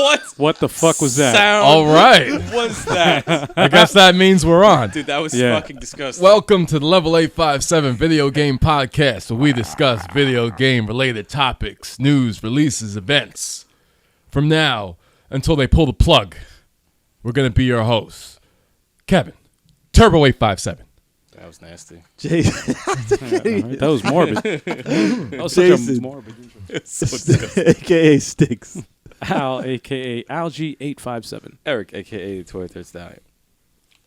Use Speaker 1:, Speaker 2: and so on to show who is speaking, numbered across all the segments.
Speaker 1: What the fuck was that?
Speaker 2: All right.
Speaker 3: Was that?
Speaker 2: I guess that means we're on.
Speaker 3: Dude, that was fucking disgusting.
Speaker 2: Welcome to the Level 857 Video Game Podcast, where we discuss video game related topics, news, releases, events. From now until they pull the plug, we're going to be your hosts. Kevin, Turbo 857.
Speaker 3: That was nasty.
Speaker 4: Jason.
Speaker 1: That was morbid. That was such
Speaker 4: Jason.
Speaker 1: a morbid intro.
Speaker 3: So disgusting.
Speaker 4: AKA Stikz.
Speaker 1: Al, a.k.a. Algie857.
Speaker 3: Eric, a.k.a. 23rd Stallion.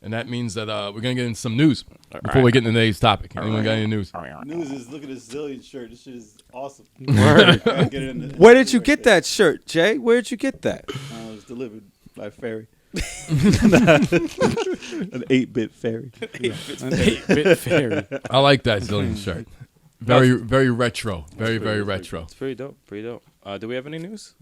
Speaker 2: And that means that we're going to get into some news before we get into today's topic. Anyone got any news?
Speaker 4: News is, look at this Zillion shirt. This shit is awesome.
Speaker 1: Word.
Speaker 4: Get it in the-
Speaker 5: Where did you get that shirt, Jay? Where did you get that?
Speaker 4: It was delivered by ferry. An 8-bit ferry.
Speaker 1: An 8-bit fairy.
Speaker 2: I like that Zillion shirt. Very retro. Very retro.
Speaker 3: It's pretty dope. Do we have any news?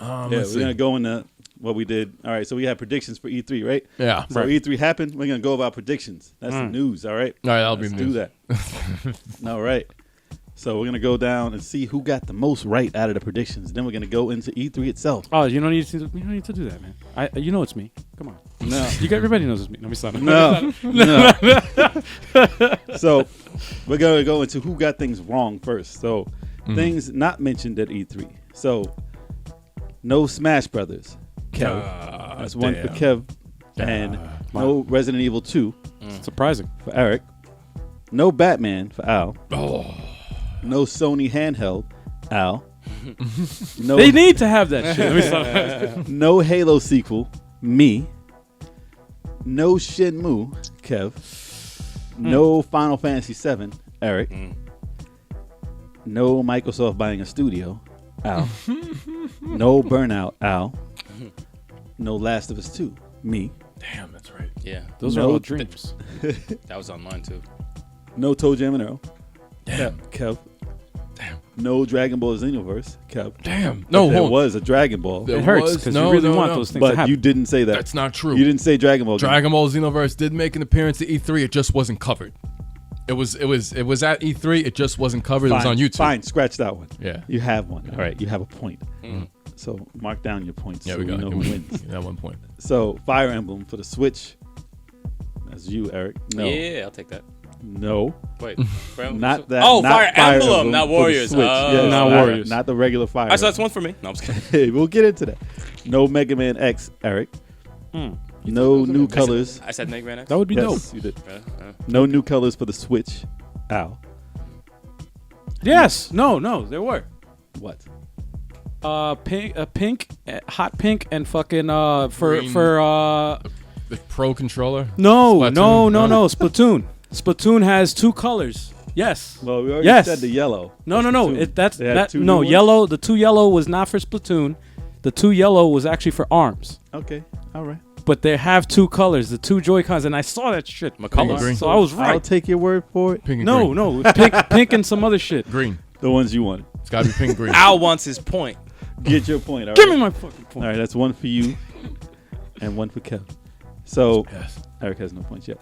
Speaker 4: Yeah, we're going to go into what we did. All right, so we had predictions for E3, right?
Speaker 2: Yeah.
Speaker 4: So E3 happened. We're going to go over our predictions. That's the news, all right?
Speaker 2: All right, that'll be
Speaker 4: Let's
Speaker 2: the news.
Speaker 4: do that. All right. So we're going to go down and see who got the most right out of the predictions. Then we're going to go into E3 itself.
Speaker 1: Oh, you don't need to do that, man. You know it's me. Come on.
Speaker 4: No.
Speaker 1: Everybody knows it's me. No, we stop.
Speaker 4: No. So we're going to go into who got things wrong first. So things not mentioned at E3. So no Smash Brothers. Kev. That's one for Kev. And no Resident Evil 2
Speaker 1: Surprising.
Speaker 4: for Eric. No Batman for Al.
Speaker 2: Oh.
Speaker 4: No Sony handheld, Al. No,
Speaker 1: They need to have that shit. Let me stop.
Speaker 4: no Halo sequel, me. No Shenmue, Kev. No Final Fantasy VII, Eric. No Microsoft buying a studio, Al. No Burnout, Al. No Last of Us 2, me.
Speaker 2: Damn, that's right.
Speaker 3: Yeah.
Speaker 1: Those are all dreams.
Speaker 3: That was on mine, too.
Speaker 4: No Toe Jam and Earl,
Speaker 2: Damn.
Speaker 4: Kev.
Speaker 2: Damn.
Speaker 4: No Dragon Ball Xenoverse, Kev.
Speaker 2: Damn. No,
Speaker 4: There
Speaker 2: hold on.
Speaker 4: was a Dragon Ball,
Speaker 2: There
Speaker 1: It hurts
Speaker 2: was-
Speaker 1: because
Speaker 2: no,
Speaker 1: you really
Speaker 2: no,
Speaker 1: want
Speaker 2: no.
Speaker 1: those things to
Speaker 4: but
Speaker 1: happen.
Speaker 4: you didn't say that.
Speaker 2: That's not true.
Speaker 4: You didn't say Dragon Ball.
Speaker 2: Dragon Ball Xenoverse did make an appearance at E3. It just wasn't covered. It was at E3. It just wasn't covered. It was on YouTube.
Speaker 4: Fine, scratch that one.
Speaker 2: Yeah.
Speaker 4: You have one. All right, you have a point. So mark down your points.
Speaker 2: Yeah,
Speaker 4: so
Speaker 2: we got
Speaker 4: know
Speaker 2: it.
Speaker 4: who wins.
Speaker 2: At one point.
Speaker 4: So Fire Emblem for the Switch. That's you, Eric. No.
Speaker 3: Yeah, I'll take that.
Speaker 4: No.
Speaker 3: Wait.
Speaker 4: Not that.
Speaker 3: Oh,
Speaker 4: not
Speaker 3: Fire Emblem, not
Speaker 4: for the
Speaker 3: Warriors.
Speaker 4: Switch.
Speaker 3: Oh.
Speaker 4: Yes,
Speaker 1: Not Warriors.
Speaker 4: Not the regular Fire.
Speaker 3: All right, so that's
Speaker 4: Emblem.
Speaker 3: one for me. No, I'm just kidding.
Speaker 4: Hey, we'll get into that. No Mega Man X, Eric. No new colors.
Speaker 3: I said Mega Man X.
Speaker 1: That would be
Speaker 4: Yes,
Speaker 1: dope.
Speaker 4: you did.
Speaker 3: Yeah.
Speaker 4: No new colors for the Switch. Al.
Speaker 1: Yes. No, there were.
Speaker 4: What?
Speaker 1: Pink, hot pink, and fucking
Speaker 2: Green.
Speaker 1: for
Speaker 2: The Pro controller.
Speaker 1: no,
Speaker 2: Splatoon?
Speaker 1: no, Splatoon. Splatoon has two colors. Yes.
Speaker 4: Well, we already
Speaker 1: Yes.
Speaker 4: said the yellow.
Speaker 1: No.
Speaker 4: Splatoon. They had two new
Speaker 1: No,
Speaker 4: ones?
Speaker 1: yellow. The two yellow was not for Splatoon. The two yellow was actually for ARMS.
Speaker 4: Okay. All right.
Speaker 1: But they have two colors, the two Joy-Cons, and I saw that shit.
Speaker 3: McCullough.
Speaker 2: Green.
Speaker 1: So I was
Speaker 4: I'll
Speaker 1: right.
Speaker 4: take your word for it.
Speaker 2: Pink and green.
Speaker 1: No, pink and some other shit.
Speaker 2: Green.
Speaker 4: The ones you wanted.
Speaker 2: It's got to be pink and green.
Speaker 3: Al wants his point.
Speaker 4: Get your point. All
Speaker 1: Give
Speaker 4: right?
Speaker 1: me my fucking
Speaker 4: All
Speaker 1: point.
Speaker 4: right, that's one for you and one for Kev. So
Speaker 2: Yes.
Speaker 4: Eric has no points yet.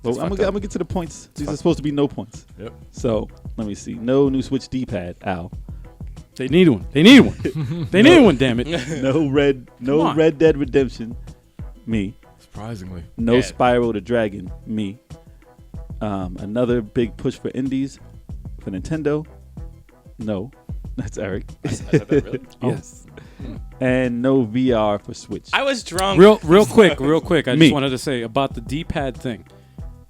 Speaker 4: But I'm gonna get to the points. These are supposed to be no points.
Speaker 2: Yep.
Speaker 4: So let me see. No new Switch D-pad. Al.
Speaker 1: They need one. They need one. They need one. Damn it.
Speaker 4: No
Speaker 1: on.
Speaker 4: Red Dead Redemption. Me.
Speaker 2: Surprisingly.
Speaker 4: No
Speaker 3: Yeah.
Speaker 4: Spyro the Dragon. Me. Another big push for indies for Nintendo. No, that's Eric.
Speaker 3: I said that really?
Speaker 4: Yes. And no VR for Switch.
Speaker 3: I was drunk.
Speaker 1: Real quick. I
Speaker 4: Me.
Speaker 1: just wanted to say about the D-pad thing.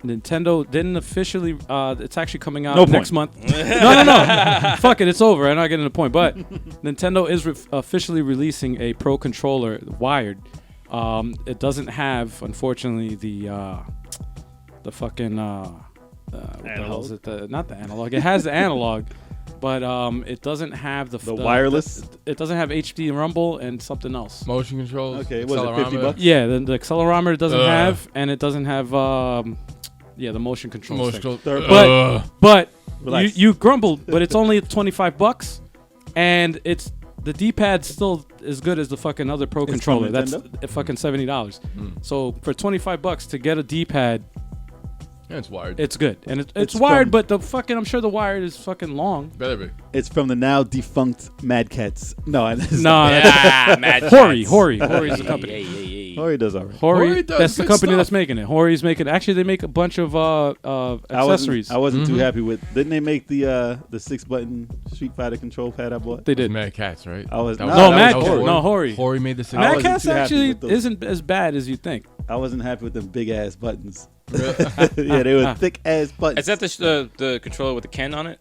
Speaker 1: Nintendo didn't officially. It's actually coming out
Speaker 4: No
Speaker 1: next
Speaker 4: point.
Speaker 1: month. No. Fuck it, it's over. I'm not getting the point. But Nintendo is officially releasing a Pro controller wired. It doesn't have, unfortunately, the fucking what the hell is it? Not the analog. It has the analog, but it doesn't have the
Speaker 4: wireless?
Speaker 1: It doesn't have HD Rumble and something else.
Speaker 2: Motion controls.
Speaker 4: Okay, was it
Speaker 2: accelerometer.
Speaker 4: $50?
Speaker 1: Yeah, the accelerometer it doesn't have, and it doesn't have the motion control.
Speaker 2: Motion
Speaker 1: thing.
Speaker 2: control.
Speaker 1: But
Speaker 4: Relax.
Speaker 1: you grumbled, but it's only $25, and it's the D-pad's still as good as the fucking other Pro controller.
Speaker 4: from
Speaker 1: That's
Speaker 4: Nintendo?
Speaker 1: fucking $70. So for $25 to get a D-pad
Speaker 2: Yeah, it's wired.
Speaker 1: It's good, and it's
Speaker 4: It's
Speaker 1: wired,
Speaker 4: from-
Speaker 1: but the fucking I'm sure the wired is fucking long.
Speaker 2: Better be.
Speaker 4: It's from the now defunct Mad Cats. No,
Speaker 1: No,
Speaker 3: Mad
Speaker 1: Hori,
Speaker 3: Cats.
Speaker 1: Hori's the company.
Speaker 3: Hey.
Speaker 4: Hori does all right.
Speaker 1: Hori,
Speaker 2: does
Speaker 1: that's the
Speaker 2: good
Speaker 1: company
Speaker 2: stuff.
Speaker 1: that's making it. Hori's making. Actually, they make a bunch of accessories.
Speaker 4: I wasn't too happy with. Didn't they make the 6-button Street Fighter control pad I bought?
Speaker 1: They did.
Speaker 2: Mad Cats, right?
Speaker 4: I was
Speaker 2: That
Speaker 4: no,
Speaker 1: No,
Speaker 4: that
Speaker 1: Mad
Speaker 4: was
Speaker 1: Cat.
Speaker 4: Hori.
Speaker 1: No, Hori.
Speaker 2: Hori made the same.
Speaker 4: I
Speaker 1: Mad
Speaker 4: wasn't
Speaker 1: Cats
Speaker 4: too happy
Speaker 1: actually
Speaker 4: with those.
Speaker 1: isn't as bad as you think.
Speaker 4: I wasn't happy with them big ass buttons. Yeah, they were thick ass buttons.
Speaker 3: Is that the controller with the Ken on it?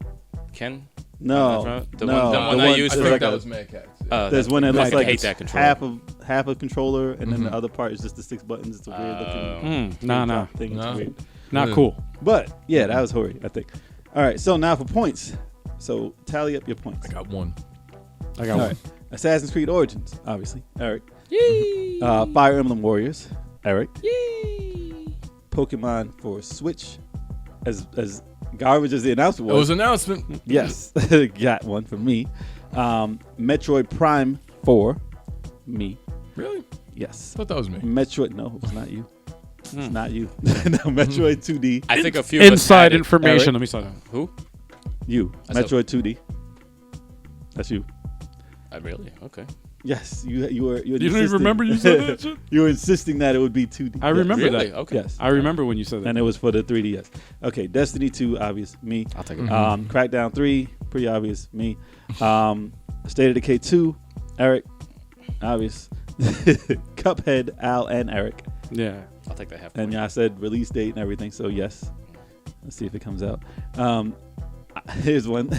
Speaker 3: Ken?
Speaker 4: No,
Speaker 3: The
Speaker 4: no.
Speaker 3: one- the one I used
Speaker 2: I
Speaker 3: for-
Speaker 4: there's
Speaker 2: think
Speaker 4: like
Speaker 2: that
Speaker 4: a-
Speaker 2: was Mad Cats.
Speaker 4: There's one that
Speaker 3: I
Speaker 4: looks like
Speaker 3: hate
Speaker 4: it's
Speaker 3: that controller.
Speaker 4: half a controller, and then the other part is just the 6 buttons. It's a weird looking
Speaker 1: Nah.
Speaker 4: thing. It's
Speaker 2: No.
Speaker 4: weird.
Speaker 1: Not cool.
Speaker 4: But yeah, that was Hori, I think. All right, so now for points. So tally up your points.
Speaker 2: I got one.
Speaker 1: I got
Speaker 4: All
Speaker 1: one.
Speaker 4: right. Assassin's Creed Origins, obviously. Eric. Fire Emblem Warriors. Eric. Pokemon for Switch. As garbage as the announcement
Speaker 2: It
Speaker 4: was.
Speaker 2: was an announcement.
Speaker 4: Yes, got one from me. Metroid Prime 4, me.
Speaker 2: Really?
Speaker 4: Yes.
Speaker 2: I thought that was me.
Speaker 4: Metroid, no, it was not you. It's not you. No, Metroid 2D,
Speaker 3: I think a few of us
Speaker 1: Inside
Speaker 3: had it.
Speaker 1: information.
Speaker 4: Eric.
Speaker 1: Let me start.
Speaker 3: Who?
Speaker 4: you.
Speaker 3: I said-
Speaker 4: Metroid 2D. That's you.
Speaker 3: Really? Okay.
Speaker 4: Yes, you were.
Speaker 1: You don't even remember you said that shit?
Speaker 4: You were insisting that it would be 2D.
Speaker 1: I remember
Speaker 3: Really?
Speaker 1: that.
Speaker 3: Okay.
Speaker 4: Yes.
Speaker 1: I remember when you said that.
Speaker 4: And it was for the 3DS. Okay, Destiny 2, obvious, me.
Speaker 3: I'll take it.
Speaker 4: Crackdown 3, pretty obvious, me. State of Decay 2, Eric, obvious. Cuphead, Al, and Eric.
Speaker 1: Yeah.
Speaker 3: I'll take that half.
Speaker 4: And I said release date and everything, so yes. Let's see if it comes out. Here's one.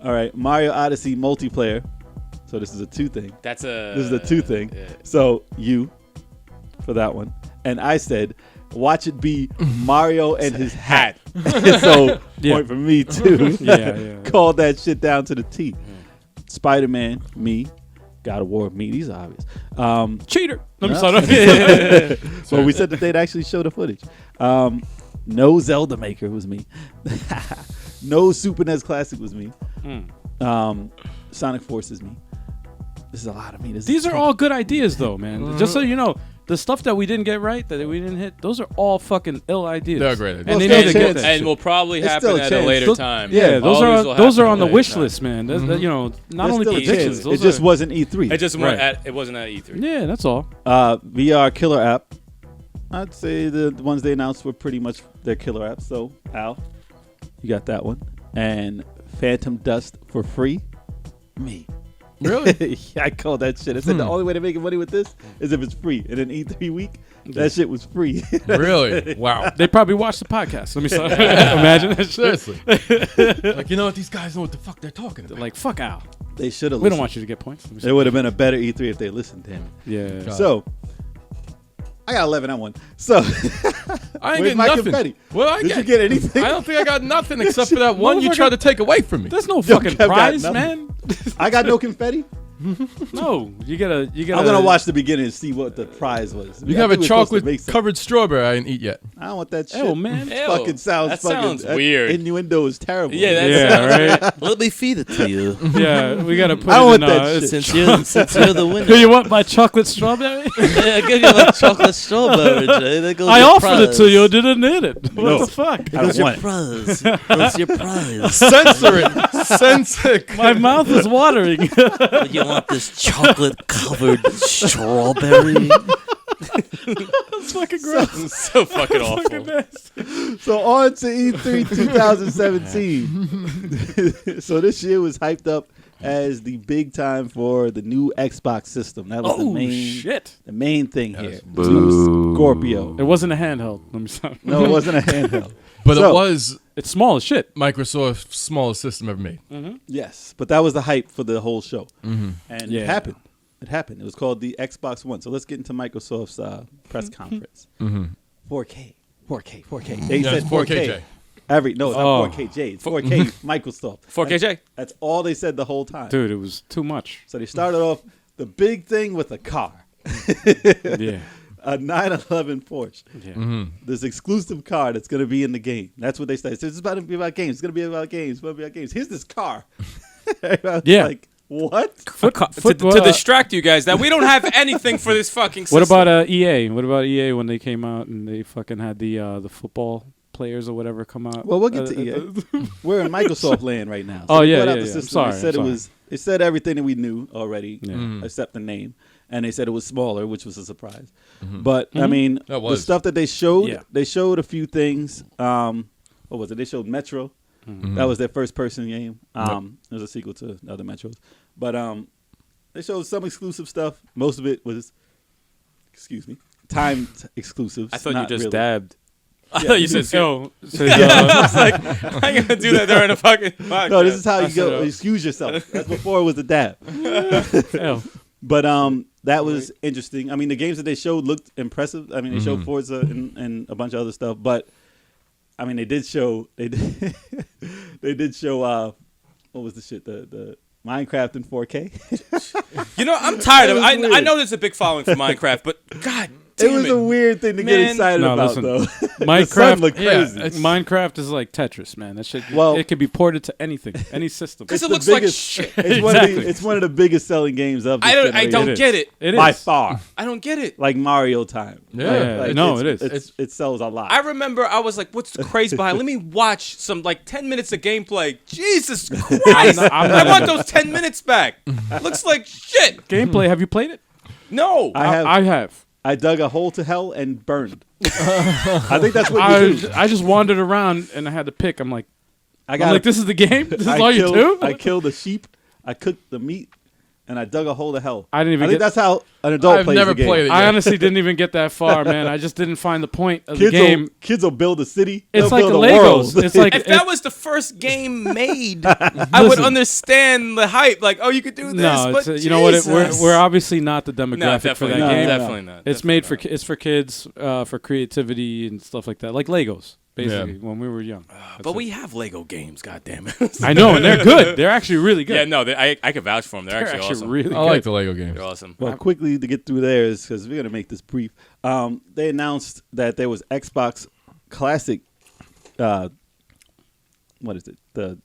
Speaker 4: All right, Mario Odyssey multiplayer. So this is a 2 thing.
Speaker 3: That's a.
Speaker 4: This is a 2 thing.
Speaker 3: Yeah.
Speaker 4: So you for that one. And I said, watch it be Mario and his hat. So
Speaker 1: Yeah.
Speaker 4: point for me too.
Speaker 1: Yeah.
Speaker 4: Called that shit down to the T. Spider-Man, me. God of War, me. These are obvious.
Speaker 1: Cheater. Let me
Speaker 4: No.
Speaker 1: start.
Speaker 4: Well, we said that they'd actually show the footage. No Zelda Maker was me. No Super NES Classic was me. Sonic Force is me. This is a lot of me.
Speaker 1: These are all good ideas, though, man. Just so you know, the stuff that we didn't get right, that we didn't hit, those are all fucking ill ideas.
Speaker 2: They're great ideas.
Speaker 1: And they
Speaker 4: Well,
Speaker 1: need to
Speaker 4: still a
Speaker 1: get
Speaker 4: chance.
Speaker 1: that
Speaker 3: And
Speaker 1: shit.
Speaker 3: will probably
Speaker 4: It's
Speaker 3: happen
Speaker 4: still a
Speaker 3: at a
Speaker 4: chance.
Speaker 3: later
Speaker 4: Those-
Speaker 3: time.
Speaker 1: Yeah,
Speaker 3: All these will
Speaker 1: those are
Speaker 3: happen
Speaker 1: on the
Speaker 3: at a
Speaker 1: wish
Speaker 3: later
Speaker 1: list, man. That's, you know, not
Speaker 4: There's
Speaker 1: only
Speaker 4: still a
Speaker 1: predictions.
Speaker 4: chance.
Speaker 1: Those
Speaker 4: It just
Speaker 1: are-
Speaker 4: wasn't E3.
Speaker 3: time. It just
Speaker 1: Right.
Speaker 3: it wasn't at E3.
Speaker 1: Yeah, that's all.
Speaker 4: VR killer app. I'd say the ones they announced were pretty much their killer apps. So Al, you got that one. And Phantom Dust for free. Me.
Speaker 2: Really?
Speaker 4: Yeah, I called that shit. I said the only way to make money with this is if it's free. And in E3 week, that shit was free.
Speaker 2: Really? Wow.
Speaker 1: They probably watched the podcast. Let me start. Imagine that shit.
Speaker 2: Seriously. Like, you know what? These guys know what the fuck they're talking about.
Speaker 1: Like, fuck Al.
Speaker 4: They should have.
Speaker 1: We don't want you to get points. Let me
Speaker 4: It would have been a better E3 if they listened to him.
Speaker 1: Yeah.
Speaker 2: God.
Speaker 4: So I got 11 on one. So
Speaker 2: I ain't
Speaker 4: where's
Speaker 2: getting
Speaker 4: my
Speaker 2: nothing.
Speaker 4: confetti?
Speaker 2: Well,
Speaker 4: Did you get anything?
Speaker 2: I don't think I got nothing except for that one you tried to take away from me.
Speaker 1: There's no
Speaker 4: Yo,
Speaker 1: fucking
Speaker 4: Kev got
Speaker 1: prize,
Speaker 4: nothing.
Speaker 1: man.
Speaker 4: I got no confetti.
Speaker 1: No, you gotta.
Speaker 4: I'm gonna watch the beginning and see what the prize was.
Speaker 2: You
Speaker 4: I
Speaker 2: have a
Speaker 4: think we're supposed to make
Speaker 2: chocolate
Speaker 4: some-
Speaker 2: covered strawberry I didn't eat yet.
Speaker 4: I don't want that shit.
Speaker 1: Oh man.
Speaker 3: Ew.
Speaker 4: Fucking sounds
Speaker 3: That
Speaker 4: fucking
Speaker 3: sounds weird.
Speaker 4: Innuendo is terrible.
Speaker 3: Yeah, that
Speaker 1: Yeah, right.
Speaker 6: Let me feed it to you.
Speaker 1: Yeah, we gotta put
Speaker 4: I
Speaker 1: it in.
Speaker 4: want that shit.
Speaker 6: Since you're the winner.
Speaker 1: Do you want my chocolate strawberry?
Speaker 6: Yeah, I give you a chocolate strawberry, Jay. There goes
Speaker 1: I
Speaker 6: your
Speaker 1: offered it
Speaker 6: prize.
Speaker 1: to you, didn't need it. What
Speaker 4: No.
Speaker 1: the fuck?
Speaker 4: I
Speaker 6: There
Speaker 4: don't
Speaker 6: goes your
Speaker 4: want it.
Speaker 6: prize. There's your prize.
Speaker 2: Censor it. Censor it.
Speaker 1: My mouth is watering.
Speaker 6: You want this chocolate-covered strawberry?
Speaker 1: It's fucking gross.
Speaker 3: so fucking awful.
Speaker 1: Fucking nasty.
Speaker 4: So on to E E3 2017. So this year was hyped up as the big time for the new Xbox system. That was
Speaker 1: Oh shit!
Speaker 4: the main thing here.
Speaker 2: Yes.
Speaker 4: New Scorpio.
Speaker 1: It wasn't a handheld. Let me stop.
Speaker 4: No, it wasn't a handheld.
Speaker 2: But
Speaker 4: So-
Speaker 2: it was
Speaker 1: It's small as shit.
Speaker 2: Microsoft's smallest system ever made.
Speaker 4: Yes, but that was the hype for the whole show, and
Speaker 1: Yeah.
Speaker 4: it happened. It happened. It was called the Xbox One. So let's get into Microsoft's press conference. 4K, 4K, 4K. They
Speaker 2: Yeah,
Speaker 4: said 4K.
Speaker 2: 4KJ.
Speaker 4: No, it's
Speaker 1: Oh.
Speaker 4: not 4KJ. It's 4K Microsoft.
Speaker 3: 4KJ.
Speaker 4: That's all they said the whole time.
Speaker 1: Dude, it was too much.
Speaker 4: So they started off the big thing with a car,
Speaker 1: Yeah.
Speaker 4: a 911 Porsche.
Speaker 1: Yeah.
Speaker 4: This exclusive car that's going to be in the game. That's what they said. So it's about to be about games. It's going to be about games. It's going to be about games. Here's this car.
Speaker 1: Yeah.
Speaker 4: Like, what?
Speaker 3: To distract you guys that we don't have anything for this fucking system.
Speaker 1: What about EA? What about EA when they came out and they fucking had the football players or whatever come out.
Speaker 4: Well, we'll get to EA. We're in Microsoft land right now.
Speaker 1: Oh,
Speaker 4: they
Speaker 1: yeah,
Speaker 4: brought out
Speaker 1: yeah,
Speaker 4: the
Speaker 1: yeah.
Speaker 4: system.
Speaker 1: I'm
Speaker 4: They said
Speaker 1: sorry.
Speaker 4: it said everything that we knew already,
Speaker 1: Yeah.
Speaker 4: except the name. And they said it was smaller, which was a surprise. But I mean,
Speaker 2: That
Speaker 4: the
Speaker 2: was.
Speaker 4: stuff that they showed,
Speaker 1: Yeah.
Speaker 4: they showed a few things. What was it? They showed Metro. That was their first person game. It was a sequel to the other Metros. But they showed some exclusive stuff. Most of it was, timed exclusives.
Speaker 3: I thought
Speaker 4: not
Speaker 3: you just
Speaker 4: really.
Speaker 3: dabbed. I thought you said
Speaker 1: Yo, so,
Speaker 3: I was like, how you gonna do that during a fucking podcast?
Speaker 4: No, this is how
Speaker 1: I
Speaker 4: you go.
Speaker 1: said,
Speaker 4: Excuse yourself. That's before it was the dab.
Speaker 1: yo,
Speaker 4: But that was interesting. I mean, the games that they showed looked impressive. I mean, they showed Forza and a bunch of other stuff. But I mean, they did show they did show what was the shit, the Minecraft in 4K.
Speaker 3: You know, I'm tired of it.
Speaker 4: It was
Speaker 3: I
Speaker 4: weird.
Speaker 3: know there's a big following for Minecraft, but God
Speaker 4: It
Speaker 3: damn
Speaker 4: was a weird thing to get
Speaker 3: Man.
Speaker 4: excited
Speaker 1: No,
Speaker 4: about,
Speaker 1: listen.
Speaker 4: though. The sun
Speaker 1: Minecraft
Speaker 4: looked
Speaker 2: Yeah,
Speaker 4: crazy.
Speaker 2: it's-
Speaker 1: Minecraft is like Tetris, man. That shit,
Speaker 4: Well-
Speaker 1: it could be ported to anything, any system.
Speaker 3: Because it
Speaker 4: the
Speaker 3: looks like
Speaker 4: biggest-
Speaker 3: shit.
Speaker 1: Exactly.
Speaker 4: It's one of the biggest selling games of this
Speaker 3: I
Speaker 4: generation.
Speaker 3: don't
Speaker 1: is.
Speaker 3: get it.
Speaker 1: It
Speaker 4: by
Speaker 1: is.
Speaker 4: far.
Speaker 3: I don't get it.
Speaker 4: Like Mario time.
Speaker 2: Yeah.
Speaker 1: No, it is.
Speaker 4: It sells a lot.
Speaker 3: I remember I was like, what's crazy behind? Let me watch some like 10 minutes of gameplay. Jesus Christ.
Speaker 1: I'm
Speaker 3: I
Speaker 1: not
Speaker 3: want those 10 minutes back. Looks like shit.
Speaker 1: Gameplay. Have you played it?
Speaker 3: No.
Speaker 4: I have.
Speaker 1: I
Speaker 4: I dug a hole to hell and burned. I think that's what you do.
Speaker 1: I just wandered around and I had to pick. I'm like,
Speaker 4: I
Speaker 1: this is the game. This is
Speaker 4: I
Speaker 1: all you
Speaker 4: killed,
Speaker 1: do.
Speaker 4: I killed a sheep. I cooked the meat, and I dug a hole to hell.
Speaker 1: I didn't even
Speaker 4: I think
Speaker 1: get.
Speaker 4: that's how an adult
Speaker 2: I've
Speaker 4: plays
Speaker 2: never
Speaker 4: the game.
Speaker 2: played it.
Speaker 1: I
Speaker 2: yet.
Speaker 1: honestly didn't even get that far, man. I just didn't find the point of the
Speaker 4: Kids
Speaker 1: game.
Speaker 4: will build a city.
Speaker 1: It's
Speaker 4: They'll
Speaker 1: like
Speaker 4: build a
Speaker 1: Legos.
Speaker 4: world.
Speaker 1: It's like
Speaker 3: If that was the first game made, I would
Speaker 1: Listen.
Speaker 3: understand the hype. Like, oh, you could do this.
Speaker 1: no.
Speaker 3: but
Speaker 1: It's, you know what?
Speaker 3: Jesus.
Speaker 1: We're obviously not the
Speaker 3: no,
Speaker 1: demographic for
Speaker 3: definitely
Speaker 1: that
Speaker 3: not.
Speaker 1: game.
Speaker 4: No.
Speaker 3: Definitely not.
Speaker 1: It's
Speaker 3: Definitely
Speaker 1: made for
Speaker 3: not.
Speaker 1: it's for kids, for creativity and stuff like that, like Legos. Basically, when we were young.
Speaker 3: But we have Lego games, goddammit.
Speaker 1: I know, and they're good. They're actually really good.
Speaker 3: Yeah, no, I could vouch for them. They're,
Speaker 1: they're
Speaker 3: actually awesome.
Speaker 1: really good.
Speaker 2: I like the Lego games.
Speaker 3: They're awesome.
Speaker 4: Well, quickly to get through theirs, because we're going to make this brief. They announced that there was Xbox Classic. What is it? The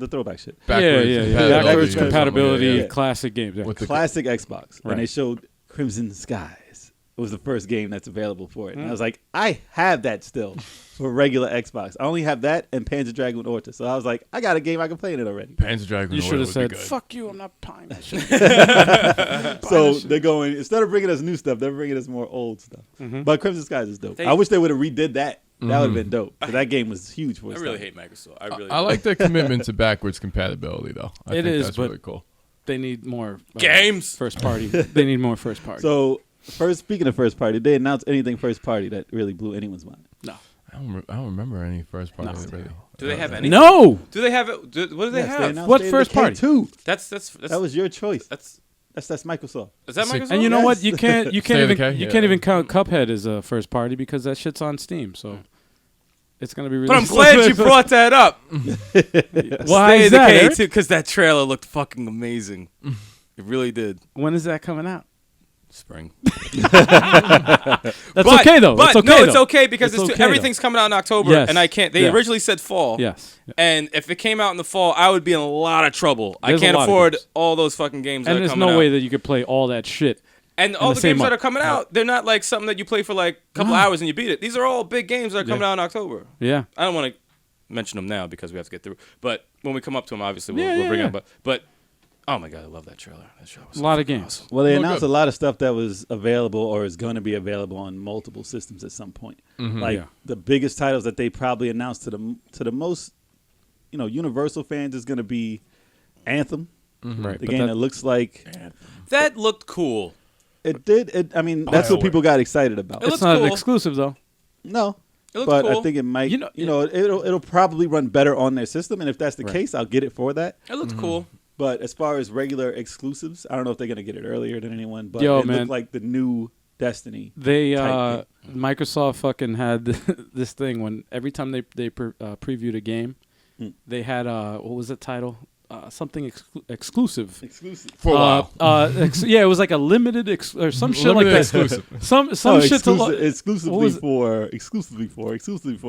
Speaker 4: throwback shit.
Speaker 1: Backwards
Speaker 2: compatibility.
Speaker 1: compatibility,
Speaker 4: Yeah.
Speaker 1: classic games. Yeah.
Speaker 2: With the
Speaker 4: Classic Xbox.
Speaker 1: Right.
Speaker 4: And they showed Crimson Skies. It was the first game that's available for it. And I was like, I have that still for regular Xbox. I only have that and Panzer Dragoon Orta. So I was like, I got a game I can play in it already.
Speaker 2: Panzer Dragoon.
Speaker 1: You should
Speaker 2: Order
Speaker 1: have
Speaker 2: would
Speaker 1: said,
Speaker 2: be good.
Speaker 1: "Fuck you, I'm not buying that shit."
Speaker 4: So they're going, instead of bringing us new stuff, they're bringing us more old stuff. But Crimson Skies is dope. I wish they would have redid that. That would have been dope. 'Cause that game was huge for
Speaker 3: I
Speaker 4: its
Speaker 3: really
Speaker 4: time.
Speaker 3: hate Microsoft. I really
Speaker 2: I like their commitment to backwards compatibility, though. I
Speaker 1: It
Speaker 2: think
Speaker 1: is,
Speaker 2: that's
Speaker 1: but-
Speaker 2: really cool.
Speaker 1: They need more
Speaker 3: games.
Speaker 1: first party. They need more first party.
Speaker 4: So, speaking of first party, did they announced anything first party that really blew anyone's mind?
Speaker 1: no,
Speaker 2: I don't remember any first party that really.
Speaker 3: Do they have any?
Speaker 1: no.
Speaker 3: Do they have it? What do they
Speaker 4: Yes,
Speaker 3: have?
Speaker 4: announced
Speaker 1: What
Speaker 4: State of
Speaker 1: first
Speaker 4: Decay
Speaker 1: party?
Speaker 4: 2.
Speaker 3: That's
Speaker 4: That was your choice.
Speaker 3: that's
Speaker 4: That's Microsoft.
Speaker 3: is that
Speaker 2: Six-
Speaker 3: Microsoft?
Speaker 1: And you know
Speaker 4: Yes.
Speaker 1: what? You can't
Speaker 2: State of
Speaker 1: even
Speaker 2: Decay?
Speaker 1: you
Speaker 2: Yeah.
Speaker 1: can't even count Cuphead as a first party because that shit's on Steam. So it's gonna be.
Speaker 3: But I'm
Speaker 1: released.
Speaker 3: glad you brought that up.
Speaker 1: Why is
Speaker 3: State of
Speaker 1: that?
Speaker 3: Decay
Speaker 1: Eric?
Speaker 3: too, because that trailer looked fucking amazing. It really did.
Speaker 1: When is that coming out?
Speaker 3: Spring.
Speaker 1: That's okay though.
Speaker 3: But
Speaker 1: it's okay,
Speaker 3: no, it's
Speaker 1: though.
Speaker 3: okay because
Speaker 1: It's
Speaker 3: it's
Speaker 1: okay,
Speaker 3: everything's coming out in October,
Speaker 1: Yes.
Speaker 3: and I can't. They
Speaker 1: Yeah.
Speaker 3: originally said fall.
Speaker 1: Yes.
Speaker 3: And if it came out in the fall, I would be in a lot of trouble.
Speaker 1: There's
Speaker 3: I
Speaker 1: a
Speaker 3: can't
Speaker 1: lot of
Speaker 3: afford
Speaker 1: games.
Speaker 3: all those fucking games.
Speaker 1: And
Speaker 3: that are
Speaker 1: there's
Speaker 3: coming
Speaker 1: no
Speaker 3: out.
Speaker 1: way that you could play all that shit.
Speaker 3: And all
Speaker 1: the
Speaker 3: the
Speaker 1: same
Speaker 3: games that
Speaker 1: month.
Speaker 3: are coming out, they're not like something that you play for like a couple hours and you beat it. These are all big games that are coming
Speaker 1: Yeah.
Speaker 3: out in October.
Speaker 1: Yeah.
Speaker 3: I don't want to mention them now because we have to get through. But when we come up to them, obviously we'll,
Speaker 1: Yeah,
Speaker 3: we'll bring
Speaker 1: yeah.
Speaker 3: them. But oh my god, I love that trailer. That show was
Speaker 1: A lot of
Speaker 3: fucking
Speaker 1: games.
Speaker 3: awesome.
Speaker 4: Well, they
Speaker 2: Well,
Speaker 4: announced
Speaker 2: good.
Speaker 4: a lot of stuff that was available or is going to be available on multiple systems at some point. Like
Speaker 1: Yeah.
Speaker 4: the biggest titles that they probably announced to the most, universal fans is going to be Anthem,
Speaker 1: Right.
Speaker 4: the
Speaker 1: but
Speaker 4: game
Speaker 1: that-
Speaker 4: that looks like
Speaker 3: That looked cool.
Speaker 4: it did. I mean, that's what
Speaker 2: BioWare.
Speaker 4: people got excited about.
Speaker 3: It
Speaker 1: it's
Speaker 3: looks
Speaker 1: not an
Speaker 3: cool.
Speaker 1: exclusive though.
Speaker 4: No.
Speaker 3: It looks
Speaker 4: But
Speaker 3: cool.
Speaker 4: I think it might,
Speaker 1: You know-
Speaker 4: it'll probably run better on their system, and if that's the
Speaker 1: Right.
Speaker 4: case, I'll get it for that.
Speaker 3: It looked cool.
Speaker 4: But as far as regular exclusives, I don't know if they're gonna get it earlier than anyone. But
Speaker 1: Yo,
Speaker 4: it
Speaker 1: man.
Speaker 4: looked like the new Destiny.
Speaker 1: They
Speaker 4: type
Speaker 1: Microsoft fucking had this thing when every time they previewed a game, they had what was the title? Something exclusive.
Speaker 4: Exclusive.
Speaker 2: For a while.
Speaker 1: Yeah, it was like a limited or some shit
Speaker 2: Limited
Speaker 1: like that.
Speaker 2: exclusive.
Speaker 1: Some
Speaker 4: Oh,
Speaker 1: shit to
Speaker 4: exclusively
Speaker 1: what was it?
Speaker 4: for.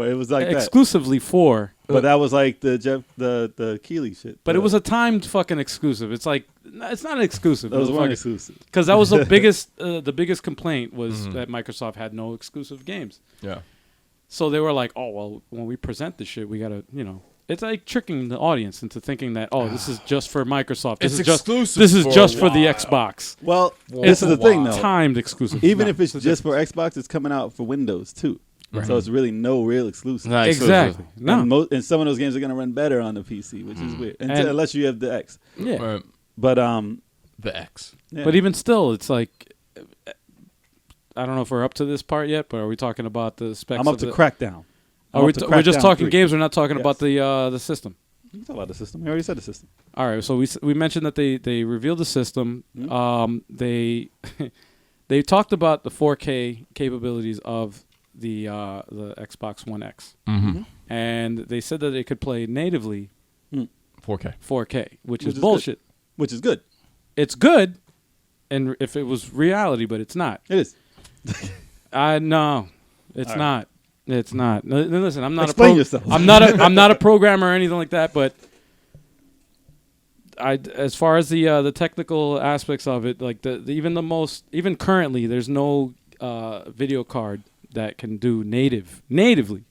Speaker 4: It was like that.
Speaker 1: exclusively for.
Speaker 4: But that was like the Keeley shit.
Speaker 1: But it was a timed fucking exclusive. It's like it's not an exclusive.
Speaker 4: That was one
Speaker 1: fucking-
Speaker 4: exclusive.
Speaker 1: Because that was the biggest complaint was that Microsoft had no exclusive games.
Speaker 2: Yeah.
Speaker 1: So they were like, oh, well, when we present this shit, we got to, it's like tricking the audience into thinking that, oh, this is just for Microsoft. This
Speaker 2: It's
Speaker 1: is just
Speaker 2: exclusive
Speaker 1: This is
Speaker 2: for a
Speaker 1: just for the
Speaker 2: while.
Speaker 1: Xbox.
Speaker 4: Well,
Speaker 1: It's
Speaker 4: this is the thing, though.
Speaker 1: timed exclusive.
Speaker 4: Even
Speaker 1: No,
Speaker 4: if it's
Speaker 1: it's a
Speaker 4: just for Xbox, it's coming out for Windows too.
Speaker 1: Right.
Speaker 4: So it's really no real exclusive.
Speaker 3: Not
Speaker 1: Exactly. No.
Speaker 4: And some of those games are going to run better on the PC, which is weird.
Speaker 1: And-
Speaker 4: Unless you have the X.
Speaker 1: Yeah.
Speaker 2: Right.
Speaker 4: But
Speaker 2: The X.
Speaker 4: yeah.
Speaker 1: But even still, it's like, I don't know if we're up to this part yet, but are we talking about the specs?
Speaker 4: I'm up
Speaker 1: of
Speaker 4: to
Speaker 1: the,
Speaker 4: Crackdown. I'm
Speaker 1: Are we
Speaker 4: up to
Speaker 1: we're just
Speaker 4: Crackdown
Speaker 1: talking
Speaker 4: 3.
Speaker 1: games. We're not talking
Speaker 4: Yes.
Speaker 1: about the system.
Speaker 4: You can talk about the system. We already said the system.
Speaker 1: All right. So we mentioned that they revealed the system. They they talked about the 4K capabilities of the Xbox One X, and they said that it could play natively
Speaker 2: 4K.
Speaker 1: 4K, which is
Speaker 4: is
Speaker 1: bullshit.
Speaker 4: Which is good.
Speaker 1: It's good, and if it was reality, but it's not.
Speaker 4: It is.
Speaker 1: No, it's
Speaker 4: All right.
Speaker 1: not. It's not. Listen, I'm not
Speaker 4: Explain yourself.
Speaker 1: I'm not a programmer or anything like that, but as far as the technical aspects of it, like even currently, there's no video card that can do natively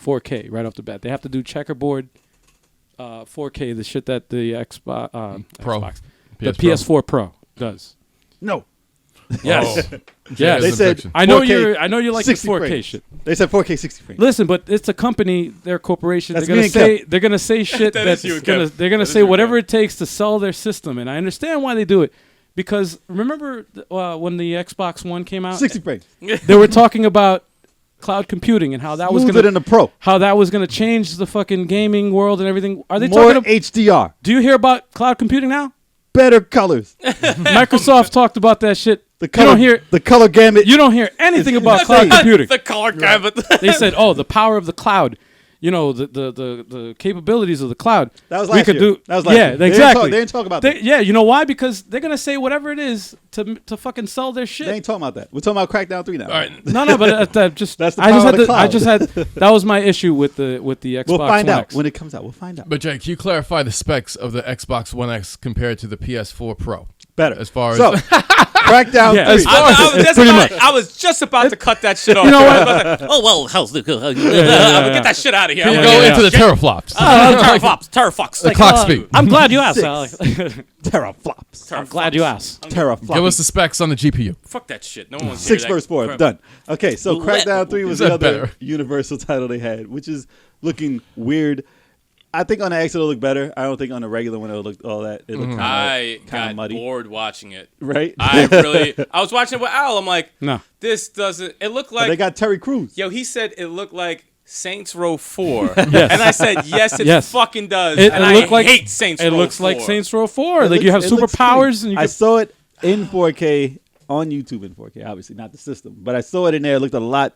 Speaker 1: 4K right off the bat. They have to do checkerboard 4K, the shit that the Xbox, the PS4 Pro does.
Speaker 4: No.
Speaker 1: Yes.
Speaker 2: Oh.
Speaker 1: Yes.
Speaker 4: They said
Speaker 2: Objection.
Speaker 1: I know
Speaker 4: 4K,
Speaker 1: you like the
Speaker 4: 60
Speaker 1: 4K
Speaker 4: frames.
Speaker 1: shit.
Speaker 4: They said 4K 60 frames.
Speaker 1: Listen, but it's a company, they're a corporation.
Speaker 4: That's
Speaker 1: They're
Speaker 4: me
Speaker 1: gonna
Speaker 4: and
Speaker 1: say they're gonna say shit
Speaker 3: That
Speaker 1: that's
Speaker 3: is you and
Speaker 1: gonna
Speaker 3: Kev.
Speaker 1: they're gonna
Speaker 3: That is
Speaker 1: say
Speaker 3: you and
Speaker 1: whatever
Speaker 3: Kev.
Speaker 1: it takes to sell their system, and I understand why they do it. Because remember when the Xbox One came out,
Speaker 4: 60 frames.
Speaker 1: they were talking about cloud computing and how that was
Speaker 4: Smoother than the Pro.
Speaker 1: gonna change the fucking gaming world and everything. Are they
Speaker 4: More
Speaker 1: talking?
Speaker 4: HDR.
Speaker 1: Do you hear about cloud computing now?
Speaker 4: Better colors.
Speaker 1: Microsoft talked about that shit.
Speaker 4: The color, the color gamut.
Speaker 1: You don't hear anything about cloud computing.
Speaker 3: The color gamut.
Speaker 1: They said, "Oh, the power of the cloud. The capabilities of the cloud.
Speaker 4: That was
Speaker 1: we
Speaker 4: last
Speaker 1: could
Speaker 4: year.
Speaker 1: do.
Speaker 4: That was last
Speaker 1: yeah,
Speaker 4: year. They
Speaker 1: exactly.
Speaker 4: didn't talk about that.
Speaker 1: Yeah, you know why? Because they're gonna say whatever it is to fucking sell their
Speaker 4: They
Speaker 1: shit.
Speaker 4: ain't talking about that. We're talking about Crackdown 3 now.
Speaker 2: All right.
Speaker 1: No, but just
Speaker 4: That's the
Speaker 1: I just
Speaker 4: power
Speaker 1: had
Speaker 4: of the
Speaker 1: to, I
Speaker 4: cloud.
Speaker 1: just had that was my issue with the Xbox
Speaker 4: We'll find
Speaker 1: One
Speaker 4: out
Speaker 1: X.
Speaker 4: when it comes out. We'll find out.
Speaker 2: But Jake, can you clarify the specs of the Xbox One X compared to the PS4 Pro?
Speaker 4: Better.
Speaker 2: As far as
Speaker 4: So, Crackdown
Speaker 1: Yeah,
Speaker 4: 3.
Speaker 1: as far
Speaker 3: I was just about to cut that shit off.
Speaker 1: You know what?
Speaker 6: Oh well, how's the
Speaker 3: Get that shit out of here.
Speaker 2: you
Speaker 3: I'm
Speaker 2: go
Speaker 3: like,
Speaker 2: into the teraflops.
Speaker 3: teraflops.
Speaker 2: The clock speed.
Speaker 1: I'm glad you asked.
Speaker 4: Six.
Speaker 1: Alex.
Speaker 4: Teraflops.
Speaker 1: I'm glad you asked.
Speaker 4: Teraflops.
Speaker 2: Give us the specs on the GPU.
Speaker 3: Fuck that shit. No one wants to
Speaker 4: 6
Speaker 3: hear that
Speaker 4: verse 4.
Speaker 3: crap.
Speaker 4: Done. Okay, so
Speaker 6: Let-
Speaker 4: Crackdown 3 was
Speaker 2: Is
Speaker 4: the
Speaker 2: that
Speaker 4: other
Speaker 2: better?
Speaker 4: universal title they had, which is looking weird. I think on the X it'll look better. I don't think on the regular one it'll look all that. It looked
Speaker 3: I
Speaker 4: kind
Speaker 3: got
Speaker 4: of muddy,
Speaker 3: bored watching it.
Speaker 4: right?
Speaker 3: I was watching it with Al. I'm like,
Speaker 1: No.
Speaker 3: this doesn't. It looked
Speaker 4: But
Speaker 3: like
Speaker 4: they got Terry Crews.
Speaker 3: Yo, he said it looked like Saints Row 4. And I said, yes, it
Speaker 1: Yes.
Speaker 3: fucking does.
Speaker 1: It
Speaker 3: and
Speaker 1: looked
Speaker 3: I
Speaker 1: like
Speaker 3: hate Saints Row 4.
Speaker 1: It looks like Saints Row 4.
Speaker 4: It
Speaker 1: Like you have
Speaker 4: looks- it looks
Speaker 1: superpowers
Speaker 4: clean.
Speaker 1: and you
Speaker 4: I
Speaker 1: can
Speaker 4: saw it in 4K on YouTube in 4K, obviously not the system, but I saw it in there. It looked a lot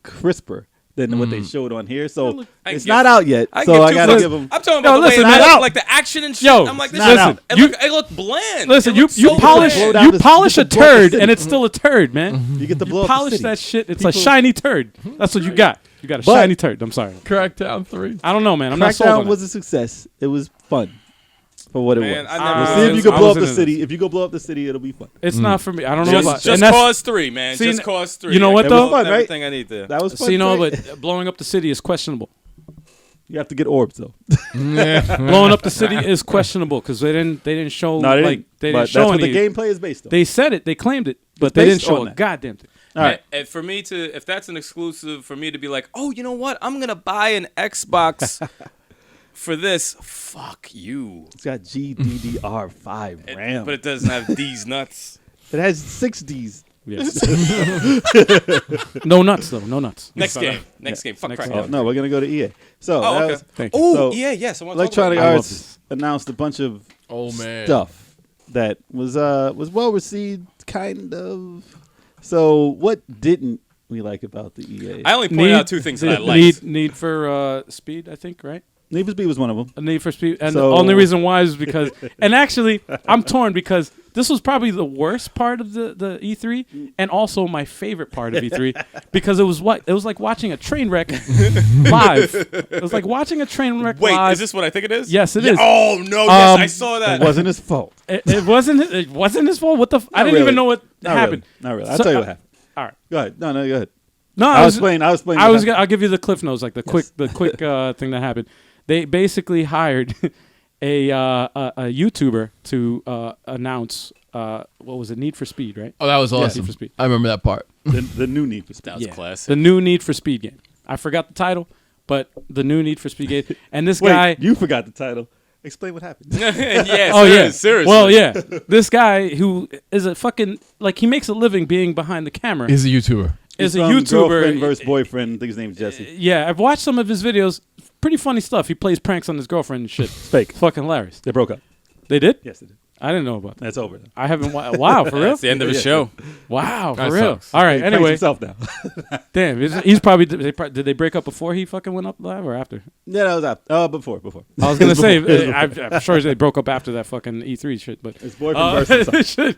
Speaker 4: crisper than what they showed on here. So
Speaker 3: I
Speaker 4: it's
Speaker 3: give-
Speaker 4: not out yet.
Speaker 3: I
Speaker 4: So
Speaker 3: give
Speaker 4: I
Speaker 3: two
Speaker 4: gotta
Speaker 3: fucks.
Speaker 4: give them.
Speaker 3: I'm talking
Speaker 1: Yo,
Speaker 3: about the
Speaker 1: listen,
Speaker 3: way
Speaker 1: man.
Speaker 3: it looked,
Speaker 4: Out.
Speaker 3: like the action and shit.
Speaker 1: Yo,
Speaker 3: I'm like, this
Speaker 4: not
Speaker 3: is,
Speaker 4: out.
Speaker 3: it looked bland.
Speaker 1: Listen,
Speaker 3: It
Speaker 1: you
Speaker 3: looked so
Speaker 1: polish
Speaker 3: bland.
Speaker 4: down
Speaker 1: you
Speaker 4: the-
Speaker 1: polish a
Speaker 4: you can blow up the
Speaker 1: turd
Speaker 4: city.
Speaker 1: and it's still a turd, man.
Speaker 4: You get to blow
Speaker 1: You
Speaker 4: up the
Speaker 1: polish
Speaker 4: city.
Speaker 1: that shit. It's a
Speaker 4: People-
Speaker 1: shiny turd. That's what you got. You got a
Speaker 4: But-
Speaker 1: shiny turd. I'm sorry.
Speaker 2: Crackdown 3.
Speaker 1: I don't know, man. I'm not sold
Speaker 4: Crackdown
Speaker 1: on
Speaker 4: was
Speaker 1: it.
Speaker 4: a success. It was fun for what it
Speaker 3: Man,
Speaker 4: was.
Speaker 3: I never
Speaker 1: Uh,
Speaker 4: We'll see if you can
Speaker 1: I
Speaker 4: blow up
Speaker 1: wasn't
Speaker 4: the
Speaker 1: in
Speaker 4: city. If you go blow up the city, it'll be fun.
Speaker 1: It's not for me. I don't know about.
Speaker 3: Just
Speaker 1: and that's-
Speaker 3: Cause 3, man.
Speaker 1: See,
Speaker 3: Just Cause 3.
Speaker 1: you know what,
Speaker 3: I
Speaker 1: though?
Speaker 3: got
Speaker 4: Fun, right?
Speaker 3: Everything I need there.
Speaker 4: That was fun.
Speaker 1: So you know,
Speaker 4: right?
Speaker 1: but blowing up the city is questionable.
Speaker 4: You have to get orbs though.
Speaker 1: Blowing up the city is questionable because they didn't show
Speaker 4: No, they
Speaker 1: like
Speaker 4: didn't.
Speaker 1: they
Speaker 4: But
Speaker 1: didn't show
Speaker 4: that's what
Speaker 1: any.
Speaker 4: the gameplay is based on.
Speaker 1: They said it. They claimed it, but
Speaker 4: It's
Speaker 1: they didn't
Speaker 4: based
Speaker 1: show
Speaker 4: on
Speaker 1: a
Speaker 4: that.
Speaker 1: goddamn thing.
Speaker 4: All right.
Speaker 3: And for me to, if that's an exclusive, for me to be like, oh, you know what? I'm gonna buy an Xbox for this. Fuck you.
Speaker 4: It's got GDDR5 RAM.
Speaker 3: But it doesn't have these nuts.
Speaker 4: It has 6 Ds.
Speaker 1: Yes. No nuts though. No nuts.
Speaker 3: Next game. Next game. Fuck
Speaker 1: Next
Speaker 3: Crackdown.
Speaker 1: game.
Speaker 4: Oh, no, we're gonna go to EA. So
Speaker 3: Oh,
Speaker 4: that
Speaker 3: okay.
Speaker 4: was
Speaker 1: Thank you.
Speaker 3: Oh,
Speaker 4: So,
Speaker 3: yeah, yes. I want to
Speaker 4: Electronic
Speaker 1: I love
Speaker 4: Arts
Speaker 1: this.
Speaker 4: announced a bunch of
Speaker 2: Oh, man.
Speaker 4: stuff that was well received, kind of. So what didn't we like about the EA?
Speaker 3: I only pointed out 2 things that I liked.
Speaker 1: Need for Speed, I think, right?
Speaker 4: Need for Speed was one of them.
Speaker 1: A Need for Speed, and
Speaker 4: So-
Speaker 1: the only reason why is because, and actually, I'm torn because this was probably the worst part of the E3, and also my favorite part of E3 because it was like watching a train wreck live. It was like watching a train wreck
Speaker 3: Wait,
Speaker 1: live.
Speaker 3: is this what I think it is?
Speaker 1: Yes, it
Speaker 3: Yeah.
Speaker 1: is.
Speaker 3: Oh, no, yes, I saw
Speaker 4: It
Speaker 3: that.
Speaker 4: wasn't his fault.
Speaker 1: It wasn't his fault. What the? I
Speaker 4: Not
Speaker 1: didn't
Speaker 4: really.
Speaker 1: even know what
Speaker 4: Not
Speaker 1: happened.
Speaker 4: Really. Not really. I'll
Speaker 1: So-
Speaker 4: tell you what happened.
Speaker 1: All right.
Speaker 4: Go ahead. No, go ahead.
Speaker 1: No,
Speaker 4: I'll explain.
Speaker 1: I'll give you the cliff notes, like the quick thing that happened. They basically hired a YouTuber to announce what was it, Need for Speed, right?
Speaker 2: Oh, that was
Speaker 1: Yeah,
Speaker 2: awesome.
Speaker 1: Need for Speed.
Speaker 2: I remember that part.
Speaker 4: the new Need for Speed.
Speaker 3: That was
Speaker 1: Yeah.
Speaker 3: classic.
Speaker 1: The new Need for Speed game. I forgot the title, but the new Need for Speed game. And this
Speaker 4: Wait,
Speaker 1: guy.
Speaker 4: you forgot the title. Explain what happened.
Speaker 3: Yeah.
Speaker 1: Oh yeah,
Speaker 3: Seriously.
Speaker 1: Well, yeah. This guy who is a fucking he makes a living being behind the camera.
Speaker 2: He's a YouTuber.
Speaker 1: Is a
Speaker 4: From
Speaker 1: YouTuber.
Speaker 4: Girlfriend versus boyfriend. I think his name's Jesse.
Speaker 1: Yeah, I've watched some of his videos. Pretty funny stuff. He plays pranks on his girlfriend and shit.
Speaker 4: It's fake.
Speaker 1: Fucking hilarious.
Speaker 4: They broke up.
Speaker 1: They did?
Speaker 4: Yes, they did.
Speaker 1: I didn't know about that.
Speaker 4: That's over.
Speaker 1: I haven't. Wow, for real?
Speaker 3: That's the end of the show.
Speaker 1: Wow, for
Speaker 2: That
Speaker 1: real.
Speaker 2: sucks.
Speaker 1: All right.
Speaker 4: He pranks
Speaker 1: Anyway,
Speaker 4: himself now.
Speaker 1: damn. He's probably. Did they break up before he fucking went up live or after?
Speaker 4: Yeah, that was after. Before.
Speaker 1: I was gonna say.
Speaker 4: It was before.
Speaker 1: I'm sure they broke up after that fucking E3 shit, but.
Speaker 4: His boyfriend versus himself.
Speaker 1: shit.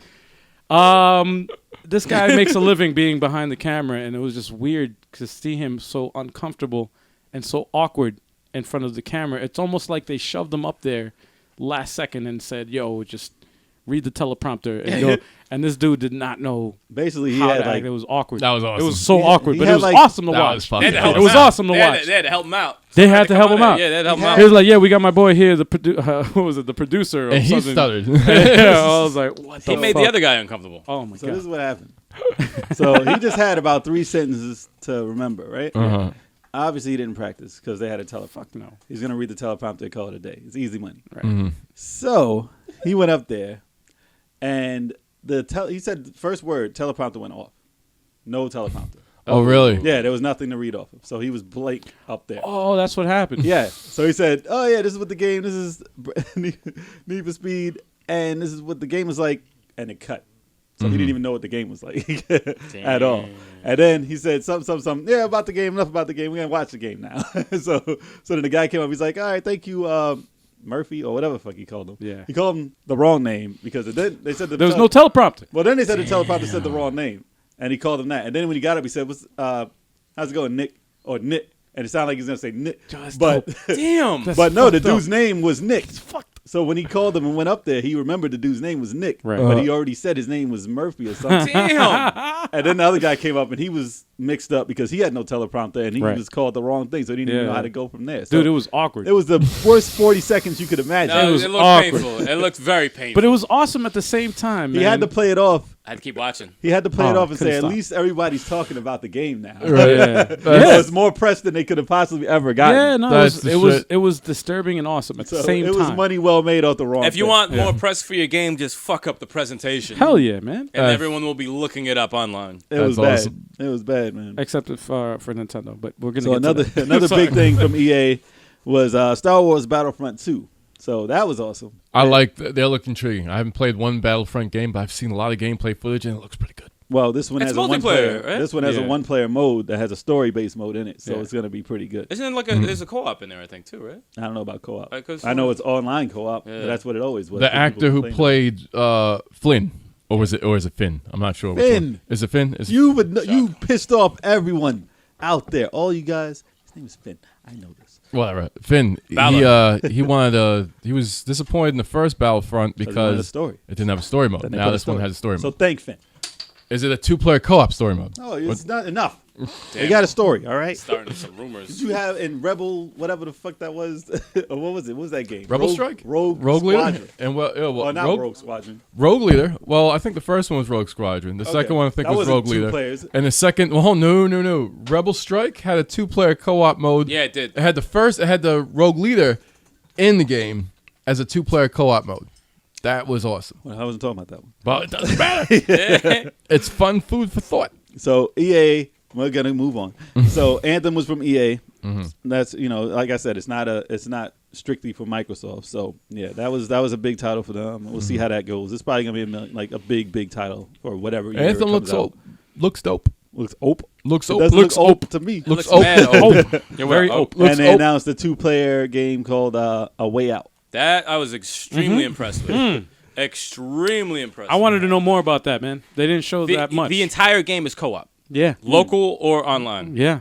Speaker 1: This guy makes a living being behind the camera, and it was just weird to see him so uncomfortable and so awkward in front of the camera. It's almost like they shoved him up there last second and said, "Yo, just read the teleprompter." And go. And this dude did not know
Speaker 4: Basically, he
Speaker 1: how
Speaker 4: had
Speaker 1: to
Speaker 4: like
Speaker 1: act. It was awkward.
Speaker 2: That was awesome.
Speaker 1: It was so
Speaker 4: He-
Speaker 1: awkward,
Speaker 4: he
Speaker 1: but it
Speaker 4: had
Speaker 1: was
Speaker 4: like-
Speaker 1: awesome to
Speaker 2: That
Speaker 1: watch.
Speaker 2: was fucking
Speaker 3: They had to
Speaker 2: awesome.
Speaker 3: help
Speaker 1: It was
Speaker 3: him out.
Speaker 1: awesome to watch.
Speaker 3: They had to help him out.
Speaker 1: They had to
Speaker 3: Come
Speaker 1: help
Speaker 3: on
Speaker 1: him
Speaker 3: in.
Speaker 1: out.
Speaker 3: Yeah, they had to help him
Speaker 4: He
Speaker 3: out.
Speaker 1: He was like, "Yeah, we got my boy here, the what was it, the producer?" Or
Speaker 2: And he
Speaker 1: something.
Speaker 2: stuttered.
Speaker 1: Yeah, I was like, "What the
Speaker 3: He made
Speaker 1: fuck?"
Speaker 3: the other guy uncomfortable.
Speaker 1: Oh my
Speaker 4: So this
Speaker 1: god!
Speaker 4: is what happened. So he just had about 3 sentences to remember, right?
Speaker 2: Uh-huh.
Speaker 4: Obviously, he didn't practice because they had a teleprompter.
Speaker 1: Fuck no.
Speaker 4: He's gonna read the teleprompter and call it a day. It's easy money.
Speaker 1: Right.
Speaker 2: Mhm.
Speaker 4: So he went up there, and he said the first word teleprompter went off. No teleprompter.
Speaker 2: Oh, really?
Speaker 4: Yeah, there was nothing to read off of. So he was blank up there.
Speaker 1: Oh, that's what happened.
Speaker 4: Yeah. So he said, "Oh yeah, this is what the game. This is Need for Speed, and this is what the game is like." And it cut. So he didn't even know what the game was like at all. And then he said something. Yeah, about the game. Enough about the game. We're gonna watch the game now. so then the guy came up. He's like, "All right, thank you, Murphy, or whatever the fuck he called him."
Speaker 1: Yeah.
Speaker 4: He called him the wrong name because then they said
Speaker 1: There was no teleprompter.
Speaker 4: Well, then they said the teleprompter said the wrong name, and he called him that. And then when he got up, he said, how's it going, Nick or Nick?" And it sounded like he was gonna say Nick, but
Speaker 3: Damn.
Speaker 4: but no, the
Speaker 1: fucked up.
Speaker 4: dude's name was Nick. So when he called him and went up there, he remembered the dude's name was Nick,
Speaker 1: Right.
Speaker 4: but he already said his name was Murphy or something.
Speaker 3: Damn.
Speaker 4: And then the other guy came up and he was mixed up because he had no teleprompter and he
Speaker 1: Right.
Speaker 4: was called the wrong thing, so he didn't even know how to go from there. So
Speaker 1: Dude, it was awkward.
Speaker 4: it was the worst 40 seconds you could imagine.
Speaker 3: No,
Speaker 1: was
Speaker 3: it looked
Speaker 1: awkward.
Speaker 3: painful. It looked very painful.
Speaker 1: but it was awesome at the same time, man.
Speaker 4: He had to play it off.
Speaker 3: I had to keep watching.
Speaker 4: He had to play it
Speaker 1: Oh,
Speaker 4: off and
Speaker 1: couldn't
Speaker 4: say,
Speaker 1: stop.
Speaker 4: at least everybody's talking about the game now.
Speaker 1: Yeah.
Speaker 4: So it's more press than they could have possibly ever gotten.
Speaker 1: Yeah, no,
Speaker 2: That's the
Speaker 1: it was
Speaker 2: shit.
Speaker 1: it was disturbing and awesome at the
Speaker 4: So
Speaker 1: same
Speaker 4: it
Speaker 1: time.
Speaker 4: was money well made off the wrong
Speaker 3: If you
Speaker 4: thing.
Speaker 3: want more press for your game, just fuck up the presentation.
Speaker 1: Hell yeah, man.
Speaker 3: And everyone will be looking it up online.
Speaker 4: It was
Speaker 2: That's
Speaker 4: bad.
Speaker 2: awesome.
Speaker 4: It was bad, man.
Speaker 1: Except for Nintendo, but we're gonna
Speaker 4: So
Speaker 1: get
Speaker 4: another
Speaker 1: to that.
Speaker 4: another big thing from EA was Star Wars Battlefront 2. So that was awesome.
Speaker 2: They look intriguing. I haven't played one Battlefront game, but I've seen a lot of gameplay footage and it looks pretty good.
Speaker 4: Well, this one
Speaker 3: It's
Speaker 4: has a one
Speaker 3: multiplayer,
Speaker 4: player.
Speaker 3: right?
Speaker 4: This one has a
Speaker 1: Yeah.
Speaker 4: one player mode that has a story based mode in it, so
Speaker 1: Yeah.
Speaker 4: it's gonna be pretty good.
Speaker 3: Isn't it like there's a co-op in there, I think, too, right?
Speaker 4: I don't know about co-op.
Speaker 3: 'Cause-
Speaker 4: I know it's online co-op.
Speaker 3: Yeah.
Speaker 4: But that's what it always was.
Speaker 2: The
Speaker 4: People
Speaker 2: actor who
Speaker 4: complained.
Speaker 2: played Flynn, or is it Finn? I'm not sure. which
Speaker 4: Finn.
Speaker 2: one. Is it Finn? Is
Speaker 4: You would you pissed off everyone out there, all you guys. His name is Finn. I know this.
Speaker 2: whatever. Finn.
Speaker 3: Balor.
Speaker 2: He wanted he was disappointed in the first Battlefront
Speaker 4: Doesn't have a
Speaker 2: because
Speaker 4: story.
Speaker 2: it didn't have a story mode.
Speaker 4: Then they
Speaker 2: Now
Speaker 4: put a
Speaker 2: this one
Speaker 4: story.
Speaker 2: has a story
Speaker 4: So
Speaker 2: mode.
Speaker 4: thank Finn.
Speaker 2: Is it a 2-player co-op story mode?
Speaker 4: No, it's not enough. They
Speaker 3: Damn.
Speaker 4: got a story, all right.
Speaker 3: Starting some rumors.
Speaker 4: Did you have in Rebel, whatever the fuck that was? Or what was it? What was that game?
Speaker 2: Rebel
Speaker 4: Rogue,
Speaker 2: Strike?
Speaker 4: Rogue
Speaker 2: Leader?
Speaker 4: Squadron.
Speaker 2: And
Speaker 4: Or not Rogue Squadron.
Speaker 2: Rogue Leader. Well, I think the first one was Rogue Squadron. The
Speaker 4: Okay.
Speaker 2: second one I think
Speaker 4: That
Speaker 2: was
Speaker 4: wasn't
Speaker 2: Rogue
Speaker 4: 2
Speaker 2: Leader.
Speaker 4: players.
Speaker 2: And the second, no. Rebel Strike had a 2-player co-op mode.
Speaker 3: Yeah, it did.
Speaker 2: It had the Rogue Leader in the game as a 2-player co-op mode. That was awesome.
Speaker 4: Well, I wasn't talking about that one.
Speaker 2: But it doesn't matter. It's fun food for thought.
Speaker 4: So EA, we're gonna move on. So Anthem was from EA. That's like I said, it's not strictly for Microsoft. So yeah, that was a big title for them. We'll see how that goes. It's probably gonna be a big title for whatever year
Speaker 2: Anthem
Speaker 4: it comes
Speaker 2: looks
Speaker 4: out.
Speaker 2: looks dope.
Speaker 4: Looks ope.
Speaker 2: Looks
Speaker 4: It
Speaker 2: ope.
Speaker 4: does
Speaker 2: Looks
Speaker 4: look
Speaker 2: ope.
Speaker 4: to me.
Speaker 3: It
Speaker 2: Looks
Speaker 3: looks mad
Speaker 2: ope.
Speaker 3: ope. You're
Speaker 1: Very
Speaker 3: right.
Speaker 1: ope.
Speaker 2: Looks
Speaker 4: And they
Speaker 2: ope.
Speaker 4: announced a 2-player game called A Way Out.
Speaker 3: That I was extremely impressed with. Extremely impressed.
Speaker 1: I wanted to know more about that, man. They didn't show that much.
Speaker 3: The entire game is co-op,
Speaker 1: yeah,
Speaker 3: local or online.
Speaker 1: yeah.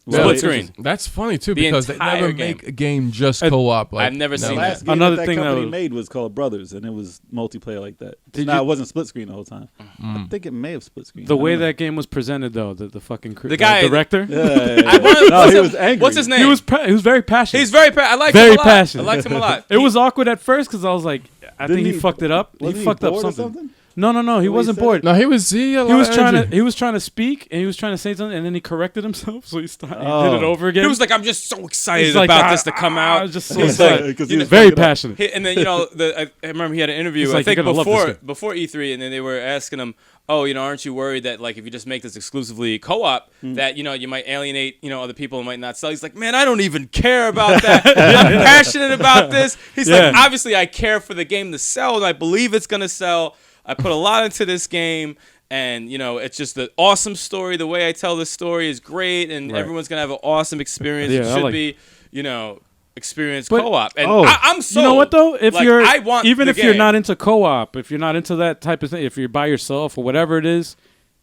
Speaker 3: Split screen.
Speaker 2: That's funny too
Speaker 3: The
Speaker 2: because they
Speaker 3: entire
Speaker 2: never
Speaker 3: game.
Speaker 2: make a game just co-op. Like,
Speaker 3: I've never
Speaker 4: The
Speaker 3: seen
Speaker 4: last
Speaker 3: that.
Speaker 4: game
Speaker 1: Another
Speaker 4: that
Speaker 1: thing that
Speaker 4: company
Speaker 1: was-
Speaker 4: made was called Brothers, and it was multiplayer like that.
Speaker 1: Did
Speaker 4: No,
Speaker 1: you-
Speaker 4: it wasn't split screen the whole time. I think it may have split screen.
Speaker 1: The
Speaker 4: I don't
Speaker 1: way
Speaker 4: know.
Speaker 1: that game was presented, though, the fucking
Speaker 3: The guy-
Speaker 1: director,
Speaker 4: Yeah, yeah, yeah.
Speaker 3: I wanna-
Speaker 4: No,
Speaker 3: what's
Speaker 4: he
Speaker 3: his-
Speaker 4: was angry.
Speaker 3: What's his name?
Speaker 1: he was very passionate.
Speaker 3: He's very. I liked
Speaker 1: Very
Speaker 3: him a lot.
Speaker 1: passionate.
Speaker 3: I liked him a lot.
Speaker 1: It was awkward at first because I was like, I
Speaker 4: Didn't
Speaker 1: think he
Speaker 4: he-
Speaker 1: fucked it up. He
Speaker 4: Wasn't
Speaker 1: fucked up
Speaker 4: bored or
Speaker 1: something. No, he
Speaker 4: way he
Speaker 1: wasn't
Speaker 4: said
Speaker 1: bored.
Speaker 4: it?
Speaker 2: no, he was
Speaker 1: He was trying to speak and he was trying to say something and then he corrected himself, so he did it over again.
Speaker 3: He was like, I'm just so excited
Speaker 1: He's like,
Speaker 3: about this to come
Speaker 1: I
Speaker 3: out.
Speaker 1: was just so
Speaker 3: He's
Speaker 1: excited.
Speaker 3: like,
Speaker 4: Because
Speaker 3: you
Speaker 4: he
Speaker 3: know,
Speaker 4: was
Speaker 1: Very
Speaker 4: fucking up.
Speaker 1: passionate.
Speaker 3: and then I remember he had an interview.
Speaker 1: He's
Speaker 3: I
Speaker 1: like,
Speaker 3: think
Speaker 1: "You're gonna love this
Speaker 3: before E3, and then they were asking him, "Oh, aren't you worried that like if you just make this exclusively co-op, that you might alienate other people and might not sell?" He's like, "Man, I don't even care about that. I'm passionate about this." He's like,
Speaker 1: Yeah.
Speaker 3: "Obviously, I care for the game to sell, and I believe it's gonna sell. I put a lot into this game." And it's just an awesome story. The way I tell this story is great, and
Speaker 1: Right.
Speaker 3: everyone's gonna have an awesome experience.
Speaker 1: Yeah,
Speaker 3: It
Speaker 1: I
Speaker 3: should
Speaker 1: like-
Speaker 3: be, experience
Speaker 1: But-
Speaker 3: co-op. And
Speaker 1: oh,
Speaker 3: I'm so.
Speaker 1: You know what though? If
Speaker 3: like,
Speaker 1: you're
Speaker 3: I want
Speaker 1: even
Speaker 3: the
Speaker 1: if you're
Speaker 3: game.
Speaker 1: not into co-op, if you're not into that type of thing, if you're by yourself or whatever it is,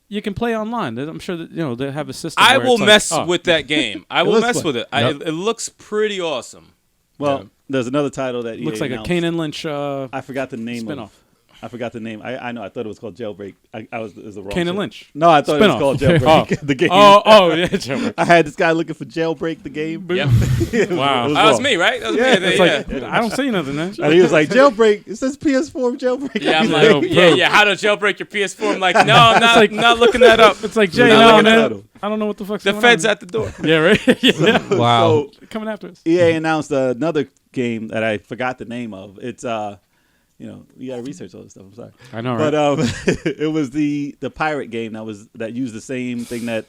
Speaker 1: you can play online. I'm sure that they have a system.
Speaker 3: I
Speaker 1: where
Speaker 3: will
Speaker 1: it's like,
Speaker 3: mess
Speaker 1: oh,
Speaker 3: with that game. I will
Speaker 4: looks
Speaker 3: mess
Speaker 4: fun.
Speaker 3: with it.
Speaker 2: Yep.
Speaker 3: It looks pretty awesome.
Speaker 4: Well, there's another title that EA
Speaker 1: looks like a
Speaker 4: announced.
Speaker 1: Kane and Lynch
Speaker 4: I forgot the name
Speaker 1: spinoff.
Speaker 4: of. I forgot the name. I know. I thought it was called Jailbreak. It was the wrong.
Speaker 1: Kane and
Speaker 4: shit.
Speaker 1: Lynch.
Speaker 4: No, I thought it was
Speaker 1: Spinoff.
Speaker 4: called Jailbreak. The game.
Speaker 1: Oh yeah, Jailbreak.
Speaker 4: I had this guy looking for Jailbreak the game.
Speaker 3: Yep.
Speaker 1: Wow.
Speaker 4: It
Speaker 3: That was
Speaker 4: wrong.
Speaker 3: me, right? That was
Speaker 4: Yeah,
Speaker 3: me.
Speaker 4: it's
Speaker 3: Yeah.
Speaker 1: Like I don't see nothing, man.
Speaker 4: And he was like, Jailbreak. It says PS4 Jailbreak.
Speaker 3: Yeah, I'm
Speaker 1: Yo,
Speaker 3: like,
Speaker 1: bro.
Speaker 3: yeah. How to jailbreak your PS4? I'm like, no, I'm not,
Speaker 1: like-
Speaker 3: not looking that up.
Speaker 1: It's like Jay,
Speaker 3: Not
Speaker 1: no,
Speaker 3: looking
Speaker 1: man.
Speaker 4: at it.
Speaker 1: I don't know what the fuck's
Speaker 3: The
Speaker 1: going
Speaker 3: Fed's
Speaker 1: on.
Speaker 3: at the door.
Speaker 1: Yeah, right. yeah.
Speaker 2: Wow.
Speaker 4: So
Speaker 1: Coming after us.
Speaker 4: EA announced another game that I forgot the name of. It's you got to research all this stuff. I'm sorry.
Speaker 1: I know, right?
Speaker 4: But it was the pirate game that used the same thing that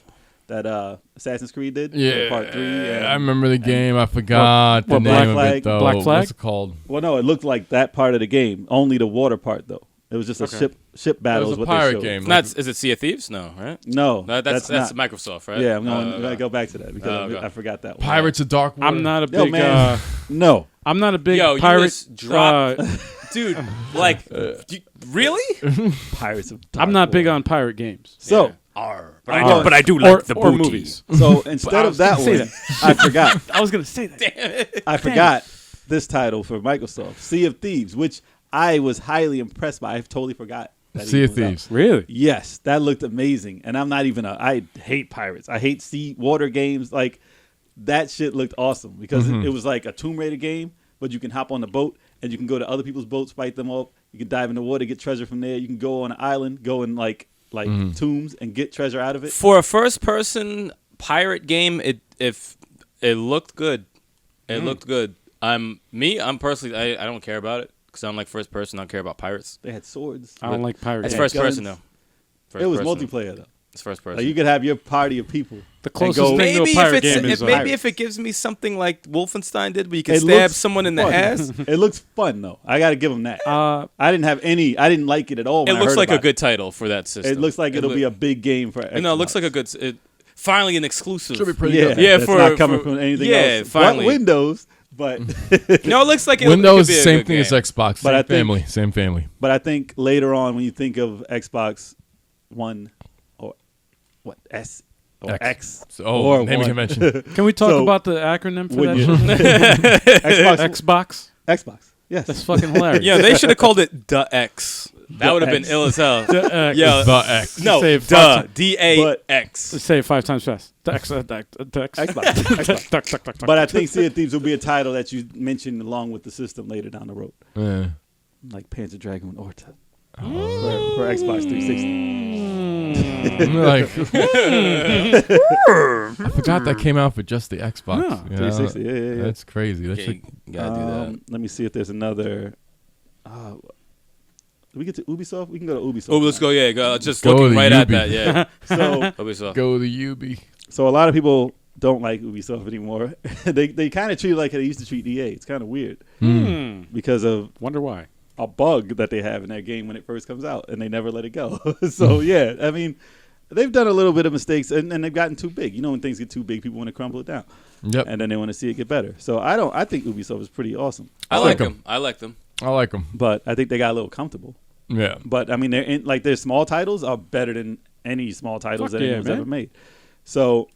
Speaker 4: Assassin's Creed did.
Speaker 2: Yeah,
Speaker 4: Part 3. And,
Speaker 2: I remember the game. I forgot the
Speaker 4: what,
Speaker 2: name
Speaker 4: Black
Speaker 2: of
Speaker 4: Flag?
Speaker 2: it though.
Speaker 1: Black Flag?
Speaker 2: What's it called?
Speaker 4: Well, no, it looked like that part of the game. Only the water part though. It was just a ship
Speaker 2: It
Speaker 4: battle.
Speaker 2: was
Speaker 4: is
Speaker 2: a
Speaker 4: what they
Speaker 2: pirate
Speaker 4: showed.
Speaker 2: game.
Speaker 3: Is it Sea of Thieves? No, right?
Speaker 4: No,
Speaker 3: That's
Speaker 4: not.
Speaker 3: Microsoft, right?
Speaker 4: Yeah, I'm
Speaker 3: Oh,
Speaker 4: going to go back to that because
Speaker 3: okay.
Speaker 4: I forgot that one.
Speaker 2: Pirates of Dark Water.
Speaker 1: I'm not a
Speaker 4: Yo,
Speaker 1: big.
Speaker 4: man. No.
Speaker 1: I'm not a big
Speaker 3: Yo, you
Speaker 1: pirate.
Speaker 3: just dropped-
Speaker 1: uh,
Speaker 3: Dude, like, really?
Speaker 4: Pirates of
Speaker 1: I'm not big
Speaker 4: Dark
Speaker 1: on pirate games.
Speaker 4: So,
Speaker 3: But I do
Speaker 1: Or movies.
Speaker 4: so instead of that
Speaker 1: gonna say
Speaker 4: one, I forgot.
Speaker 1: I was gonna say that.
Speaker 4: I forgot this title for Microsoft, Sea of Thieves, which I was highly impressed by. I totally forgot. That
Speaker 2: Sea
Speaker 4: even
Speaker 2: of
Speaker 4: was out.
Speaker 2: Thieves.
Speaker 1: Really?
Speaker 4: Yes, that looked amazing. And I'm not even I hate pirates. I hate water games. Like, that shit looked awesome because it was like a Tomb Raider game, but you can hop on the boat and you can go to other people's boats, fight them up. You can dive in the water, get treasure from there. You can go on an island, go in like tombs and get treasure out of it.
Speaker 3: For a first-person pirate game, it looked good. It looked good. I'm personally, I don't care about it because I'm like first person. I don't care about pirates.
Speaker 4: They had swords.
Speaker 1: I don't like pirate
Speaker 3: It's
Speaker 1: games.
Speaker 3: first person
Speaker 4: guns.
Speaker 3: though. First
Speaker 4: It was
Speaker 3: person.
Speaker 4: multiplayer though.
Speaker 3: It's first person.
Speaker 4: Like, you could have your party of people.
Speaker 1: The
Speaker 4: and
Speaker 1: closest
Speaker 4: go-
Speaker 1: thing to a pirate game is
Speaker 3: maybe if it gives me something like Wolfenstein did, where you can
Speaker 4: It
Speaker 3: stab
Speaker 4: looks
Speaker 3: someone in the
Speaker 4: fun.
Speaker 3: ass.
Speaker 4: It looks fun though. I got to give them that.
Speaker 1: Uh,
Speaker 4: I didn't like it at all.
Speaker 3: It
Speaker 4: When I
Speaker 3: looks
Speaker 4: heard
Speaker 3: like a
Speaker 4: about
Speaker 3: good title for that system.
Speaker 4: It looks like it'll be a big game for.
Speaker 3: No, it looks
Speaker 4: Xbox.
Speaker 3: like a good. Finally, an exclusive.
Speaker 2: Should be pretty
Speaker 4: Yeah,
Speaker 2: good.
Speaker 3: Yeah,
Speaker 4: it's
Speaker 3: for-
Speaker 4: not coming
Speaker 3: for-
Speaker 4: from anything
Speaker 3: yeah,
Speaker 4: else.
Speaker 3: finally.
Speaker 4: But Windows, but
Speaker 3: No, it looks like it
Speaker 2: Windows,
Speaker 3: could be a
Speaker 2: same
Speaker 3: good
Speaker 2: thing as
Speaker 3: game.
Speaker 2: Xbox.
Speaker 4: But
Speaker 2: Same
Speaker 4: I think-
Speaker 2: family. Same family.
Speaker 4: but I think later on when you think of Xbox One or what S or X,
Speaker 2: Oh,
Speaker 4: or
Speaker 2: naming
Speaker 4: one.
Speaker 2: convention.
Speaker 1: can we talk
Speaker 4: So,
Speaker 1: about the acronym for that
Speaker 4: when you-
Speaker 1: shit?
Speaker 4: Xbox,
Speaker 1: Xbox.
Speaker 4: yes,
Speaker 1: That's fucking hilarious.
Speaker 3: Yeah, they should have called it the X. That would have been
Speaker 4: X.
Speaker 3: ill as hell.
Speaker 1: X.
Speaker 3: Yeah,
Speaker 2: The X.
Speaker 3: no,
Speaker 1: Say it
Speaker 3: duh,
Speaker 1: five times.
Speaker 3: DAX.
Speaker 1: Say it 5 times fast. The X. The X.
Speaker 4: Xbox.
Speaker 1: Duck, duck, duck, duck.
Speaker 4: But I think Sea of Thieves will be a title that you mentioned along with the system later down the road,
Speaker 2: Yeah.
Speaker 4: like Panzer Dragoon Orta for Xbox 360.
Speaker 2: Like, I forgot that came out for just the Xbox.
Speaker 1: Yeah,
Speaker 2: you know?
Speaker 4: 360. Yeah.
Speaker 2: That's crazy. That
Speaker 3: Yeah,
Speaker 2: shit.
Speaker 3: you gotta do that.
Speaker 4: Let me see if there's another. Did we get to Ubisoft? We can go to Ubisoft.
Speaker 3: Oh, let's go. Yeah, go, just
Speaker 2: Go
Speaker 3: looking
Speaker 2: to
Speaker 3: right at
Speaker 2: Ubi.
Speaker 3: that. Yeah,
Speaker 4: So,
Speaker 3: Ubisoft.
Speaker 2: Go to UB.
Speaker 4: so a lot of people don't like Ubisoft anymore. they kind of treat it like they used to treat EA. It's kind of weird because of
Speaker 1: Wonder why.
Speaker 4: a bug that they have in that game when it first comes out, and they never let it go. So yeah, I mean, they've done a little bit of mistakes, and they've gotten too big. You know, when things get too big, people want to crumble it down,
Speaker 2: Yep.
Speaker 4: and then they want to see it get better. So I think Ubisoft is pretty awesome,
Speaker 3: I
Speaker 2: like
Speaker 3: like
Speaker 2: 'em.
Speaker 3: them. I like them.
Speaker 2: I like them.
Speaker 4: but I think they got a little comfortable.
Speaker 2: Yeah.
Speaker 4: But I mean, their small titles are better than any small titles
Speaker 1: Fuck
Speaker 4: that
Speaker 1: yeah,
Speaker 4: anyone's
Speaker 1: man.
Speaker 4: ever made. So,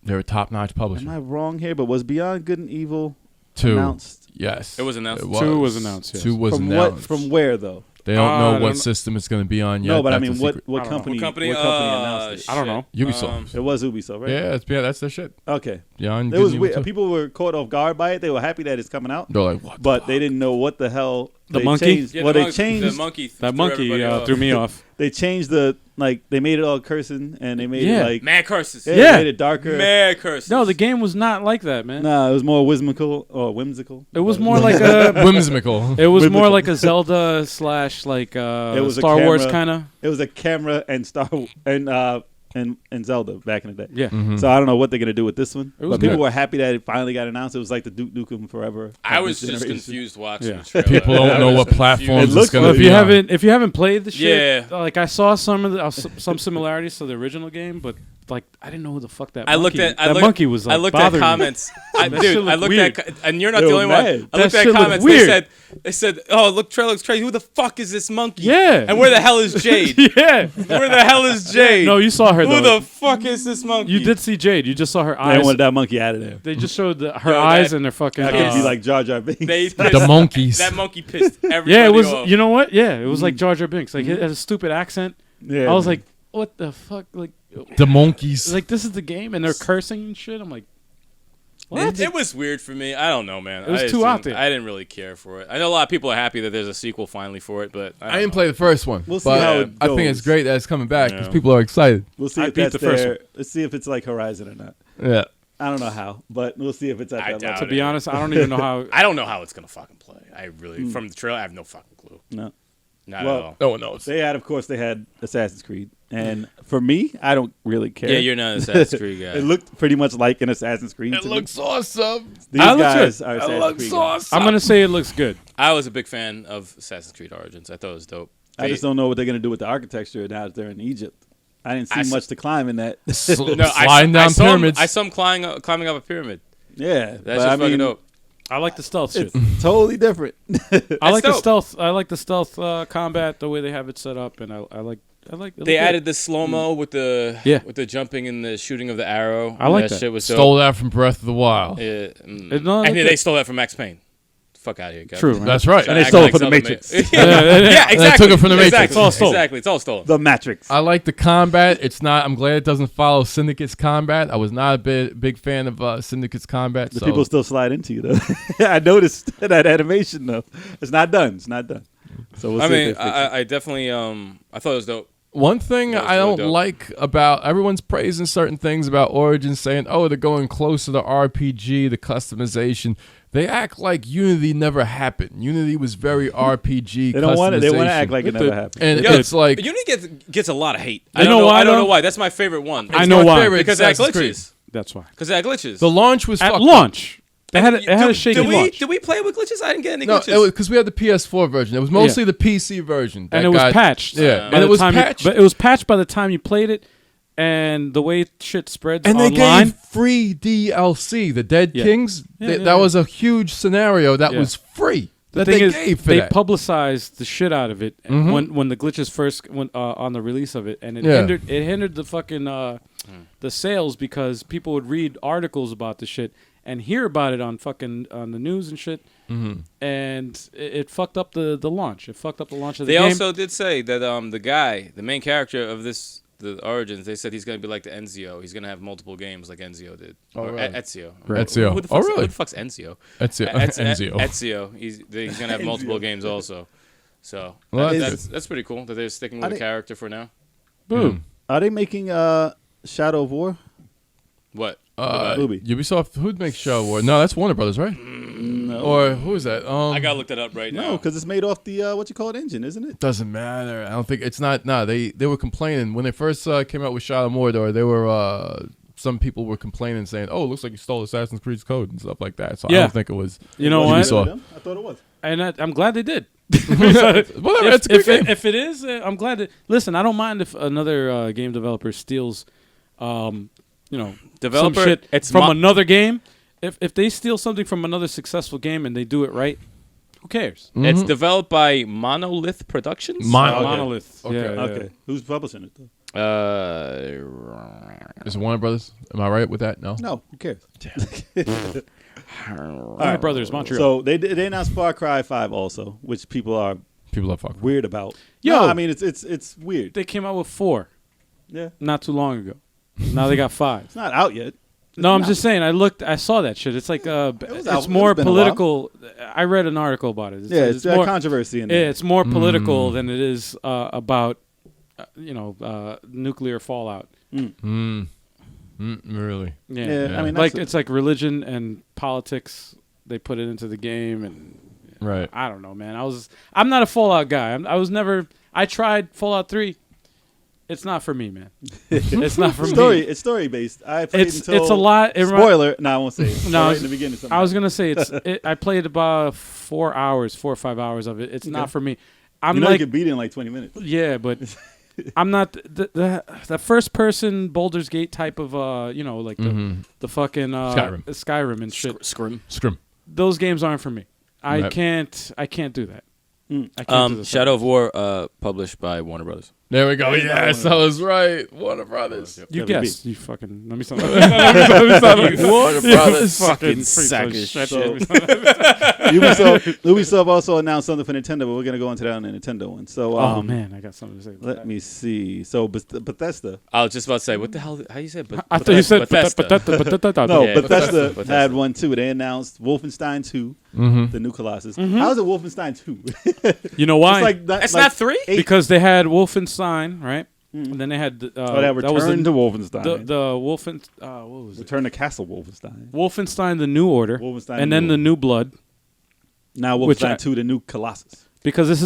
Speaker 2: They're a top-notch publisher.
Speaker 4: Am I wrong here? But was Beyond Good and Evil
Speaker 2: 2.
Speaker 4: announced?
Speaker 2: Yes.
Speaker 3: It was announced.
Speaker 1: 2 was announced, yes.
Speaker 2: 2 was
Speaker 4: From
Speaker 2: announced.
Speaker 4: From where though?
Speaker 2: They don't know
Speaker 1: I
Speaker 2: what
Speaker 1: don't know.
Speaker 2: system it's going to be on yet.
Speaker 4: No, but I
Speaker 2: That's
Speaker 4: mean,
Speaker 2: a secret.
Speaker 4: what
Speaker 1: I don't know.
Speaker 4: company?
Speaker 3: What company?
Speaker 4: Announced it?
Speaker 1: I don't know.
Speaker 2: Ubisoft.
Speaker 4: It was Ubisoft, right?
Speaker 2: Yeah, that's their shit.
Speaker 4: Okay.
Speaker 2: Beyond
Speaker 4: It
Speaker 2: Good
Speaker 4: was
Speaker 2: and Evil
Speaker 4: weird.
Speaker 2: 2.
Speaker 4: People were caught off guard by it. They were happy that it's coming out,
Speaker 2: They're like, what?
Speaker 4: but they didn't know what the hell.
Speaker 1: The
Speaker 4: they
Speaker 1: monkey?
Speaker 4: Changed.
Speaker 3: Yeah,
Speaker 4: Well,
Speaker 3: the
Speaker 4: they changed.
Speaker 3: The monkey.
Speaker 1: That
Speaker 3: threw
Speaker 1: monkey
Speaker 3: everybody off.
Speaker 1: threw me off.
Speaker 4: They changed the They made it all cursing and they made
Speaker 1: Yeah.
Speaker 4: it like
Speaker 3: Mad curses.
Speaker 4: They
Speaker 1: Yeah.
Speaker 4: made it darker.
Speaker 3: Mad curses.
Speaker 1: No, the game was not like that, man.
Speaker 4: Nah, it was more whimsical.
Speaker 1: It was more like a.
Speaker 2: Whimsical.
Speaker 1: It was more
Speaker 4: Whimsical.
Speaker 1: like a Zelda / like
Speaker 4: was a
Speaker 1: Star Wars
Speaker 4: camera.
Speaker 1: kind of.
Speaker 4: It was a camera and and Zelda back in the day.
Speaker 1: Yeah.
Speaker 2: Mm-hmm.
Speaker 4: So I don't know what they're gonna do with this one.
Speaker 1: It was
Speaker 4: But people
Speaker 1: good.
Speaker 4: were happy that it finally got announced. It was like the Duke Nukem Forever.
Speaker 3: I
Speaker 4: of
Speaker 3: was
Speaker 4: this
Speaker 3: just
Speaker 4: generation.
Speaker 3: confused watching
Speaker 1: Yeah.
Speaker 3: the trailer.
Speaker 2: People
Speaker 3: I
Speaker 2: don't know
Speaker 3: was
Speaker 2: what
Speaker 3: confused.
Speaker 2: platforms
Speaker 4: It
Speaker 2: it's
Speaker 4: looks
Speaker 2: going
Speaker 1: Well,
Speaker 2: to
Speaker 1: if
Speaker 2: be
Speaker 1: you
Speaker 2: on.
Speaker 1: if you haven't played the shit,
Speaker 3: Yeah.
Speaker 1: like I saw some of the some similarities to the original game, but like I didn't know who the fuck that.
Speaker 3: I looked
Speaker 1: monkey,
Speaker 3: at I
Speaker 1: that
Speaker 3: looked,
Speaker 1: monkey was. Like,
Speaker 3: I looked at
Speaker 1: bothering me.
Speaker 3: comments.
Speaker 1: That shit
Speaker 3: Dude, I
Speaker 1: looked
Speaker 3: looked
Speaker 1: weird.
Speaker 3: at and you're not
Speaker 4: They
Speaker 3: the
Speaker 4: were
Speaker 3: only one.
Speaker 4: mad.
Speaker 3: I
Speaker 1: That
Speaker 3: looked at
Speaker 1: shit looked
Speaker 3: comments.
Speaker 1: weird.
Speaker 3: They said, "Oh, look, trailer looks crazy. Who the fuck is this monkey?
Speaker 1: Yeah.
Speaker 3: And where the hell is Jade?
Speaker 1: Yeah.
Speaker 3: Where the hell is Jade?
Speaker 1: No, you saw her
Speaker 3: Who
Speaker 1: though.
Speaker 3: the fuck is this monkey?
Speaker 1: You did see Jade. You just saw her
Speaker 4: They
Speaker 1: eyes.
Speaker 4: wanted that monkey out of there.
Speaker 1: They just showed her
Speaker 3: Yo,
Speaker 1: eyes
Speaker 3: that-
Speaker 1: and their fucking.
Speaker 4: That could be like Jar Jar Binks.
Speaker 3: They
Speaker 2: The
Speaker 3: pissed-
Speaker 2: monkeys.
Speaker 3: That monkey pissed everybody
Speaker 1: yeah, it was.
Speaker 3: off.
Speaker 1: You know what? Yeah, it was like Jar Jar Binks. Like it had a stupid accent.
Speaker 4: Yeah,
Speaker 1: I was
Speaker 4: man.
Speaker 1: like, what the fuck? Like
Speaker 2: monkeys.
Speaker 1: like this is the game, and they're cursing and shit. I'm like, what?
Speaker 3: It was weird for me. I don't know, man.
Speaker 1: It was
Speaker 3: I just
Speaker 1: too out
Speaker 3: didn't-
Speaker 1: there.
Speaker 3: I didn't really care for it. I know a lot of people are happy that there's a sequel finally for it, but
Speaker 2: I didn't play the first one.
Speaker 4: We'll see
Speaker 2: but
Speaker 4: how it
Speaker 2: I think it's
Speaker 4: goes.
Speaker 2: great that it's coming back because
Speaker 3: Yeah.
Speaker 2: people are excited.
Speaker 4: We'll see
Speaker 1: I
Speaker 4: if
Speaker 1: beat
Speaker 4: that's
Speaker 1: the first
Speaker 4: there.
Speaker 1: one.
Speaker 4: Let's see if it's like Horizon or not.
Speaker 2: Yeah.
Speaker 4: I don't know how, but we'll see if it's at
Speaker 3: I
Speaker 4: that
Speaker 3: doubt
Speaker 4: level.
Speaker 1: To be honest, I don't even know how.
Speaker 3: I don't know how it's gonna fucking play. I really, from the trailer, I have no fucking clue.
Speaker 4: No.
Speaker 3: Not
Speaker 4: Well,
Speaker 3: at all.
Speaker 2: No one knows.
Speaker 4: Of course, they had Assassin's Creed, and for me, I don't really care.
Speaker 3: Yeah, you're not an Assassin's Creed guy.
Speaker 4: It looked pretty much like an Assassin's Creed.
Speaker 2: It
Speaker 4: to me.
Speaker 2: looks awesome.
Speaker 4: These
Speaker 1: It looks
Speaker 4: guys
Speaker 1: good.
Speaker 4: are
Speaker 2: It
Speaker 4: Assassin's
Speaker 2: looks
Speaker 4: Creed guys.
Speaker 2: awesome.
Speaker 1: I'm gonna say it looks good.
Speaker 3: I was a big fan of Assassin's Creed Origins. I thought it was dope.
Speaker 4: I just don't know what they're gonna do with the architecture now that they're in Egypt. I didn't see
Speaker 3: I
Speaker 4: much to climb in that.
Speaker 3: No,
Speaker 2: Sliding down
Speaker 3: saw him-
Speaker 2: pyramids.
Speaker 3: I saw him climbing up a pyramid.
Speaker 4: Yeah,
Speaker 3: That's
Speaker 4: but
Speaker 3: just
Speaker 4: I
Speaker 3: fucking
Speaker 4: mean,
Speaker 3: dope.
Speaker 1: I like the stealth shit.
Speaker 4: it's totally different.
Speaker 1: I like the
Speaker 3: dope.
Speaker 1: stealth. I like the stealth combat, the way they have it set up, and I like. It
Speaker 3: They
Speaker 1: looked good.
Speaker 3: added the slow mo with the
Speaker 1: Yeah.
Speaker 3: with the jumping and the shooting of the arrow.
Speaker 1: I like that.
Speaker 3: Shit was dope.
Speaker 2: Stole that from Breath of the Wild.
Speaker 3: Yeah,
Speaker 1: no,
Speaker 3: and
Speaker 1: look
Speaker 3: they
Speaker 1: good.
Speaker 3: stole that from Max Payne. Fuck out of here, guys.
Speaker 1: True, man.
Speaker 2: That's right.
Speaker 4: And they
Speaker 3: Act
Speaker 4: stole it
Speaker 3: like
Speaker 4: from the
Speaker 3: Zelda
Speaker 4: Matrix.
Speaker 3: made-
Speaker 1: Yeah,
Speaker 3: yeah, exactly.
Speaker 2: They took it from the Matrix.
Speaker 3: Exactly.
Speaker 1: It's all stolen.
Speaker 3: Exactly. It's all stolen.
Speaker 4: The Matrix.
Speaker 2: I like the combat. It's not. I'm glad it doesn't follow Syndicate's combat. I was not a big fan of Syndicate's combat.
Speaker 4: The
Speaker 2: so
Speaker 4: people still slide into you though. I noticed that animation though. It's not done. It's not done. So we'll
Speaker 3: I
Speaker 4: see
Speaker 3: mean,
Speaker 4: if they fix it.
Speaker 3: I definitely I thought it was dope.
Speaker 2: one thing
Speaker 3: That was
Speaker 2: I
Speaker 3: really
Speaker 2: don't
Speaker 3: dope.
Speaker 2: like about everyone's praising certain things about Origins, saying, "Oh, they're going close to the RPG, the customization." They act like Unity never happened. Unity was very RPG.
Speaker 4: They don't want it. They want to
Speaker 2: customization.
Speaker 4: act like it never happened.
Speaker 2: and
Speaker 3: Yo,
Speaker 2: it's like
Speaker 3: Unity gets a lot of hate.
Speaker 1: You know why,
Speaker 3: I don't know
Speaker 1: though?
Speaker 3: why. That's my favorite one.
Speaker 1: I
Speaker 2: it's
Speaker 1: know
Speaker 2: my
Speaker 1: why.
Speaker 2: favorite
Speaker 3: Because it had
Speaker 2: Assassin's Creed.
Speaker 3: glitches.
Speaker 1: That's why.
Speaker 3: Because it had glitches.
Speaker 2: The launch was
Speaker 1: At
Speaker 2: fucked
Speaker 1: launch, it had a shaky
Speaker 3: did
Speaker 1: launch,
Speaker 3: Did we play with glitches? I didn't get any
Speaker 2: No,
Speaker 3: glitches.
Speaker 2: because we had the PS4 version. It was mostly the PC version,
Speaker 1: and
Speaker 2: that
Speaker 1: it was
Speaker 2: got-
Speaker 1: patched.
Speaker 2: Yeah,
Speaker 1: By
Speaker 2: and
Speaker 1: the
Speaker 2: it was
Speaker 1: time
Speaker 2: patched.
Speaker 1: but it was patched by the time you played it, and the way shit spreads
Speaker 2: And they
Speaker 1: online.
Speaker 2: gave free DLC. The Dead
Speaker 1: Yeah.
Speaker 2: Kings.
Speaker 1: Yeah,
Speaker 2: that
Speaker 1: yeah.
Speaker 2: was a huge scenario that
Speaker 1: Yeah.
Speaker 2: was free.
Speaker 1: The
Speaker 2: That
Speaker 1: thing
Speaker 2: they
Speaker 1: is,
Speaker 2: gave for
Speaker 1: they
Speaker 2: that.
Speaker 1: publicized the shit out of it
Speaker 2: Mhm.
Speaker 1: when the glitches first went on the release of it, and it
Speaker 2: Yeah.
Speaker 1: hindered the fucking the sales because people would read articles about the shit and hear about it on the news and shit, and it fucked up the launch. It fucked up the launch of the
Speaker 3: They
Speaker 1: game.
Speaker 3: also did say that the main character of the Origins, they said he's gonna be like the Ezio. He's gonna have multiple games like Ezio did.
Speaker 2: Oh,
Speaker 3: Or
Speaker 2: really?
Speaker 3: Ezio.
Speaker 2: Ezio.
Speaker 3: Who the
Speaker 2: Oh,
Speaker 3: fuck's,
Speaker 2: really?
Speaker 3: Who the fuck's Ezio?
Speaker 2: Ezio. Ezio.
Speaker 3: Ezio. He's gonna have multiple games also. So
Speaker 2: Well,
Speaker 3: that's pretty cool that they're sticking with the character for now.
Speaker 1: Boom.
Speaker 4: Are they making Shadow of War?
Speaker 3: What?
Speaker 4: Booby.
Speaker 2: Ubisoft. Who'd make Shadow War? No, that's Warner Brothers, right?
Speaker 4: No.
Speaker 2: Or who is that?
Speaker 3: I gotta look that up right
Speaker 4: No,
Speaker 3: now.
Speaker 4: because it's made off the engine, isn't it?
Speaker 2: Doesn't matter. I don't think it's not. No, they were complaining when they first came out with Shadow of Mordor. They were some people were complaining, saying, "Oh, it looks like you stole Assassin's Creed's code and stuff like that." So I
Speaker 1: Yeah.
Speaker 2: don't think it was.
Speaker 1: You know
Speaker 4: Was
Speaker 1: what?
Speaker 4: it
Speaker 2: Ubisoft.
Speaker 4: them? I thought it was.
Speaker 1: And I'm glad they did.
Speaker 2: Whatever. It's a good game.
Speaker 1: If it is, I'm glad that. Listen, I don't mind if another game developer steals,
Speaker 3: Developer,
Speaker 1: some shit
Speaker 3: it's
Speaker 1: from
Speaker 3: mo-
Speaker 1: another game. If they steal something from another successful game and they do it right, who cares?
Speaker 3: It's developed by Monolith Productions.
Speaker 2: Monolith.
Speaker 1: Monolith.
Speaker 2: Okay.
Speaker 1: Yeah, yeah.
Speaker 4: Okay. Who's publishing it though?
Speaker 2: Is it Warner Brothers? Am I right with that? No.
Speaker 4: No, who cares?
Speaker 1: Warner Brothers, Montreal.
Speaker 4: So they announced Far Cry 5 also, which people are
Speaker 2: People love fuck.
Speaker 4: weird about.
Speaker 1: Yo.
Speaker 4: No, I mean it's weird.
Speaker 1: They came out with 4
Speaker 4: Yeah,
Speaker 1: not too long ago. Now they got 5.
Speaker 4: it's not out yet.
Speaker 1: No, I'm just saying. I saw that shit. It's like
Speaker 4: was out-
Speaker 1: it's more
Speaker 4: it's been a
Speaker 1: political. I read an article about it.
Speaker 4: It's
Speaker 1: more
Speaker 4: controversy in
Speaker 1: yeah,
Speaker 4: there.
Speaker 1: it's more political than it is about nuclear fallout.
Speaker 2: Really?
Speaker 4: Yeah, I mean,
Speaker 1: like
Speaker 4: that's
Speaker 1: it's like religion and politics. They put it into the game, and
Speaker 2: Right.
Speaker 1: I don't know, man. I'm not a Fallout guy. I tried Fallout 3. It's not for me, man. It's not for me.
Speaker 4: It's story based. I played
Speaker 1: It's
Speaker 4: until
Speaker 1: a lot.
Speaker 4: spoiler. No, I won't say it.
Speaker 1: No,
Speaker 4: Right in the beginning.
Speaker 1: I was gonna say I played about 4 or 5 hours of it. It's not for me. I'm
Speaker 4: you
Speaker 1: like,
Speaker 4: could beat it in like 20 minutes.
Speaker 1: yeah, but I'm not the first person Baldur's Gate type of like the fucking Skyrim and shit.
Speaker 3: Scrim.
Speaker 2: Scrim.
Speaker 1: Those games aren't for me. I
Speaker 2: Right.
Speaker 1: can't do that. I can't do this.
Speaker 3: Shadow of War, published by Warner Brothers.
Speaker 2: There we go. Yes, I was right. Warner Brothers.
Speaker 1: You
Speaker 4: WB.
Speaker 1: guessed. You fucking let me stop.
Speaker 2: Warner Brothers.
Speaker 1: Fucking
Speaker 3: sack of
Speaker 1: shit.
Speaker 4: So- Ubisoft also announced something for Nintendo, but we're gonna go into that on the Nintendo one. So,
Speaker 1: Oh man, I got something to say. About
Speaker 4: let
Speaker 1: that.
Speaker 4: me see. So Bethesda.
Speaker 3: I was just about to say, what the hell? How you say?
Speaker 1: I thought you said
Speaker 3: Bethesda.
Speaker 4: No,
Speaker 3: Yeah,
Speaker 4: Bethesda
Speaker 3: Bethesda.
Speaker 4: had one too. They announced Wolfenstein 2, the new Colossus.
Speaker 1: Mm-hmm.
Speaker 4: How's it Wolfenstein 2?
Speaker 1: You know why?
Speaker 3: That's not 3?
Speaker 1: Because they had Wolfenstein, right? And then they had
Speaker 4: that
Speaker 1: that was
Speaker 4: Return to Wolfenstein.
Speaker 1: the Wolfen. What was it?
Speaker 4: Return to Castle Wolfenstein.
Speaker 1: Wolfenstein: The New Order,
Speaker 4: Wolfenstein
Speaker 1: and
Speaker 4: New
Speaker 1: then the
Speaker 4: Order.
Speaker 1: New Blood.
Speaker 4: Now
Speaker 1: Which
Speaker 4: Wolfenstein
Speaker 1: I-
Speaker 4: 2, the new Colossus.
Speaker 1: Because this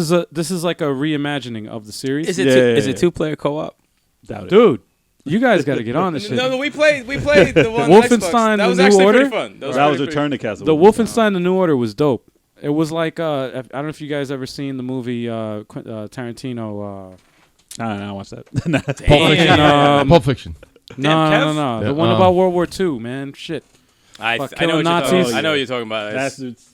Speaker 1: is like a reimagining of the series.
Speaker 3: Is it
Speaker 4: Yeah.
Speaker 3: 2-player co-op?
Speaker 4: Doubt it.
Speaker 1: Dude, you guys got to get on this shit.
Speaker 3: No, we played the one
Speaker 1: Wolfenstein,
Speaker 3: on Xbox. That
Speaker 1: the
Speaker 3: was
Speaker 1: New
Speaker 3: actually
Speaker 1: Order?
Speaker 3: pretty fun.
Speaker 4: That was
Speaker 3: pretty-
Speaker 4: Return to Castle
Speaker 1: The
Speaker 4: Wolfenstein.
Speaker 1: Wolfenstein: The New Order was dope. It was like I don't know if you guys ever seen the movie Tarantino.
Speaker 4: Nah, I watched that.
Speaker 1: Pulp Fiction.
Speaker 2: Pulp Fiction.
Speaker 1: No,
Speaker 2: Yeah,
Speaker 1: the one about World War II, man. Shit.
Speaker 3: I know what
Speaker 1: killing
Speaker 3: you're
Speaker 1: Nazis.
Speaker 3: talking about. I know what you're talking about.
Speaker 4: Bastards.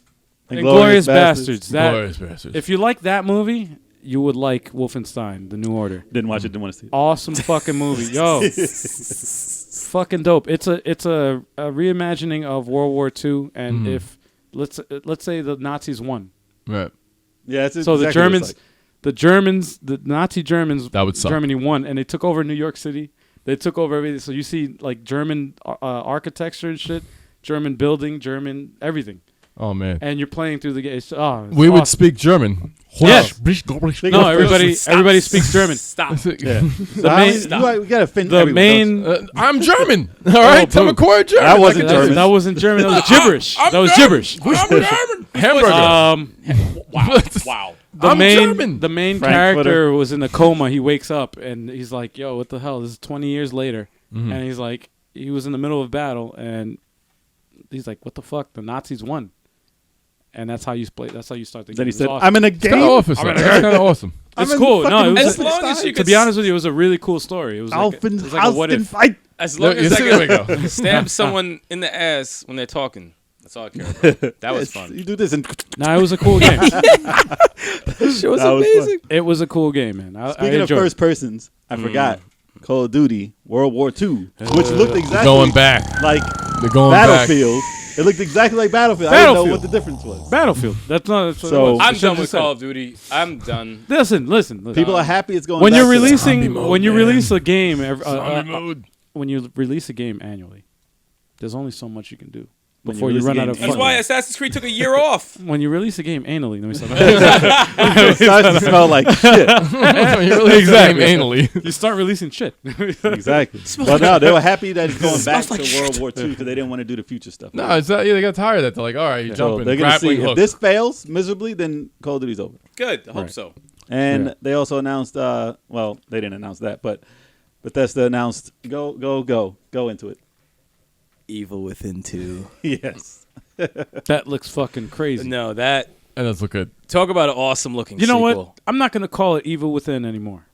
Speaker 1: Inglourious Bastards. That
Speaker 2: Glorious Bastards.
Speaker 1: if you like that movie, you would like Wolfenstein: The New Order.
Speaker 4: Didn't watch it. Didn't want to see it.
Speaker 1: Awesome fucking movie, yo. Fucking dope. It's a reimagining of World War II, and if let's say the Nazis won,
Speaker 2: Right.
Speaker 4: Yeah, it's
Speaker 1: so
Speaker 4: exactly
Speaker 1: the Germans, the Nazi Germans,
Speaker 2: That would suck.
Speaker 1: Germany won, and they took over New York City. They took over everything. So you see like German architecture and shit, German building, German everything,
Speaker 2: Oh man.
Speaker 1: and you're playing through the game. It's
Speaker 2: We would
Speaker 1: awesome.
Speaker 2: speak German.
Speaker 1: Yes.
Speaker 4: Like,
Speaker 1: No, everybody speaks German.
Speaker 3: Stop.
Speaker 4: Yeah.
Speaker 1: main-
Speaker 4: we gotta offend
Speaker 1: The
Speaker 4: everyone.
Speaker 1: main
Speaker 2: I'm German. All right.
Speaker 1: boom.
Speaker 2: Tim McCoy German.
Speaker 4: That wasn't
Speaker 1: that,
Speaker 4: German.
Speaker 1: that wasn't German. That was gibberish. That was gibberish.
Speaker 2: I'm German. Hamburger.
Speaker 3: Wow.
Speaker 2: I'm German.
Speaker 1: The main
Speaker 4: Frankfurter.
Speaker 1: character was in a coma. He wakes up and he's like, "Yo, what the hell? This is 20 years later."
Speaker 2: Mm-hmm.
Speaker 1: And he's like, he was in the middle of battle, and he's like, "What the fuck? The Nazis won." And that's how you play. That's how you start the game.
Speaker 4: Then he
Speaker 1: It's
Speaker 4: said,
Speaker 1: awesome.
Speaker 4: "I'm in a
Speaker 2: It's kind
Speaker 4: game.
Speaker 2: of awesome. That's kind of awesome.
Speaker 4: I'm
Speaker 1: It's
Speaker 4: in
Speaker 1: cool. No,
Speaker 4: fucking
Speaker 1: it was
Speaker 3: As long as you
Speaker 1: to
Speaker 3: could
Speaker 1: be honest with you, it was a really cool story. It was like, it was like a what if.
Speaker 4: fight."
Speaker 3: As long as
Speaker 2: There we
Speaker 3: I
Speaker 2: go.
Speaker 3: can stab someone in the ass when they're talking. That's all I care about. That was fun.
Speaker 4: You do this and
Speaker 1: Nah, it was a cool game.
Speaker 3: It was
Speaker 4: That was
Speaker 3: amazing.
Speaker 1: It was a cool game, man. I
Speaker 4: speaking of
Speaker 1: enjoyed
Speaker 4: first persons, I forgot Call of Duty World War II, which looked exactly
Speaker 2: Going back.
Speaker 4: like
Speaker 2: They're going back.
Speaker 4: Battlefield. It looked exactly like Battlefield. I didn't know
Speaker 1: Battlefield.
Speaker 4: what the difference was.
Speaker 1: Battlefield. That's not. That's what
Speaker 4: So-
Speaker 1: it was.
Speaker 3: I'm
Speaker 1: I should've
Speaker 3: done with
Speaker 1: just said
Speaker 3: Call
Speaker 1: it.
Speaker 3: of Duty. I'm done.
Speaker 1: Listen.
Speaker 4: People are happy it's going.
Speaker 1: When
Speaker 4: back
Speaker 1: you're
Speaker 4: to that.
Speaker 1: releasing,
Speaker 2: Zombie mode,
Speaker 1: when you
Speaker 2: man.
Speaker 1: release a game,
Speaker 2: Zombie mode.
Speaker 1: when you release a game annually, there's only so much you can do
Speaker 4: When
Speaker 1: before
Speaker 4: you
Speaker 1: you
Speaker 4: release
Speaker 1: run
Speaker 4: a
Speaker 1: out of
Speaker 4: game
Speaker 3: That's
Speaker 1: fun.
Speaker 3: why Assassin's Creed took a year off.
Speaker 1: When you release a game annually, let me stop.
Speaker 4: It starts to smell like shit.
Speaker 2: Exactly. Anally.
Speaker 1: You start releasing shit.
Speaker 4: Exactly. Well, no, they were happy that it's going back to World War II because they didn't want to do the future stuff.
Speaker 2: No, it's not, yeah, they got tired of that. They're like, all right, you
Speaker 4: So
Speaker 2: jump in.
Speaker 4: they're gonna see
Speaker 2: Grappling
Speaker 4: if
Speaker 2: hook.
Speaker 4: this fails miserably, then Call of Duty's over.
Speaker 3: Good. I hope
Speaker 1: Right.
Speaker 3: so.
Speaker 4: And
Speaker 1: Yeah.
Speaker 4: they also announced, well, they didn't announce that, but Bethesda announced, go into it.
Speaker 5: Evil Within 2.
Speaker 4: Yes.
Speaker 1: That looks fucking crazy.
Speaker 3: No, that.
Speaker 2: And let's look at.
Speaker 3: Talk about an awesome looking
Speaker 1: You know
Speaker 3: sequel.
Speaker 1: what? I'm not gonna call it Evil Within anymore.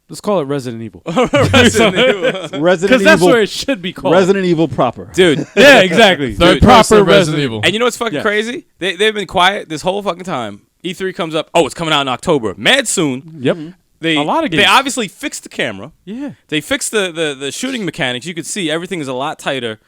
Speaker 1: Let's call it Resident Evil.
Speaker 3: Resident Evil.
Speaker 4: Resident
Speaker 1: Because that's
Speaker 4: Evil.
Speaker 1: where it should be called.
Speaker 4: Resident Evil proper.
Speaker 3: Dude.
Speaker 1: Yeah, exactly.
Speaker 2: Third
Speaker 1: Proper
Speaker 2: person Resident Evil.
Speaker 3: And you know what's fucking
Speaker 1: Yeah.
Speaker 3: crazy? They've been quiet this whole fucking time. E3 comes up. Oh, it's coming out in October. Mad soon.
Speaker 1: Yep.
Speaker 3: a
Speaker 1: lot of games.
Speaker 3: They obviously fixed the camera.
Speaker 1: Yeah.
Speaker 3: They fixed the shooting mechanics. You could see everything is a lot tighter.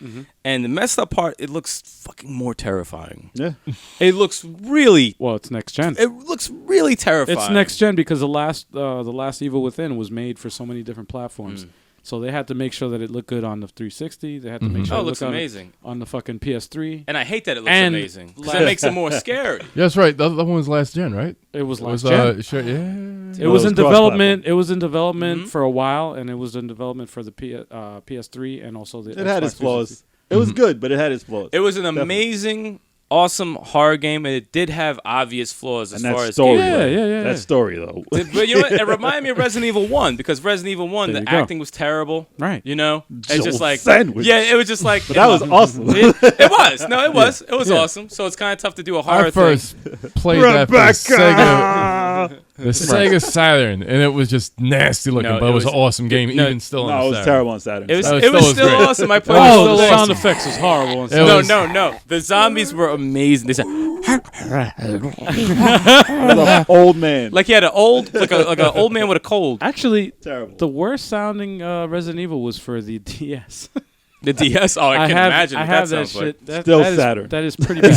Speaker 3: And the messed up part, it looks fucking more terrifying.
Speaker 4: Yeah.
Speaker 3: It looks really.
Speaker 1: Well, it's next gen.
Speaker 3: It looks really terrifying.
Speaker 1: It's next gen because the last Evil Within was made for so many different platforms. So they had to make sure that it looked good on the 360. They had to make sure
Speaker 3: Oh,
Speaker 1: it
Speaker 3: it looks
Speaker 1: looked
Speaker 3: amazing.
Speaker 1: on the fucking PS3.
Speaker 3: And I hate that it looks
Speaker 1: And
Speaker 3: amazing. Because that makes it more scary.
Speaker 2: Yeah, that's right. The other one was last gen, right?
Speaker 1: It was
Speaker 2: It
Speaker 1: last
Speaker 2: was,
Speaker 1: gen.
Speaker 2: sure, yeah.
Speaker 1: It was in
Speaker 4: cross-platform.
Speaker 1: development. It was in development for a while, and it was in development for the PS3 and also the.
Speaker 4: It had its
Speaker 1: Xbox 360.
Speaker 4: flaws. It was good, but it had its flaws.
Speaker 3: It was an
Speaker 4: Definitely.
Speaker 3: amazing, awesome horror game, and it did have obvious flaws as
Speaker 4: And
Speaker 3: far
Speaker 4: that
Speaker 3: as
Speaker 4: story.
Speaker 1: Yeah,
Speaker 4: though.
Speaker 1: yeah.
Speaker 4: That story, though.
Speaker 3: But you know what? It reminded me of Resident Evil 1 because Resident Evil 1,
Speaker 1: There
Speaker 3: the
Speaker 1: you go.
Speaker 3: acting was terrible.
Speaker 1: Right.
Speaker 3: You know? It's
Speaker 4: Joel
Speaker 3: just like.
Speaker 4: Sandwich.
Speaker 3: Yeah, it was just like.
Speaker 4: But that was awesome.
Speaker 3: It was. No, it was. It was awesome. So it's kind of tough to do a horror
Speaker 2: I first played that for the Sega Saturn, and it was just nasty looking,
Speaker 3: No,
Speaker 2: but
Speaker 3: it
Speaker 2: it was an
Speaker 3: was-
Speaker 2: awesome game,
Speaker 3: no,
Speaker 2: even still on
Speaker 4: No,
Speaker 2: the
Speaker 4: it was
Speaker 2: Saturn.
Speaker 4: terrible on Saturn.
Speaker 3: It was,
Speaker 2: That
Speaker 3: it was
Speaker 2: was
Speaker 3: still
Speaker 2: great.
Speaker 3: awesome. I played it
Speaker 1: Oh,
Speaker 3: still
Speaker 1: the sound
Speaker 3: awesome.
Speaker 1: effects was horrible.
Speaker 2: It
Speaker 3: No,
Speaker 2: was-
Speaker 3: no. The zombies were amazing. They said,
Speaker 4: An old man.
Speaker 3: like he had an old, like an old man with a cold.
Speaker 1: Actually,
Speaker 4: Terrible.
Speaker 1: the worst sounding Resident Evil was for the DS.
Speaker 3: The DS. Oh, I can imagine.
Speaker 1: I
Speaker 3: what
Speaker 1: have
Speaker 3: that
Speaker 1: that
Speaker 3: sounds like.
Speaker 1: shit. That,
Speaker 4: Still
Speaker 1: that is-
Speaker 4: Saturn.
Speaker 1: That is pretty bad.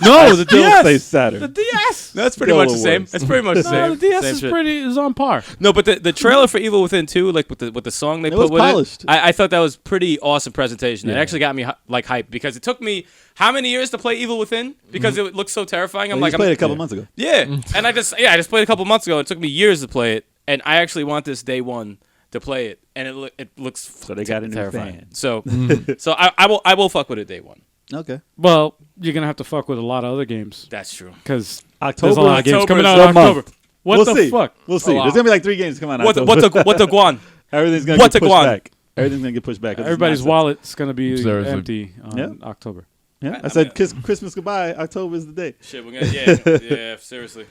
Speaker 1: No, the
Speaker 4: Still
Speaker 1: DS.
Speaker 4: say Saturn.
Speaker 1: The DS.
Speaker 3: No, that's pretty
Speaker 4: Still
Speaker 3: much the
Speaker 4: the
Speaker 3: same.
Speaker 4: worst.
Speaker 3: It's pretty much the same.
Speaker 1: No, the DS
Speaker 3: Same
Speaker 1: is
Speaker 3: shit.
Speaker 1: is on par.
Speaker 3: No, but the trailer for Evil Within 2, like with the song they
Speaker 4: It
Speaker 3: put
Speaker 4: was
Speaker 3: with
Speaker 4: polished.
Speaker 3: it, I thought that was pretty awesome presentation. It
Speaker 1: Yeah.
Speaker 3: actually got me like hyped because it took me how many years to play Evil Within because it looked so terrifying. I'm
Speaker 4: You
Speaker 3: like,
Speaker 4: just played it a couple months ago.
Speaker 3: yeah, and I just played it a couple months ago. It took me years to play it, and I actually want this day one to play it, and it looks
Speaker 4: So they got a new
Speaker 3: terrifying.
Speaker 4: fan.
Speaker 3: So so I will fuck with it day one.
Speaker 4: Okay.
Speaker 1: Well, you're gonna have to fuck with a lot of other games
Speaker 3: That's true.
Speaker 1: because
Speaker 4: October.
Speaker 1: there's a lot of games
Speaker 3: October
Speaker 1: coming
Speaker 3: is
Speaker 1: out
Speaker 4: the
Speaker 1: in October.
Speaker 4: month.
Speaker 1: What
Speaker 4: We'll
Speaker 1: the
Speaker 4: see.
Speaker 1: fuck?
Speaker 4: We'll see.
Speaker 3: Oh, wow.
Speaker 4: There's gonna be like 3 games coming out.
Speaker 3: What
Speaker 4: October.
Speaker 3: the guan?
Speaker 4: Everything's gonna
Speaker 3: What
Speaker 4: get
Speaker 3: the
Speaker 4: pushed
Speaker 3: guan?
Speaker 4: back. Everything's gonna get pushed back. 'cause it's
Speaker 1: Everybody's
Speaker 4: nonsense.
Speaker 1: wallet's gonna be
Speaker 2: Seriously.
Speaker 1: empty on
Speaker 4: Yeah.
Speaker 1: October.
Speaker 4: Yeah. I said Christmas goodbye. October is the day.
Speaker 3: Shit, we're gonna yeah seriously.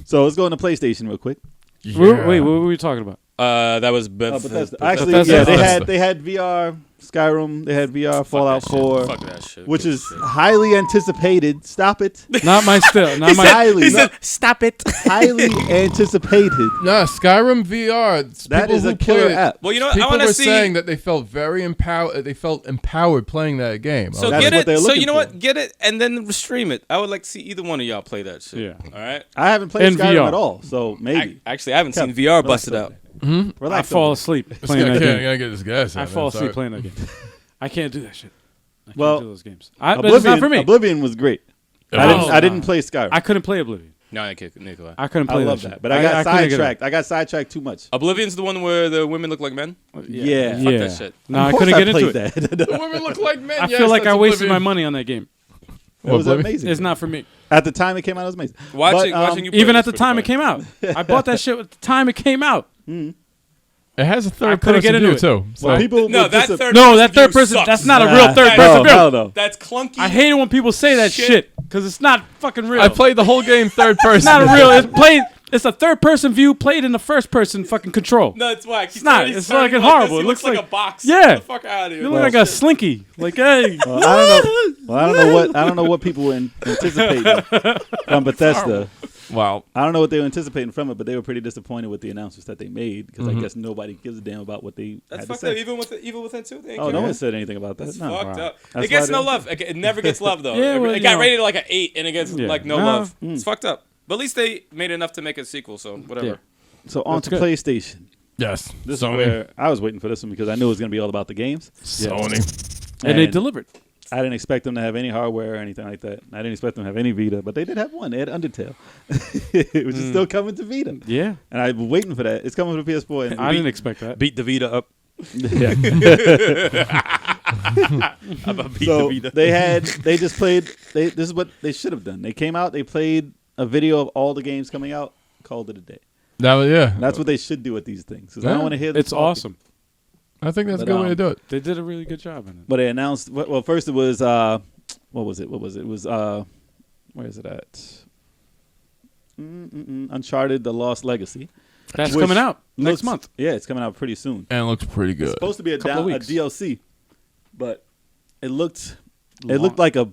Speaker 4: So let's go into PlayStation real quick.
Speaker 1: Wait, what were we talking about?
Speaker 3: That was
Speaker 4: Bethesda. Actually,
Speaker 1: Bethesda.
Speaker 4: yeah,
Speaker 2: Bethesda.
Speaker 4: they had VR Skyrim. They had VR Fallout 4,
Speaker 3: Fuck that shit.
Speaker 4: which is highly anticipated. Stop it.
Speaker 1: Not my still. Not my.
Speaker 4: Highly,
Speaker 3: He said, "Stop it."
Speaker 4: highly anticipated.
Speaker 2: Nah, Skyrim VR. It's
Speaker 4: That
Speaker 2: people
Speaker 4: is
Speaker 2: who
Speaker 4: a killer
Speaker 2: played it-
Speaker 4: app.
Speaker 3: Well, you know what? I
Speaker 2: People
Speaker 3: want
Speaker 2: were
Speaker 3: to see.
Speaker 2: saying that they felt very empowered. They felt empowered playing that game.
Speaker 3: So
Speaker 4: That's
Speaker 3: get
Speaker 4: what
Speaker 3: it.
Speaker 4: they're
Speaker 3: So
Speaker 4: looking
Speaker 3: you know
Speaker 4: for.
Speaker 3: what? Get it and then stream it. I would like to see either one of y'all play that shit.
Speaker 1: Yeah.
Speaker 3: All right.
Speaker 4: I haven't played
Speaker 1: In
Speaker 4: Skyrim
Speaker 1: VR.
Speaker 4: at all, so maybe.
Speaker 3: Actually, I haven't seen
Speaker 4: Kev,
Speaker 3: VR
Speaker 4: relax
Speaker 3: busted
Speaker 4: over
Speaker 3: out.
Speaker 1: I
Speaker 4: Relax.
Speaker 1: fall
Speaker 4: over
Speaker 1: asleep
Speaker 2: This
Speaker 1: playing
Speaker 2: guy
Speaker 1: that
Speaker 2: can't,
Speaker 1: game.
Speaker 2: gotta get this gas out.
Speaker 1: I
Speaker 2: man.
Speaker 1: fall asleep
Speaker 2: Sorry.
Speaker 1: playing that game. I can't do that shit. I can't
Speaker 4: Well,
Speaker 1: do those games. But it's not for me.
Speaker 4: Oblivion was great.
Speaker 2: It
Speaker 4: I didn't.
Speaker 2: was.
Speaker 4: I didn't play Skyrim.
Speaker 1: I couldn't play Oblivion.
Speaker 3: No, I can't, Nikolai.
Speaker 1: I couldn't
Speaker 4: I
Speaker 1: play
Speaker 4: love
Speaker 1: that,
Speaker 4: that,
Speaker 1: shit.
Speaker 4: but I got
Speaker 1: couldn't get it.
Speaker 4: sidetracked. I got sidetracked too much.
Speaker 3: Oblivion's the one where the women look like men.
Speaker 4: Yeah.
Speaker 3: Fuck that shit.
Speaker 1: No,
Speaker 4: Of
Speaker 1: I
Speaker 4: course
Speaker 1: couldn't get into
Speaker 4: played
Speaker 1: it.
Speaker 4: that.
Speaker 2: The women look like men.
Speaker 1: I
Speaker 2: yes,
Speaker 1: feel like
Speaker 2: that's
Speaker 1: I wasted my
Speaker 2: Oblivion.
Speaker 1: money on that game.
Speaker 4: It was
Speaker 2: Oblivion?
Speaker 4: amazing.
Speaker 1: It's not for me.
Speaker 4: At the time it came out, it was amazing.
Speaker 3: Watching
Speaker 4: But,
Speaker 3: you play
Speaker 1: Even
Speaker 3: was
Speaker 1: at the
Speaker 3: pretty
Speaker 1: time it
Speaker 3: funny.
Speaker 1: came out. I bought that shit at the time it came out.
Speaker 2: It has a
Speaker 1: I
Speaker 2: third
Speaker 1: couldn't
Speaker 2: person
Speaker 1: get into
Speaker 2: view
Speaker 1: it.
Speaker 2: too. So
Speaker 4: Well, people
Speaker 3: No,
Speaker 4: were
Speaker 3: that
Speaker 4: disap-
Speaker 3: third.
Speaker 1: No, that third
Speaker 3: view
Speaker 1: person.
Speaker 3: sucks.
Speaker 1: That's not a
Speaker 4: Nah.
Speaker 1: real third
Speaker 3: That-
Speaker 1: person view.
Speaker 4: Hell no.
Speaker 3: That's clunky.
Speaker 1: I hate it when people say that
Speaker 3: Shit.
Speaker 1: shit because it's not fucking real.
Speaker 2: I played the whole game third person.
Speaker 1: It's not a real. It's played. It's a third person view played in the first person fucking control.
Speaker 3: No, it's whack.
Speaker 1: It's not.
Speaker 3: He's
Speaker 1: It's
Speaker 3: turning
Speaker 1: fucking
Speaker 3: like
Speaker 1: horrible.
Speaker 3: this.
Speaker 1: It
Speaker 3: He
Speaker 1: looks
Speaker 3: like
Speaker 1: like-
Speaker 3: a box.
Speaker 1: Yeah.
Speaker 3: Get the fuck out of here.
Speaker 1: You look like a slinky. Like, hey.
Speaker 4: I don't know. Well, I don't know what people were anticipating from Bethesda.
Speaker 2: Wow.
Speaker 4: I don't know what they were anticipating from it, but they were pretty disappointed with the announcements that they made because I guess nobody gives a damn about what they
Speaker 3: That's
Speaker 4: had to
Speaker 3: fucked up.
Speaker 4: say.
Speaker 3: Even within 2, they ain't
Speaker 4: Oh,
Speaker 3: care.
Speaker 4: no one said anything about that.
Speaker 3: That's
Speaker 4: No.
Speaker 3: fucked up.
Speaker 4: That's
Speaker 3: It gets
Speaker 4: why
Speaker 3: no
Speaker 4: they-
Speaker 3: love. It never gets love though.
Speaker 1: Yeah, well,
Speaker 3: it
Speaker 1: you
Speaker 3: got
Speaker 1: know.
Speaker 3: rated like an 8, and it gets
Speaker 1: Yeah.
Speaker 3: like no
Speaker 1: No.
Speaker 3: love. It's fucked up. But at least they made enough to make a sequel. So whatever.
Speaker 1: Yeah.
Speaker 4: So on
Speaker 1: That's
Speaker 4: to
Speaker 1: good.
Speaker 4: PlayStation.
Speaker 2: Yes.
Speaker 4: This
Speaker 2: Sony.
Speaker 4: is where I was waiting for this one because I knew it was going to be all about the games.
Speaker 2: Sony.
Speaker 1: And they delivered.
Speaker 4: I didn't expect them to have any hardware or anything like that. I didn't expect them to have any Vita, but they did have one. They had Undertale, which is still coming to Vita.
Speaker 1: Yeah.
Speaker 4: And I've been waiting for that. It's coming to PS4. And
Speaker 1: I didn't expect that.
Speaker 3: Beat the Vita up.
Speaker 4: Yeah.
Speaker 3: About beat
Speaker 4: So
Speaker 3: the Vita.
Speaker 4: they just played. This is what they should have done. They came out. They played a video of all the games coming out. Called it a day.
Speaker 2: That was, yeah.
Speaker 4: That's what they should do with these things. 'Cause I
Speaker 2: Yeah.
Speaker 4: don't want to hear. them
Speaker 1: It's
Speaker 4: talking.
Speaker 1: awesome.
Speaker 2: I think that's a
Speaker 4: But,
Speaker 2: good way to do it.
Speaker 1: They did a really good job in it.
Speaker 4: But they announced. Well, first it was. What was it? It was. Where is it at? Uncharted: The Lost Legacy.
Speaker 1: That's
Speaker 4: Which
Speaker 1: coming out next
Speaker 4: looks-
Speaker 1: month.
Speaker 4: Yeah, it's coming out pretty soon.
Speaker 2: And it looks pretty good.
Speaker 4: It's supposed to be a
Speaker 1: Couple of
Speaker 4: a
Speaker 1: weeks.
Speaker 4: DLC, but it looked
Speaker 1: Long.
Speaker 4: like a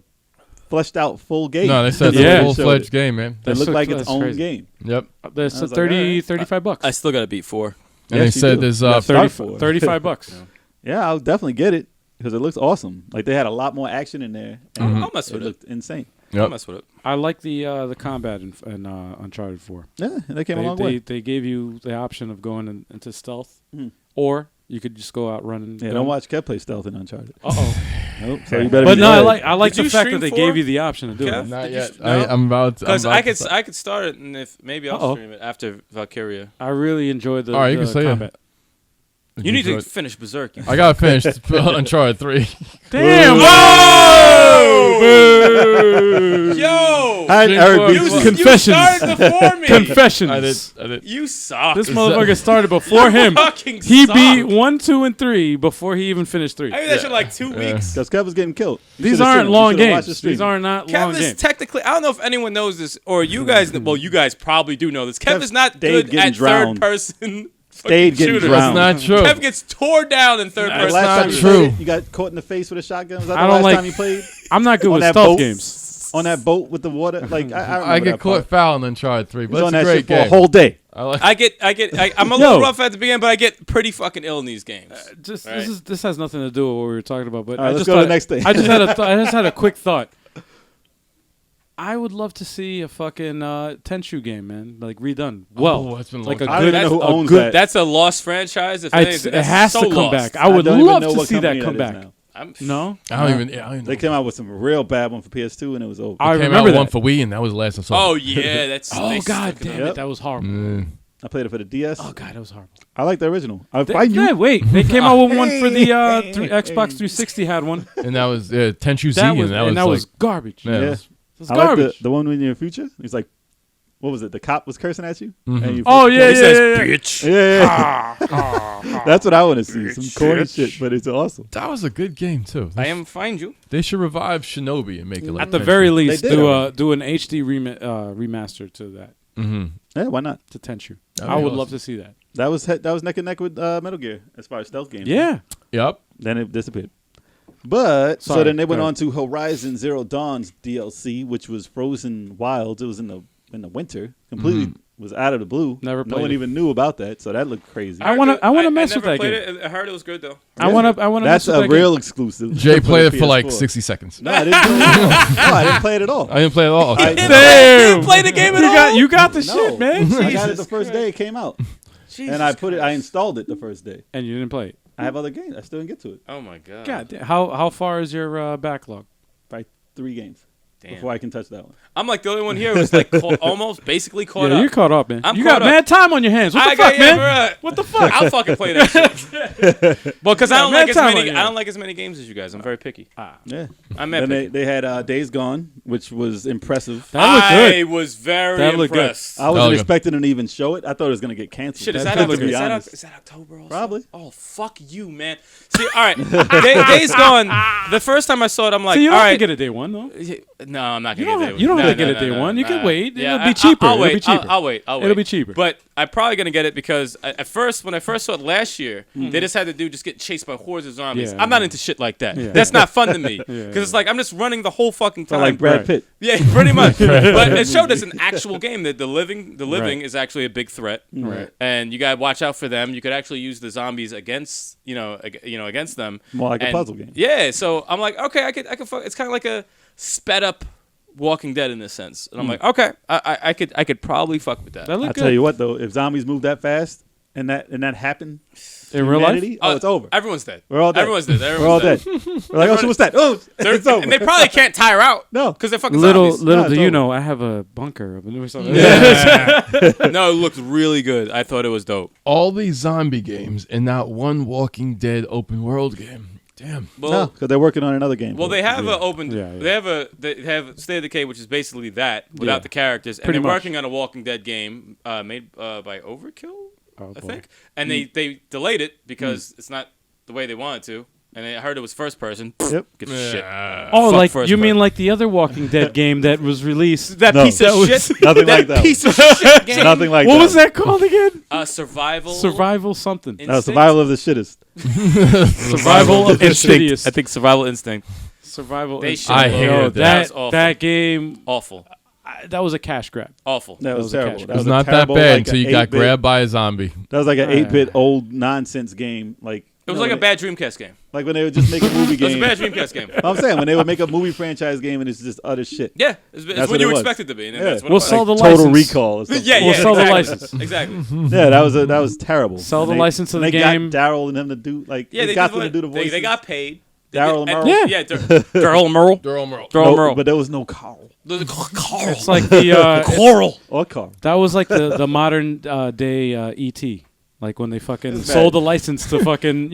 Speaker 4: fleshed out full game.
Speaker 2: No, they said it's
Speaker 1: Yeah.
Speaker 2: a full-fledged game, man.
Speaker 4: It looked like its
Speaker 1: That's
Speaker 4: own
Speaker 1: crazy.
Speaker 4: game.
Speaker 2: Yep.
Speaker 1: There's
Speaker 4: I was like,
Speaker 1: 30, $35.
Speaker 3: I still got to beat 4.
Speaker 2: And
Speaker 4: Yes,
Speaker 2: they
Speaker 4: you
Speaker 2: said
Speaker 4: do.
Speaker 2: there's
Speaker 4: You gotta start for it.
Speaker 1: $35.
Speaker 4: Yeah, I'll definitely get it because it looks awesome. Like they had a lot more action in there. And
Speaker 3: I'll mess
Speaker 4: it
Speaker 3: with it.
Speaker 4: looked insane.
Speaker 3: I'll
Speaker 2: Yep.
Speaker 3: mess with it.
Speaker 1: I like the combat in Uncharted 4.
Speaker 4: Yeah, they came a long way.
Speaker 1: They gave you the option of going into stealth,
Speaker 4: Mhm.
Speaker 1: or you could just go out running.
Speaker 4: Yeah, don't watch Kev play stealth in Uncharted.
Speaker 1: Uh-oh.
Speaker 4: Nope. So you better.
Speaker 1: But
Speaker 4: be
Speaker 1: no,
Speaker 4: ready.
Speaker 1: I like
Speaker 3: Did
Speaker 1: the
Speaker 3: you
Speaker 1: fact
Speaker 3: stream
Speaker 1: that they
Speaker 3: 4?
Speaker 1: gave you the option to do
Speaker 3: Kev?
Speaker 1: it.
Speaker 2: Not
Speaker 3: Did you
Speaker 2: yet.
Speaker 3: s- no?
Speaker 2: I'm about to.
Speaker 3: Because
Speaker 2: I'm
Speaker 3: I
Speaker 2: about to
Speaker 3: could start it, and if maybe I'll
Speaker 1: Uh-oh.
Speaker 3: stream it after Valkyria.
Speaker 1: I really enjoyed the,
Speaker 2: All right, you
Speaker 1: the
Speaker 2: can say it.
Speaker 1: combat.
Speaker 3: You need to
Speaker 2: enjoy it?
Speaker 3: finish Berserk.
Speaker 2: I got to finish Uncharted 3.
Speaker 1: Damn!
Speaker 3: Yo!
Speaker 4: Hi, Eric
Speaker 3: You,
Speaker 4: Beats.
Speaker 3: you
Speaker 1: Confessions.
Speaker 3: started before me.
Speaker 1: Confessions.
Speaker 2: I did.
Speaker 3: You suck.
Speaker 1: This motherfucker started before him.
Speaker 3: fucking
Speaker 1: He
Speaker 3: suck.
Speaker 1: beat 1, 2, and 3 before he even finished 3.
Speaker 3: I mean, that shit like 2 weeks.
Speaker 4: Because Kev was getting killed. You
Speaker 1: These
Speaker 4: should've seen
Speaker 1: aren't
Speaker 4: him.
Speaker 1: long
Speaker 4: You should've watched the
Speaker 1: games.
Speaker 4: stream.
Speaker 1: These are not long
Speaker 3: Kev is
Speaker 1: games.
Speaker 3: technically, I don't know if anyone knows this, or you guys, well, you guys probably do know this. Kev
Speaker 4: Kev
Speaker 3: is not
Speaker 4: stayed
Speaker 3: good
Speaker 4: getting
Speaker 3: at
Speaker 4: drowned.
Speaker 3: third person.
Speaker 4: Stayed getting
Speaker 3: shooters.
Speaker 4: drowned.
Speaker 2: That's not true.
Speaker 3: Kev gets tore down in third
Speaker 2: That's
Speaker 3: person.
Speaker 4: Last
Speaker 2: not
Speaker 4: time you
Speaker 2: true.
Speaker 4: played it, you got caught in the face with a shotgun. Was that
Speaker 1: I
Speaker 4: the
Speaker 1: don't
Speaker 4: last
Speaker 1: like-
Speaker 4: time you played?
Speaker 1: I'm not good
Speaker 4: On
Speaker 1: with
Speaker 4: that
Speaker 1: stealth
Speaker 4: boat?
Speaker 1: games.
Speaker 4: On that boat with the water? Like I remember
Speaker 2: I get
Speaker 4: that
Speaker 2: caught
Speaker 4: part.
Speaker 2: fouling in Uncharted 3,
Speaker 4: He
Speaker 2: but
Speaker 4: was
Speaker 2: it's
Speaker 4: on
Speaker 2: a
Speaker 4: that
Speaker 2: great
Speaker 4: shit for
Speaker 2: game.
Speaker 4: a whole day.
Speaker 2: I like.
Speaker 3: I'm a little
Speaker 1: Yo.
Speaker 3: rough at the beginning, but I get pretty fucking ill in these games.
Speaker 1: Just
Speaker 3: Right.
Speaker 1: this has nothing to do with what we were talking about. But
Speaker 4: All right,
Speaker 1: I
Speaker 4: let's
Speaker 1: just
Speaker 4: go to
Speaker 1: thought,
Speaker 4: the next thing.
Speaker 1: I just had a quick thought. I would love to see a fucking Tenchu game, man, like redone. Well,
Speaker 2: Oh, it's been a
Speaker 1: like
Speaker 2: long
Speaker 1: a
Speaker 4: I
Speaker 1: good.
Speaker 4: don't even know who
Speaker 1: a
Speaker 4: owns
Speaker 1: good-
Speaker 4: that.
Speaker 3: That's a lost franchise. If anything,
Speaker 1: it
Speaker 3: that's
Speaker 1: has
Speaker 3: so
Speaker 1: to come
Speaker 3: lost.
Speaker 1: back. I would
Speaker 4: don't even
Speaker 1: love
Speaker 4: know
Speaker 1: to
Speaker 4: what
Speaker 1: see that
Speaker 4: company
Speaker 1: come
Speaker 4: is
Speaker 1: back.
Speaker 4: now.
Speaker 1: No,
Speaker 2: I don't even
Speaker 4: They
Speaker 2: know.
Speaker 4: came out with some real bad one for PS2 and it was over.
Speaker 1: I
Speaker 2: Came
Speaker 1: remember
Speaker 2: out one
Speaker 1: that.
Speaker 2: for Wii, and that was the last I saw.
Speaker 3: Oh yeah, that's.
Speaker 1: Oh
Speaker 3: they
Speaker 1: god
Speaker 3: stuck it
Speaker 1: damn
Speaker 3: on.
Speaker 1: it, that was horrible.
Speaker 4: I played it for the DS.
Speaker 1: Oh god, that was horrible.
Speaker 4: I like the original. I
Speaker 1: They,
Speaker 4: find you.
Speaker 1: yeah, wait, they came out with one for the Xbox 360 had one.
Speaker 2: And that was Tenchu Z,
Speaker 1: That was
Speaker 2: and that was like,
Speaker 1: garbage.
Speaker 2: yeah, it
Speaker 4: Yeah.
Speaker 2: was-
Speaker 1: It was
Speaker 4: I like
Speaker 1: garbage.
Speaker 4: the one in your future. He's like, what was it? The cop was cursing at you.
Speaker 2: Mhm.
Speaker 4: And you
Speaker 1: Oh yeah,
Speaker 3: He
Speaker 1: yeah,
Speaker 3: says,
Speaker 1: yeah, yeah.
Speaker 3: "Bitch."
Speaker 4: Yeah. That's what I want to see. Some corny shit, but it's awesome.
Speaker 2: that was a good game too.
Speaker 3: I am find you.
Speaker 2: They should revive Shinobi and make it like
Speaker 1: At the
Speaker 2: Tenchu.
Speaker 1: very least,
Speaker 4: They did
Speaker 1: do an HD remaster to that
Speaker 2: Mhm.
Speaker 4: Yeah, why not?
Speaker 1: to Tenchu.
Speaker 2: That'd
Speaker 1: I
Speaker 2: be
Speaker 1: would
Speaker 2: awesome.
Speaker 1: love to see that.
Speaker 4: That was neck and neck with Metal Gear as far as stealth games.
Speaker 1: Yeah,
Speaker 2: Yep.
Speaker 4: Then it disappeared. But so
Speaker 1: Sorry,
Speaker 4: then they went
Speaker 1: go
Speaker 4: on to Horizon Zero Dawn's DLC, which was Frozen Wilds. It was in the winter, completely was out of the blue.
Speaker 1: Never
Speaker 4: No
Speaker 1: played
Speaker 4: one
Speaker 1: it.
Speaker 4: even knew about that, so that looked crazy.
Speaker 1: I wanna mess with
Speaker 3: never
Speaker 1: that
Speaker 3: played
Speaker 1: game.
Speaker 3: It. I heard it was good though.
Speaker 1: I want to
Speaker 4: That's
Speaker 1: mess with
Speaker 4: a
Speaker 1: that
Speaker 4: real
Speaker 1: game.
Speaker 4: exclusive.
Speaker 2: Jay played it
Speaker 4: the
Speaker 2: for like
Speaker 4: PS4.
Speaker 2: 60 seconds.
Speaker 4: No, I didn't play it at all. No, I didn't play it at all.
Speaker 2: I didn't play it at all.
Speaker 4: I-
Speaker 1: Damn,
Speaker 3: play the game at
Speaker 1: you
Speaker 3: all?
Speaker 1: got you got the
Speaker 4: No.
Speaker 1: shit, man.
Speaker 4: I got it the
Speaker 3: Jesus
Speaker 4: first day it came out, and I installed it the first day.
Speaker 1: And you didn't play it.
Speaker 4: I have other games. I still didn't get to it.
Speaker 3: Oh my god.
Speaker 1: God, damn. How far is your backlog?
Speaker 4: By 3 games
Speaker 3: Damn.
Speaker 4: before I can touch that one.
Speaker 3: I'm like the only one here who's like almost basically caught
Speaker 1: Yeah,
Speaker 3: up.
Speaker 1: you're caught up, man.
Speaker 3: I'm
Speaker 1: you
Speaker 3: caught
Speaker 1: got
Speaker 3: up.
Speaker 1: mad time on your hands. What the fuck, man? What the fuck?
Speaker 3: I'll fucking play that shit. Well, because I don't
Speaker 1: man,
Speaker 3: like as
Speaker 1: time on
Speaker 3: many.
Speaker 1: your
Speaker 3: I don't like as many games as you guys. I'm very picky.
Speaker 4: Yeah.
Speaker 3: I'm
Speaker 4: Then
Speaker 3: picky.
Speaker 4: they had Days Gone, which was impressive.
Speaker 1: That looked good.
Speaker 3: I was very
Speaker 1: That looked good.
Speaker 3: impressed.
Speaker 4: I wasn't
Speaker 2: Oh, yeah.
Speaker 4: expecting them to even show it. I thought it was gonna get canceled.
Speaker 3: Shit, is
Speaker 1: That
Speaker 3: that,
Speaker 1: looked
Speaker 3: October?
Speaker 1: good.
Speaker 3: Is that October also?
Speaker 4: Probably.
Speaker 3: Oh, fuck you, man. See, all right. Days Gone, the first time I saw it, I'm like,
Speaker 1: So you
Speaker 3: all
Speaker 1: don't have
Speaker 3: right.
Speaker 1: to get a day one, though.
Speaker 3: No, I'm not
Speaker 1: You
Speaker 3: going to
Speaker 1: don't
Speaker 3: get
Speaker 1: you don't
Speaker 3: no,
Speaker 1: have to
Speaker 3: no,
Speaker 1: get
Speaker 3: no,
Speaker 1: a day
Speaker 3: no,
Speaker 1: one. You
Speaker 3: no.
Speaker 1: can wait.
Speaker 3: Yeah,
Speaker 1: It'll be cheaper.
Speaker 3: I'll
Speaker 1: It'll
Speaker 3: wait.
Speaker 1: be cheaper.
Speaker 3: I'll wait.
Speaker 1: It'll be cheaper.
Speaker 3: But I'm probably going to get it because at first, when I first saw it last year, they just had to do just get chased by hordes of zombies.
Speaker 1: Yeah,
Speaker 3: I'm not
Speaker 1: yeah.
Speaker 3: into shit like that.
Speaker 1: Yeah.
Speaker 3: That's not fun to me. Because
Speaker 1: Yeah,
Speaker 3: it's like I'm just running the whole fucking
Speaker 4: So
Speaker 3: time.
Speaker 4: like Brad
Speaker 1: Right.
Speaker 4: Pitt.
Speaker 3: Yeah, pretty much. But it showed us an actual game that the living
Speaker 1: Right.
Speaker 3: is actually a big threat.
Speaker 1: Right.
Speaker 3: And you got to watch out for them. You could actually use the zombies against, against them.
Speaker 4: More like a
Speaker 3: And-
Speaker 4: puzzle game.
Speaker 3: Yeah, so I'm like, okay, I could fuck. It's kind of like a sped up Walking Dead in this sense. And I'm like, okay, I could probably fuck with that.
Speaker 1: That
Speaker 4: I
Speaker 1: looked
Speaker 4: tell
Speaker 1: good.
Speaker 4: you what though, if zombies move that fast and that happened
Speaker 1: In real life?
Speaker 4: humanity, it's over.
Speaker 3: Everyone's dead.
Speaker 4: We're all dead.
Speaker 3: Everyone's dead.
Speaker 4: We're all
Speaker 3: Everyone's
Speaker 4: dead. We're like, oh shit, what's that? Oh, it's over.
Speaker 3: And they probably can't tire out.
Speaker 4: No.
Speaker 3: Because they're fucking
Speaker 1: Little
Speaker 3: zombies.
Speaker 1: little
Speaker 4: No,
Speaker 1: do
Speaker 4: it's
Speaker 1: you
Speaker 4: over.
Speaker 1: know, I have a bunker of or something.
Speaker 3: No, it looked really good. I thought it was dope.
Speaker 2: All these zombie games and not one Walking Dead open world game. Damn.
Speaker 3: Well,
Speaker 4: No, because they're working on another game.
Speaker 3: Well, they have
Speaker 1: Yeah.
Speaker 3: a open.
Speaker 1: Yeah, yeah.
Speaker 3: They have State of Decay, which is basically that without
Speaker 1: Yeah.
Speaker 3: the characters, and
Speaker 1: Pretty
Speaker 3: they're
Speaker 1: much.
Speaker 3: working on a Walking Dead game made by Overkill,
Speaker 1: Oh,
Speaker 3: I
Speaker 1: boy.
Speaker 3: think. And they delayed it because it's not the way they wanted to. And I heard it was first person.
Speaker 4: Yep.
Speaker 3: Get shit.
Speaker 1: Oh,
Speaker 3: Fuck
Speaker 1: like
Speaker 3: first
Speaker 1: you mean
Speaker 3: person.
Speaker 1: like the other Walking Dead game that was released?
Speaker 3: That
Speaker 4: No.
Speaker 3: piece of
Speaker 4: That was
Speaker 3: shit.
Speaker 4: nothing like that
Speaker 3: piece of shit game.
Speaker 4: Nothing like
Speaker 1: What
Speaker 4: that.
Speaker 1: was that called again?
Speaker 3: Survival.
Speaker 1: Survival something.
Speaker 4: No, survival of the shittest.
Speaker 1: Survival of
Speaker 3: Instinct.
Speaker 1: Insidious.
Speaker 3: I think Survival Instinct.
Speaker 1: Survival.
Speaker 3: They
Speaker 1: is-
Speaker 3: should.
Speaker 2: I hated
Speaker 3: that. Was
Speaker 1: that.
Speaker 3: awful.
Speaker 1: That game.
Speaker 3: Awful.
Speaker 1: That was a cash grab.
Speaker 3: Awful.
Speaker 4: That was
Speaker 1: was a
Speaker 4: terrible.
Speaker 1: catch.
Speaker 4: That
Speaker 2: It was
Speaker 4: a
Speaker 2: not that
Speaker 4: terrible,
Speaker 2: bad
Speaker 4: like,
Speaker 2: until
Speaker 4: a
Speaker 2: you got
Speaker 4: 8-bit
Speaker 2: grabbed by a zombie.
Speaker 4: That was like an 8-bit old nonsense game. Like
Speaker 3: It was
Speaker 4: you
Speaker 3: like
Speaker 4: know,
Speaker 3: a bad Dreamcast game.
Speaker 4: like when they would just make a movie
Speaker 3: It was a
Speaker 4: game.
Speaker 3: bad Dreamcast game.
Speaker 4: I'm saying when they would make a movie franchise game and it's just utter shit.
Speaker 3: Yeah, it's
Speaker 4: That's
Speaker 3: what
Speaker 4: what
Speaker 3: you
Speaker 4: it was.
Speaker 3: expect it to be. And
Speaker 4: Yeah.
Speaker 3: that's what
Speaker 1: We'll
Speaker 3: it was.
Speaker 1: sell the
Speaker 4: Total
Speaker 1: license.
Speaker 4: Recall. Or something.
Speaker 3: Yeah,
Speaker 1: We'll sell the
Speaker 3: exactly.
Speaker 1: license.
Speaker 3: Exactly.
Speaker 4: Yeah, that was terrible.
Speaker 1: Sell
Speaker 4: And
Speaker 1: the
Speaker 4: they-
Speaker 1: license of
Speaker 4: and
Speaker 1: the
Speaker 4: they
Speaker 1: game.
Speaker 4: got Daryl and them to do like
Speaker 3: Yeah,
Speaker 4: they
Speaker 3: they
Speaker 4: got
Speaker 3: did
Speaker 4: them to
Speaker 3: what-
Speaker 4: do the voices.
Speaker 3: They got paid. They
Speaker 4: Daryl
Speaker 3: did-
Speaker 4: and
Speaker 1: Yeah.
Speaker 3: Yeah,
Speaker 1: Daryl Merle.
Speaker 2: Durham Merle.
Speaker 1: Daryl
Speaker 4: No,
Speaker 1: Merle.
Speaker 4: but there was no Carl
Speaker 3: Carl.
Speaker 1: It's like the
Speaker 3: Coral.
Speaker 4: or Carl.
Speaker 1: that was like the modern day ET. Like when they fucking
Speaker 4: It's
Speaker 1: sold
Speaker 4: bad.
Speaker 1: the license to fucking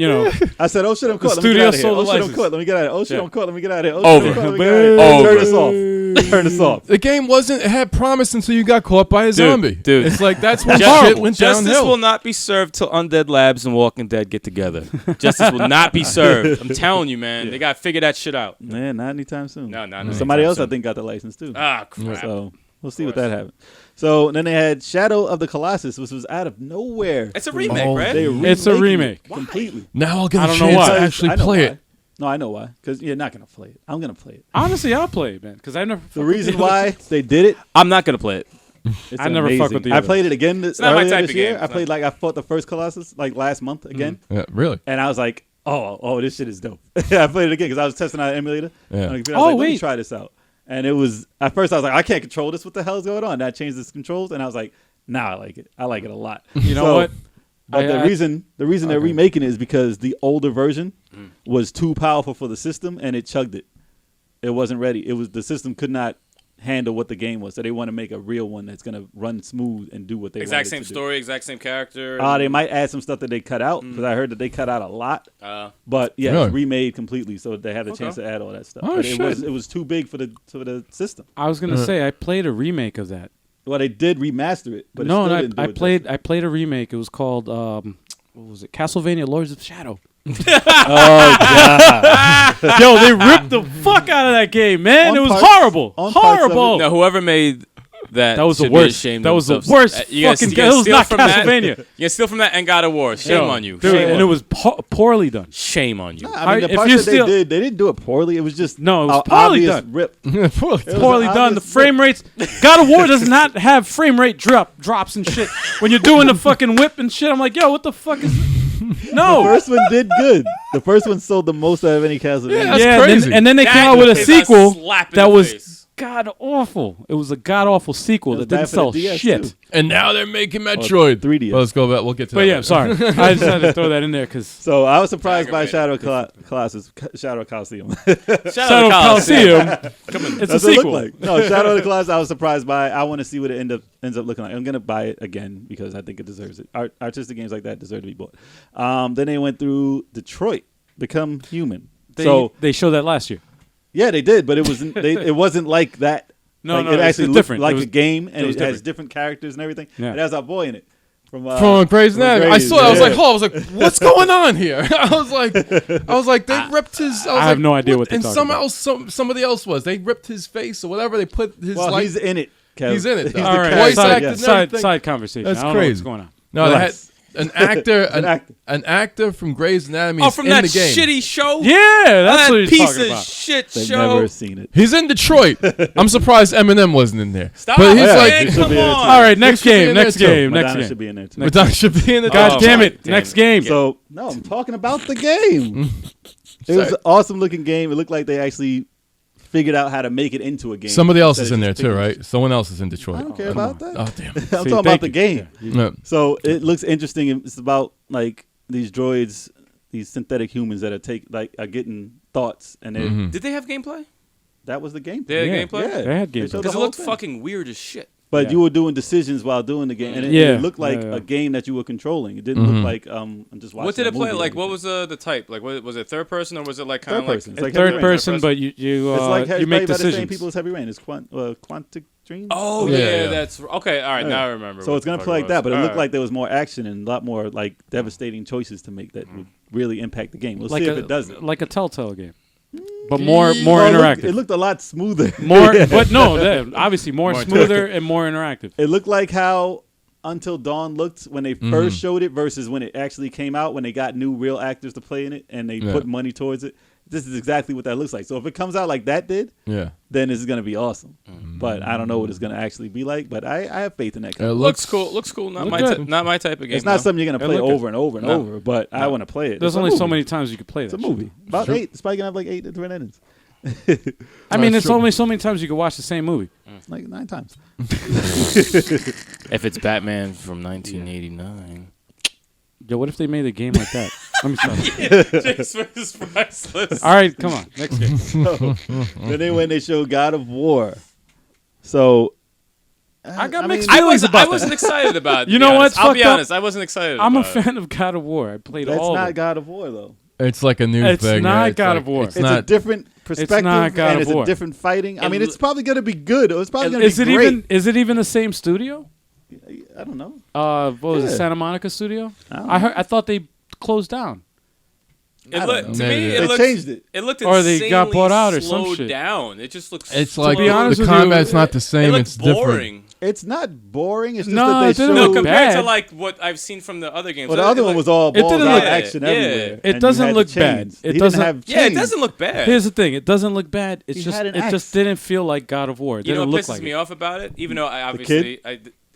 Speaker 4: I said, "Oh shit, I'm caught. Let me
Speaker 1: studio
Speaker 4: get out of here.
Speaker 1: sold
Speaker 4: Oh
Speaker 1: the
Speaker 4: shit, I'm
Speaker 1: license.
Speaker 4: caught. Let me get out of here. Oh shit,
Speaker 1: Yeah.
Speaker 4: I'm caught. Let me get out of here. Oh
Speaker 3: Over.
Speaker 4: shit, I'm caught. Let me get out of here.
Speaker 3: Over.
Speaker 4: Turn this off. Turn this off.
Speaker 2: The game it had promise until you got caught by a zombie.
Speaker 3: dude.
Speaker 2: It's like that's when
Speaker 3: Just-
Speaker 2: shit went
Speaker 3: Justice
Speaker 2: downhill.
Speaker 3: will not be served till Undead Labs and Walking Dead get together. Justice will not be served. I'm telling you, man. They got to figure that shit out.
Speaker 4: Man, not anytime soon.
Speaker 3: No, not anytime
Speaker 4: Somebody else,
Speaker 3: soon.
Speaker 4: I think, got the license too.
Speaker 3: Ah, crap.
Speaker 4: So we'll see what that happens. So then they had Shadow of the Colossus, which was out of nowhere.
Speaker 3: It's a remake, right?
Speaker 4: They
Speaker 1: It's a
Speaker 4: remaking
Speaker 1: remake.
Speaker 4: it completely.
Speaker 2: Now I'll get
Speaker 1: I
Speaker 2: a
Speaker 1: don't know
Speaker 2: chance
Speaker 1: why.
Speaker 2: to
Speaker 4: Because
Speaker 2: actually
Speaker 4: I know
Speaker 2: play
Speaker 4: why.
Speaker 2: it.
Speaker 4: No, I know why. Because you're not gonna play it. I'm gonna play it.
Speaker 1: Honestly, I'll play it, man, because I never.
Speaker 4: The reason why they did it,
Speaker 3: I'm not going to play it.
Speaker 4: it's
Speaker 1: I never fuck
Speaker 4: amazing.
Speaker 1: with the
Speaker 4: I
Speaker 1: other
Speaker 4: played it again this,
Speaker 3: not my
Speaker 4: earlier
Speaker 3: type
Speaker 4: this
Speaker 3: of
Speaker 4: year.
Speaker 3: game.
Speaker 4: I played I fought the first Colossus like last month again,
Speaker 2: Yeah, really?
Speaker 4: and I was like, oh, this shit is dope. I played it again because I was testing out an emulator.
Speaker 2: Yeah.
Speaker 4: On the computer. I was
Speaker 1: Oh,
Speaker 4: like, let me
Speaker 1: wait.
Speaker 4: try this out. And it was at first I was like, I can't control this. What the hell is going on? And I changed the controls, and I was like, nah, I like it. I like it a lot.
Speaker 1: You know
Speaker 4: So,
Speaker 1: what?
Speaker 4: But the
Speaker 1: I-
Speaker 4: reason they're remaking it is because the older version was too powerful for the system, and it chugged it. It wasn't ready. It was the system could not handle what the game was, so they want to make a real one that's gonna run smooth and do what they
Speaker 3: Exact
Speaker 4: want
Speaker 3: same
Speaker 4: it to
Speaker 3: story, exact same character.
Speaker 4: They might add some stuff that they cut out because I heard that they cut out a lot. But yeah,
Speaker 2: Really?
Speaker 4: it's remade completely, so they had a chance to add all that stuff.
Speaker 2: Oh,
Speaker 4: but
Speaker 2: shit.
Speaker 4: it was too big for the system.
Speaker 1: I was gonna say I played a remake of that.
Speaker 4: Well, they did remaster it, but
Speaker 1: No,
Speaker 4: it still
Speaker 1: and
Speaker 4: didn't do
Speaker 1: I
Speaker 4: it
Speaker 1: played
Speaker 4: justice.
Speaker 1: I played a remake. It was called what was it? Castlevania Lords of Shadow.
Speaker 4: Oh god!
Speaker 1: Yo, they ripped the fuck out of that game, man.
Speaker 4: On
Speaker 1: It was
Speaker 4: parts-
Speaker 1: horrible.
Speaker 4: on parts of it.
Speaker 1: Horrible.
Speaker 3: No, whoever made that
Speaker 1: That was the
Speaker 3: should be
Speaker 1: worst.
Speaker 3: ashamed
Speaker 1: That
Speaker 3: of
Speaker 1: was the
Speaker 3: themselves.
Speaker 1: worst
Speaker 3: You guys-
Speaker 1: fucking
Speaker 3: you
Speaker 1: game.
Speaker 3: guys
Speaker 1: It was
Speaker 3: steal
Speaker 1: not
Speaker 3: from that?
Speaker 1: Castlevania.
Speaker 3: You can steal from that and God of War. Shame
Speaker 1: Yo,
Speaker 3: on you.
Speaker 1: dude,
Speaker 3: Shame
Speaker 1: and
Speaker 3: on
Speaker 1: it
Speaker 3: you.
Speaker 1: was poorly done.
Speaker 3: Shame on you.
Speaker 4: I mean, the
Speaker 1: If
Speaker 4: parts
Speaker 1: you
Speaker 4: that
Speaker 1: steal-
Speaker 4: they didn't do it poorly. It was just
Speaker 1: No, it was
Speaker 4: a
Speaker 1: poorly
Speaker 4: obvious
Speaker 1: done.
Speaker 4: Rip.
Speaker 2: Poorly.
Speaker 4: was
Speaker 1: Poorly
Speaker 4: an
Speaker 1: done. The
Speaker 4: obvious
Speaker 1: frame rates. God of War does not have frame rate drops and shit. When you're doing the fucking whip and shit, I'm like, yo, what the fuck is this?
Speaker 4: The
Speaker 1: No.
Speaker 4: first one did good. The first one sold the most out of any Castlevania.
Speaker 2: That's
Speaker 1: yeah,
Speaker 2: crazy.
Speaker 1: and then they came
Speaker 3: That
Speaker 1: out with a
Speaker 3: is
Speaker 1: sequel
Speaker 3: slap in
Speaker 1: that
Speaker 3: the
Speaker 1: was
Speaker 3: face.
Speaker 1: god awful. It was a god awful sequel
Speaker 4: It was
Speaker 1: that didn't
Speaker 4: bad for
Speaker 1: sell
Speaker 4: the DS
Speaker 1: shit.
Speaker 4: too.
Speaker 2: And now they're making Metroid.
Speaker 4: 3DS.
Speaker 2: Well, let's go back. We'll get to that.
Speaker 1: But yeah,
Speaker 2: later.
Speaker 1: sorry. I just had to throw that in there because
Speaker 4: So I was surprised by
Speaker 3: Aggravated.
Speaker 4: Shadow Colossus, Shadow Coliseum.
Speaker 1: Shadow Coliseum. It's a
Speaker 4: That's what it
Speaker 1: sequel.
Speaker 4: looked like. No, Shadow of the Colossus. I was surprised by. I want to see what it ends up looking like. I'm gonna buy it again because I think it deserves it. Artistic games like that deserve to be bought. Then they went through Detroit, Become Human.
Speaker 1: They showed that last year.
Speaker 4: Yeah, they did, but it wasn't. It wasn't like that.
Speaker 1: No,
Speaker 4: like,
Speaker 1: no,
Speaker 4: it
Speaker 1: it's
Speaker 4: actually looked
Speaker 1: different.
Speaker 4: like
Speaker 1: It was-
Speaker 4: a game, and
Speaker 1: it was
Speaker 4: it has
Speaker 1: different.
Speaker 4: different characters and everything.
Speaker 1: Yeah.
Speaker 4: It has our boy in it from
Speaker 2: From Grey's Anatomy. I
Speaker 4: Grey's,
Speaker 2: saw it. I was
Speaker 4: yeah.
Speaker 2: like, I was like, what's going on here? I was like, they ripped his. I
Speaker 1: have no idea what they're
Speaker 2: and
Speaker 1: talking
Speaker 2: somehow
Speaker 1: about.
Speaker 2: somebody else was. They ripped his face or whatever. They put his
Speaker 4: Well,
Speaker 2: like.
Speaker 4: he's in it. Kev.
Speaker 2: He's in it,
Speaker 4: He's
Speaker 2: though.
Speaker 4: the
Speaker 1: All right,
Speaker 2: voice
Speaker 4: character,
Speaker 2: acted
Speaker 4: yes.
Speaker 2: and everything.
Speaker 1: side conversation.
Speaker 2: That's
Speaker 1: I don't know
Speaker 2: crazy.
Speaker 1: what's going on.
Speaker 2: No, they had
Speaker 4: Relax.
Speaker 2: an actor,
Speaker 4: An actor.
Speaker 2: an actor from Grey's Anatomy.
Speaker 3: Oh,
Speaker 2: is
Speaker 3: from
Speaker 2: in
Speaker 3: that
Speaker 2: the game.
Speaker 3: shitty show?
Speaker 1: Yeah, that's
Speaker 3: that
Speaker 1: what he's
Speaker 3: piece
Speaker 1: talking
Speaker 3: of
Speaker 1: about.
Speaker 3: shit
Speaker 4: They've
Speaker 3: show.
Speaker 4: never seen it.
Speaker 2: He's in Detroit. I'm surprised Eminem wasn't in there.
Speaker 3: Stop,
Speaker 2: But he's
Speaker 3: man.
Speaker 2: like,
Speaker 4: He should
Speaker 3: Come
Speaker 4: be in it,
Speaker 3: on.
Speaker 4: too.
Speaker 1: All right, next
Speaker 2: should be
Speaker 1: game,
Speaker 2: in there
Speaker 1: next
Speaker 2: too.
Speaker 1: game, next
Speaker 4: Madonna
Speaker 1: game.
Speaker 4: should be in there too.
Speaker 2: Madonna should be in the.
Speaker 1: God
Speaker 3: Oh,
Speaker 1: damn
Speaker 3: my
Speaker 1: it, next
Speaker 3: damn.
Speaker 1: game.
Speaker 4: So no, I'm talking about the game. It was an awesome looking game. It looked like they actually figured out how to make it into a game.
Speaker 2: Somebody else is
Speaker 4: instead
Speaker 2: in
Speaker 4: of
Speaker 2: there
Speaker 4: just
Speaker 2: too,
Speaker 4: picking-
Speaker 2: right? Someone else is in Detroit.
Speaker 4: I don't care about that.
Speaker 2: Oh damn.
Speaker 4: I'm
Speaker 1: See,
Speaker 4: talking about
Speaker 1: thank
Speaker 4: the
Speaker 1: you.
Speaker 4: game.
Speaker 2: Yeah.
Speaker 4: So it looks interesting. It's about like these droids, these synthetic humans that are getting thoughts, and
Speaker 2: Mhm.
Speaker 3: Did they have gameplay?
Speaker 4: that was the game.
Speaker 3: They had
Speaker 1: Yeah.
Speaker 3: gameplay?
Speaker 4: Yeah.
Speaker 1: They had
Speaker 4: They
Speaker 1: gameplay.
Speaker 4: showed the
Speaker 3: Because it
Speaker 4: whole
Speaker 3: looked
Speaker 4: thing.
Speaker 3: fucking weird as shit.
Speaker 4: But
Speaker 1: Yeah.
Speaker 4: you were doing decisions while doing the game, and
Speaker 1: Yeah.
Speaker 4: it looked like
Speaker 1: Yeah.
Speaker 4: a game that you were controlling. It didn't
Speaker 2: Mhm.
Speaker 4: look like I'm just watching.
Speaker 3: What did
Speaker 4: a
Speaker 3: it play
Speaker 4: movie or
Speaker 3: like? What
Speaker 4: anything.
Speaker 3: was the type? Like, was it third person or was it like kind of
Speaker 4: Third
Speaker 3: like
Speaker 4: person. It's like
Speaker 1: Third
Speaker 4: Heavy Rain.
Speaker 1: person, but you
Speaker 4: It's like
Speaker 1: you make
Speaker 4: by the same
Speaker 1: decisions.
Speaker 4: people as Heavy Rain. It's Quantic Dream.
Speaker 3: Oh
Speaker 2: Yeah,
Speaker 3: yeah,
Speaker 2: yeah.
Speaker 3: that's okay. All right,
Speaker 4: Yeah.
Speaker 3: now I remember.
Speaker 4: So
Speaker 3: what
Speaker 4: it's
Speaker 3: the
Speaker 4: gonna
Speaker 3: fuck
Speaker 4: play like
Speaker 3: was.
Speaker 4: that, but it
Speaker 3: All
Speaker 4: looked
Speaker 3: right.
Speaker 4: like there was more action and a lot more like devastating choices to make that would really impact the game. We'll
Speaker 1: like
Speaker 4: see
Speaker 1: a
Speaker 4: if it does it.
Speaker 1: like a Telltale game, but more
Speaker 4: Well,
Speaker 1: interactive.
Speaker 4: It looked a lot smoother.
Speaker 1: more, but no, obviously more
Speaker 3: More
Speaker 1: smoother and more interactive.
Speaker 4: It looked like how Until Dawn looked when they first showed it versus when it actually came out, when they got new real actors to play in it and they
Speaker 2: Yeah.
Speaker 4: put money towards it. this is exactly what that looks like. So if it comes out like that did,
Speaker 2: Yeah.
Speaker 4: then this is gonna be awesome. But I don't know what it's gonna actually be like. But I have faith in that.
Speaker 2: It
Speaker 3: Looks cool. Looks cool. Not
Speaker 1: Look
Speaker 3: my
Speaker 1: good.
Speaker 3: not my type of game.
Speaker 4: It's not
Speaker 3: though.
Speaker 4: something you're gonna play
Speaker 1: look good.
Speaker 4: over and over and
Speaker 3: No.
Speaker 4: over. But I want to play it.
Speaker 1: There's
Speaker 4: It's a
Speaker 1: only so
Speaker 4: movie.
Speaker 1: many times you could play that.
Speaker 4: It's a movie. About
Speaker 2: True.
Speaker 4: 8. It's probably gonna have like 8 different endings.
Speaker 1: I mean,
Speaker 2: That's
Speaker 1: it's
Speaker 2: true.
Speaker 1: only so many times you could watch the same movie.
Speaker 4: Like 9 times.
Speaker 3: If it's Batman from 1989.
Speaker 1: Yo, what if they made a game like that? Let me stop.
Speaker 3: James versus Priceless.
Speaker 1: All right, come on. Next game.
Speaker 4: Then they showed God of War. So
Speaker 1: I got
Speaker 4: I
Speaker 1: mixed
Speaker 4: mean,
Speaker 1: feelings about
Speaker 3: wasn't
Speaker 1: that.
Speaker 3: excited about it.
Speaker 1: You
Speaker 3: to
Speaker 1: know
Speaker 3: be
Speaker 1: what's
Speaker 3: honest. I'll be
Speaker 1: fucked up?
Speaker 3: honest. I wasn't excited.
Speaker 1: I'm a
Speaker 3: about it.
Speaker 1: fan of God of War. I played
Speaker 4: that's
Speaker 1: all of
Speaker 4: not
Speaker 1: them.
Speaker 4: God of War though.
Speaker 2: It's like a new
Speaker 1: It's
Speaker 2: thing.
Speaker 1: not
Speaker 2: yeah. It's
Speaker 1: God
Speaker 2: like-
Speaker 1: of War.
Speaker 2: It's
Speaker 4: It's a
Speaker 2: not.
Speaker 4: different perspective
Speaker 1: not God
Speaker 4: and
Speaker 1: of
Speaker 4: it's a
Speaker 1: War.
Speaker 4: different fighting. I
Speaker 3: It
Speaker 4: mean,
Speaker 3: lo-
Speaker 4: it's probably going to be good. It's probably going to
Speaker 1: Is
Speaker 4: be
Speaker 1: it
Speaker 4: great.
Speaker 1: even the same studio?
Speaker 4: I don't know.
Speaker 1: What was it?
Speaker 4: Yeah.
Speaker 1: Santa Monica studio?
Speaker 4: I don't
Speaker 1: I heard. I thought they closed down.
Speaker 3: It
Speaker 4: I
Speaker 3: looked
Speaker 4: don't
Speaker 3: to
Speaker 2: know.
Speaker 3: me.
Speaker 2: Maybe.
Speaker 3: It
Speaker 4: They
Speaker 3: looked,
Speaker 4: changed it.
Speaker 3: It looked
Speaker 1: Or they got
Speaker 3: insanely
Speaker 1: bought out or some
Speaker 3: slowed
Speaker 1: shit.
Speaker 3: down. It just looks.
Speaker 2: It's
Speaker 3: slow.
Speaker 2: like
Speaker 1: be honest
Speaker 2: the
Speaker 1: with you,
Speaker 2: combat's not the
Speaker 3: It
Speaker 2: same.
Speaker 3: looked
Speaker 2: It's different.
Speaker 3: boring.
Speaker 4: It's not boring. It's just
Speaker 1: No,
Speaker 4: that
Speaker 1: it
Speaker 4: they
Speaker 1: didn't
Speaker 3: No,
Speaker 1: look
Speaker 4: showed.
Speaker 3: compared to
Speaker 1: bad.
Speaker 3: like what I've seen from the other games.
Speaker 4: Well, the other one was all
Speaker 1: It
Speaker 4: balls
Speaker 1: didn't
Speaker 4: out
Speaker 1: look-
Speaker 4: action
Speaker 3: Yeah.
Speaker 4: everywhere.
Speaker 1: It
Speaker 4: and you
Speaker 1: doesn't
Speaker 4: had the
Speaker 1: look
Speaker 4: chains.
Speaker 1: bad. It
Speaker 4: He didn't
Speaker 1: doesn't-
Speaker 4: have
Speaker 3: Yeah, it
Speaker 4: chains.
Speaker 3: doesn't look bad.
Speaker 1: Here's the thing. It doesn't look bad. It's
Speaker 4: He
Speaker 1: just
Speaker 4: had an
Speaker 1: it
Speaker 4: axe.
Speaker 1: just didn't feel like God of War. It
Speaker 3: You know
Speaker 1: didn't
Speaker 3: what
Speaker 1: look
Speaker 3: pisses
Speaker 1: like
Speaker 3: me
Speaker 1: it.
Speaker 3: off about it? Even though I
Speaker 4: kid?
Speaker 3: obviously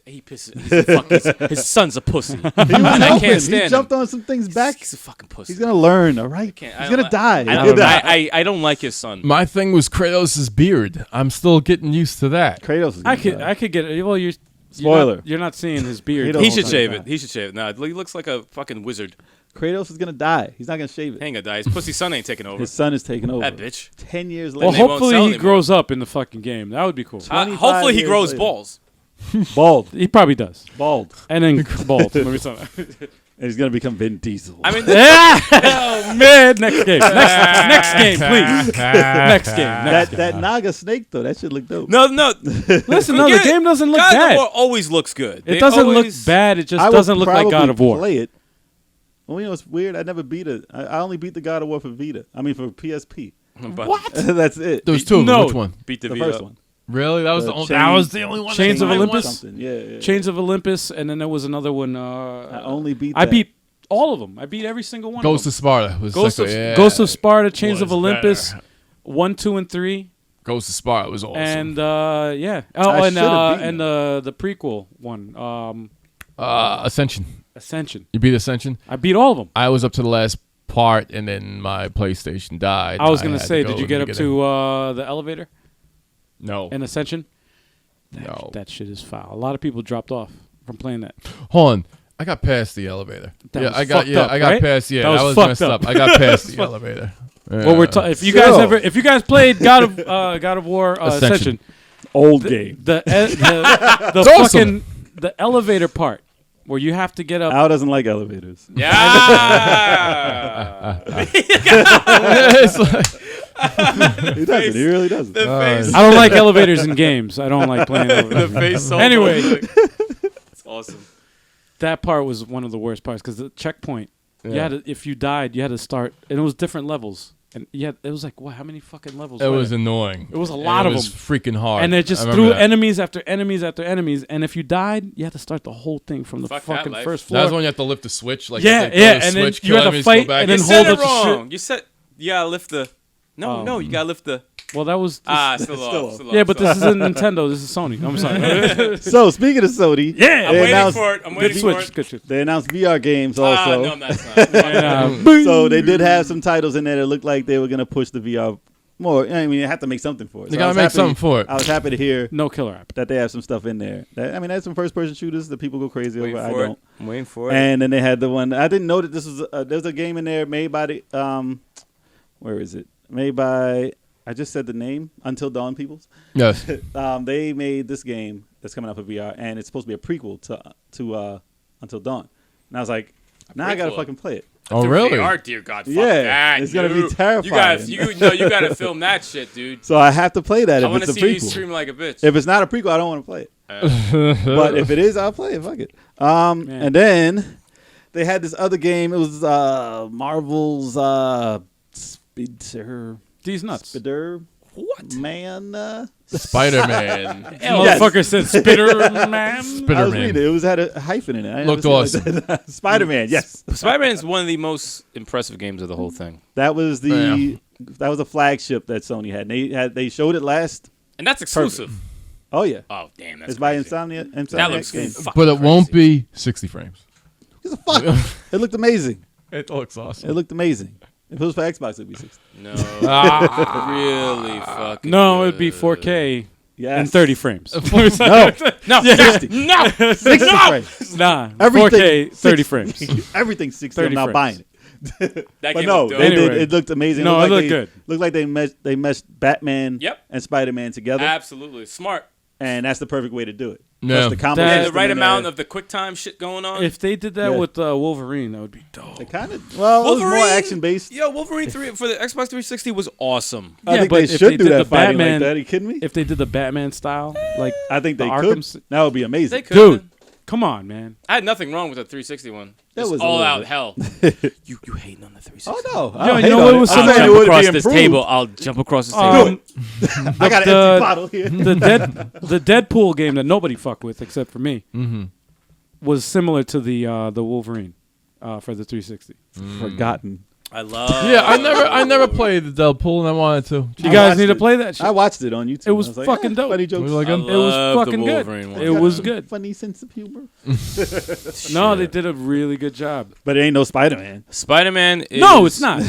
Speaker 3: he pisses. He's a fucking, his son's a pussy.
Speaker 4: He was
Speaker 3: And I
Speaker 4: helping.
Speaker 3: can't
Speaker 4: He
Speaker 3: stand
Speaker 4: jumped
Speaker 3: him.
Speaker 4: on some things back.
Speaker 3: He's a fucking pussy.
Speaker 4: He's gonna learn. All right.
Speaker 3: Can't-
Speaker 4: He's gonna die.
Speaker 3: I don't like his son.
Speaker 2: My thing was Kratos' beard. I'm still getting used to that.
Speaker 4: Kratos is
Speaker 1: I
Speaker 4: gonna
Speaker 1: could
Speaker 4: die.
Speaker 1: get it. Well, you're
Speaker 4: Spoiler.
Speaker 1: You're not seeing his
Speaker 4: He
Speaker 1: beard.
Speaker 4: don't-
Speaker 3: He
Speaker 4: Oh,
Speaker 3: should
Speaker 4: my
Speaker 3: shave
Speaker 4: God.
Speaker 3: it. He should shave it. No, he looks like a fucking wizard.
Speaker 4: Kratos is gonna die. He's not gonna shave it.
Speaker 3: He ain't gonna die. His pussy son ain't taking over.
Speaker 4: His son is taking over.
Speaker 3: That bitch.
Speaker 4: 10 years
Speaker 1: Well,
Speaker 4: later.
Speaker 3: they won't
Speaker 1: hopefully
Speaker 3: sell
Speaker 1: he
Speaker 3: anymore.
Speaker 1: grows up in the fucking game. That would be cool.
Speaker 4: 25
Speaker 3: Hopefully he
Speaker 4: years
Speaker 3: grows
Speaker 4: later.
Speaker 3: balls.
Speaker 4: Bald.
Speaker 1: He probably does.
Speaker 4: Bald.
Speaker 1: And then bald. Let me tell you.
Speaker 4: And he's gonna become Vin Diesel.
Speaker 3: I mean,
Speaker 1: Oh man! Next game. Next game, please. Next game. Next
Speaker 4: that Naga snake though, that should look dope.
Speaker 3: no.
Speaker 1: Listen, no, the
Speaker 3: Forget-
Speaker 1: game doesn't look
Speaker 3: God
Speaker 1: bad.
Speaker 3: of War always looks good.
Speaker 1: It
Speaker 3: They
Speaker 1: doesn't
Speaker 3: always-
Speaker 1: look bad. It just
Speaker 4: I would
Speaker 1: doesn't look like God
Speaker 4: probably
Speaker 1: of War.
Speaker 4: Play it. Well, you know, it's weird. I never beat it. I only beat the God of War for Vita. I mean, for PSP.
Speaker 3: What?
Speaker 4: That's it.
Speaker 2: There was two of them.
Speaker 1: No.
Speaker 2: Which one?
Speaker 3: Beat the,
Speaker 4: The
Speaker 3: V
Speaker 4: first
Speaker 3: up.
Speaker 4: one.
Speaker 2: Really? That was
Speaker 4: The
Speaker 2: the only.
Speaker 4: Chains-
Speaker 2: That was the only one.
Speaker 1: Chains
Speaker 2: that
Speaker 1: of
Speaker 2: I
Speaker 1: Olympus?
Speaker 2: wanted.
Speaker 4: Something. Yeah.
Speaker 1: Chains of Olympus, and then there was another one.
Speaker 4: I only beat.
Speaker 1: I
Speaker 4: that.
Speaker 1: beat all of them. I beat every single one.
Speaker 2: Ghost
Speaker 1: of
Speaker 2: of Sparta was
Speaker 1: Ghost
Speaker 2: second,
Speaker 1: of
Speaker 2: yeah.
Speaker 1: Ghost of Sparta, Chains of
Speaker 2: Was
Speaker 1: Olympus,
Speaker 2: better.
Speaker 1: 1, 2, and 3,
Speaker 2: Ghost of Sparta was awesome.
Speaker 1: and yeah. Oh,
Speaker 4: I
Speaker 1: and
Speaker 4: should've beaten
Speaker 1: the prequel one,
Speaker 2: Ascension.
Speaker 1: Ascension.
Speaker 2: You beat Ascension?
Speaker 1: I beat all of them.
Speaker 2: I was up to the last part, and then my PlayStation died.
Speaker 1: I was gonna
Speaker 2: had
Speaker 1: say,
Speaker 2: go
Speaker 1: did you
Speaker 2: in
Speaker 1: get
Speaker 2: the
Speaker 1: up
Speaker 2: beginning.
Speaker 1: to the elevator
Speaker 2: No.
Speaker 1: in Ascension?
Speaker 2: No.
Speaker 1: That shit is foul. A lot of people dropped off from playing that.
Speaker 2: Hold on. I got past the elevator.
Speaker 1: That
Speaker 2: yeah,
Speaker 1: was
Speaker 2: I got.
Speaker 1: fucked
Speaker 2: Yeah,
Speaker 1: up,
Speaker 2: I got
Speaker 1: right?
Speaker 2: past. Yeah,
Speaker 1: That was
Speaker 2: I was
Speaker 1: fucked
Speaker 2: messed
Speaker 1: up.
Speaker 2: up. I got past the elevator.
Speaker 1: Well, if you guys played God of War
Speaker 2: Ascension.
Speaker 1: Ascension,
Speaker 4: old game.
Speaker 1: the
Speaker 2: It's
Speaker 1: fucking
Speaker 2: awesome.
Speaker 1: the elevator part where you have to get up.
Speaker 4: Al doesn't like elevators.
Speaker 3: Yeah.
Speaker 2: It's like-
Speaker 4: He doesn't. He really doesn't.
Speaker 3: The face.
Speaker 1: I don't like elevators in games. I don't like playing
Speaker 3: The
Speaker 1: elevators.
Speaker 3: face. So
Speaker 1: Anyway.
Speaker 3: it's awesome.
Speaker 1: That part was one of the worst parts because the checkpoint. You
Speaker 2: Yeah.
Speaker 1: had to, if you died, you had to start, and it was different levels. And it was like, what? How many fucking levels?
Speaker 2: It
Speaker 1: were
Speaker 2: was
Speaker 1: there?
Speaker 2: annoying.
Speaker 1: It was a lot
Speaker 2: And
Speaker 1: of
Speaker 2: it was freaking hard.
Speaker 1: And they just
Speaker 2: I remember
Speaker 1: threw
Speaker 2: that.
Speaker 1: enemies after enemies after enemies. And if you died, you had to start the whole thing from the
Speaker 3: Fuck that
Speaker 1: fucking
Speaker 3: life.
Speaker 1: first
Speaker 2: That
Speaker 1: floor.
Speaker 2: was when you have to lift the switch. Like
Speaker 1: Yeah,
Speaker 2: you have to go
Speaker 1: yeah,
Speaker 2: to the
Speaker 1: and then
Speaker 2: switch,
Speaker 1: you
Speaker 2: kill
Speaker 1: had to
Speaker 2: enemies,
Speaker 1: fight,
Speaker 2: go back.
Speaker 1: and
Speaker 3: You
Speaker 1: then
Speaker 3: said
Speaker 1: hold
Speaker 3: it
Speaker 1: up the shit.
Speaker 3: wrong. You said you gotta lift the. No, you gotta lift the.
Speaker 1: Well, that was.
Speaker 3: Still off.
Speaker 1: yeah, but this isn't Nintendo. This is Sony. I'm sorry.
Speaker 4: So speaking of Sony,
Speaker 1: Yeah,
Speaker 3: I'm
Speaker 4: they
Speaker 3: waiting
Speaker 4: announced,
Speaker 3: for it. I'm
Speaker 1: good
Speaker 3: waiting for
Speaker 1: switch.
Speaker 3: it.
Speaker 1: Good switch.
Speaker 4: they announced VR games
Speaker 3: No,
Speaker 4: also.
Speaker 3: that's not.
Speaker 1: And,
Speaker 4: So they did have some titles in there that looked like they were gonna push the VR more. I mean, you have to make something for it.
Speaker 2: They
Speaker 4: So I
Speaker 2: gotta
Speaker 4: was
Speaker 2: make
Speaker 4: happy-
Speaker 2: something for it.
Speaker 4: I was happy to hear
Speaker 1: no killer app.
Speaker 4: that they have some stuff in there. There's some first-person shooters that people go crazy
Speaker 3: Waiting
Speaker 4: over. I
Speaker 3: for
Speaker 4: don't.
Speaker 3: it. I'm waiting for it.
Speaker 4: And then they had the one. I didn't know that this was. There's a game in there made by the. Where is it? Made by. I just said the name. Until Dawn Peoples.
Speaker 2: Yes.
Speaker 4: They made this game that's coming out for VR, and it's supposed to be a prequel to Until Dawn. And I was like, now I gotta
Speaker 3: prequel?
Speaker 4: fucking play it.
Speaker 2: Oh,
Speaker 3: Through
Speaker 2: really?
Speaker 3: VR, dear God, fuck
Speaker 4: Yeah,
Speaker 3: that,
Speaker 4: it's gonna be
Speaker 3: dude.
Speaker 4: terrifying.
Speaker 3: You gotta film that shit, dude.
Speaker 4: So I have to play that
Speaker 3: I
Speaker 4: if
Speaker 3: want
Speaker 4: it's
Speaker 3: to
Speaker 4: a
Speaker 3: see you
Speaker 4: prequel.
Speaker 3: stream like a bitch.
Speaker 4: If it's not a prequel, I don't want to play it. But if it is, I'll play it. Fuck it. And then they had this other game. It was Marvel's Spider.
Speaker 1: These nuts.
Speaker 4: Spider
Speaker 3: What?
Speaker 4: Man.
Speaker 2: Spider-Man.
Speaker 1: Motherfucker said Spitter Man.
Speaker 4: I was
Speaker 2: Spider-Man.
Speaker 4: reading it. It was had a hyphen in it. I
Speaker 2: Looked
Speaker 4: never seen it like that. Spider-Man. Yes,
Speaker 3: Spider-Man is one of the most impressive games of the whole thing.
Speaker 4: that was the that was a flagship that Sony had. And they showed it last.
Speaker 3: And that's exclusive.
Speaker 4: Oh yeah,
Speaker 3: Oh damn, that's
Speaker 4: it's by
Speaker 3: crazy.
Speaker 4: Insomniac.
Speaker 3: That looks
Speaker 4: game.
Speaker 3: fucking
Speaker 2: But it won't
Speaker 3: crazy.
Speaker 2: be 60 frames.
Speaker 4: It's a fuck. It looked amazing.
Speaker 2: It looks awesome.
Speaker 4: It looked amazing. If it was for Xbox, it'd be 60.
Speaker 3: No, really fucking.
Speaker 1: No,
Speaker 3: good.
Speaker 1: it'd be 4K
Speaker 4: Yes.
Speaker 1: and 30 frames.
Speaker 4: No,
Speaker 3: No,
Speaker 4: 60.
Speaker 3: no,
Speaker 4: 60 frames.
Speaker 1: Nah,
Speaker 4: Everything
Speaker 1: 4K, 30
Speaker 4: 60.
Speaker 1: frames.
Speaker 4: Everything's 60.
Speaker 1: 30
Speaker 4: I'm not
Speaker 1: frames.
Speaker 4: buying it.
Speaker 3: That
Speaker 4: But
Speaker 3: game
Speaker 4: no,
Speaker 3: looked dope.
Speaker 4: they did.
Speaker 1: Anyway.
Speaker 4: It looked amazing.
Speaker 1: No, it
Speaker 4: looked
Speaker 1: looked
Speaker 4: like
Speaker 1: good.
Speaker 4: Looked like they meshed Batman
Speaker 3: Yep.
Speaker 4: and Spider-Man together,
Speaker 3: Absolutely smart.
Speaker 4: and that's the perfect way to do it.
Speaker 2: Yeah.
Speaker 4: Plus the combo
Speaker 1: That-
Speaker 3: Yeah, the
Speaker 4: system
Speaker 3: right
Speaker 4: in
Speaker 3: amount
Speaker 4: there.
Speaker 3: of the QuickTime shit going on.
Speaker 1: If they did that
Speaker 4: Yeah.
Speaker 1: with Wolverine, that would be dope.
Speaker 4: It kind of it was more
Speaker 3: Wolverine-
Speaker 4: action based.
Speaker 3: Yo, Wolverine 3 for the Xbox 360 was awesome.
Speaker 4: I
Speaker 1: Yeah,
Speaker 4: think
Speaker 1: but
Speaker 4: they
Speaker 1: if
Speaker 4: should
Speaker 1: they
Speaker 4: do
Speaker 1: did
Speaker 4: that
Speaker 1: the
Speaker 4: fighting
Speaker 1: Batman-
Speaker 4: like that. Are you kidding me?
Speaker 1: If they did the Batman style, like
Speaker 4: I think
Speaker 1: the
Speaker 4: they
Speaker 1: Arkham
Speaker 4: could.
Speaker 1: s-
Speaker 4: That would be amazing.
Speaker 3: They could.
Speaker 1: dude, come on, man.
Speaker 3: I had nothing wrong with the 360 one.
Speaker 4: That
Speaker 3: Just
Speaker 4: was a
Speaker 3: all
Speaker 4: little
Speaker 3: out
Speaker 4: bit.
Speaker 3: hell.
Speaker 6: You hating on the 360?
Speaker 4: Oh no!
Speaker 1: Yo,
Speaker 4: I don't
Speaker 1: you
Speaker 4: hate
Speaker 1: know
Speaker 4: on
Speaker 1: what
Speaker 4: it.
Speaker 1: was
Speaker 4: I'm
Speaker 1: so
Speaker 4: saying
Speaker 1: much
Speaker 4: it would
Speaker 3: across
Speaker 4: be
Speaker 3: this
Speaker 4: improved.
Speaker 3: table. I'll jump across this
Speaker 1: Um,
Speaker 3: table.
Speaker 4: I got an
Speaker 1: the-
Speaker 4: empty bottle here.
Speaker 1: the Deadpool game that nobody fucked with except for me
Speaker 2: Mm-hmm.
Speaker 1: was similar to the Wolverine for the 360.
Speaker 4: Forgotten.
Speaker 3: I love.
Speaker 2: Yeah, I never played the Deadpool, and I wanted to.
Speaker 1: You
Speaker 4: I
Speaker 1: guys
Speaker 4: watched
Speaker 1: need to
Speaker 4: it.
Speaker 1: play that shit.
Speaker 4: I watched it on YouTube.
Speaker 1: It was
Speaker 4: I like,
Speaker 1: fucking dope.
Speaker 4: Funny jokes.
Speaker 2: Was it like
Speaker 3: I
Speaker 2: him?
Speaker 1: It was
Speaker 3: love the
Speaker 1: fucking good.
Speaker 3: Wolverine one.
Speaker 1: It was good.
Speaker 4: Funny sense of humor.
Speaker 1: No, they did a really good job.
Speaker 4: But it ain't no Spider-Man.
Speaker 3: Spider-Man is.
Speaker 1: No, it's not.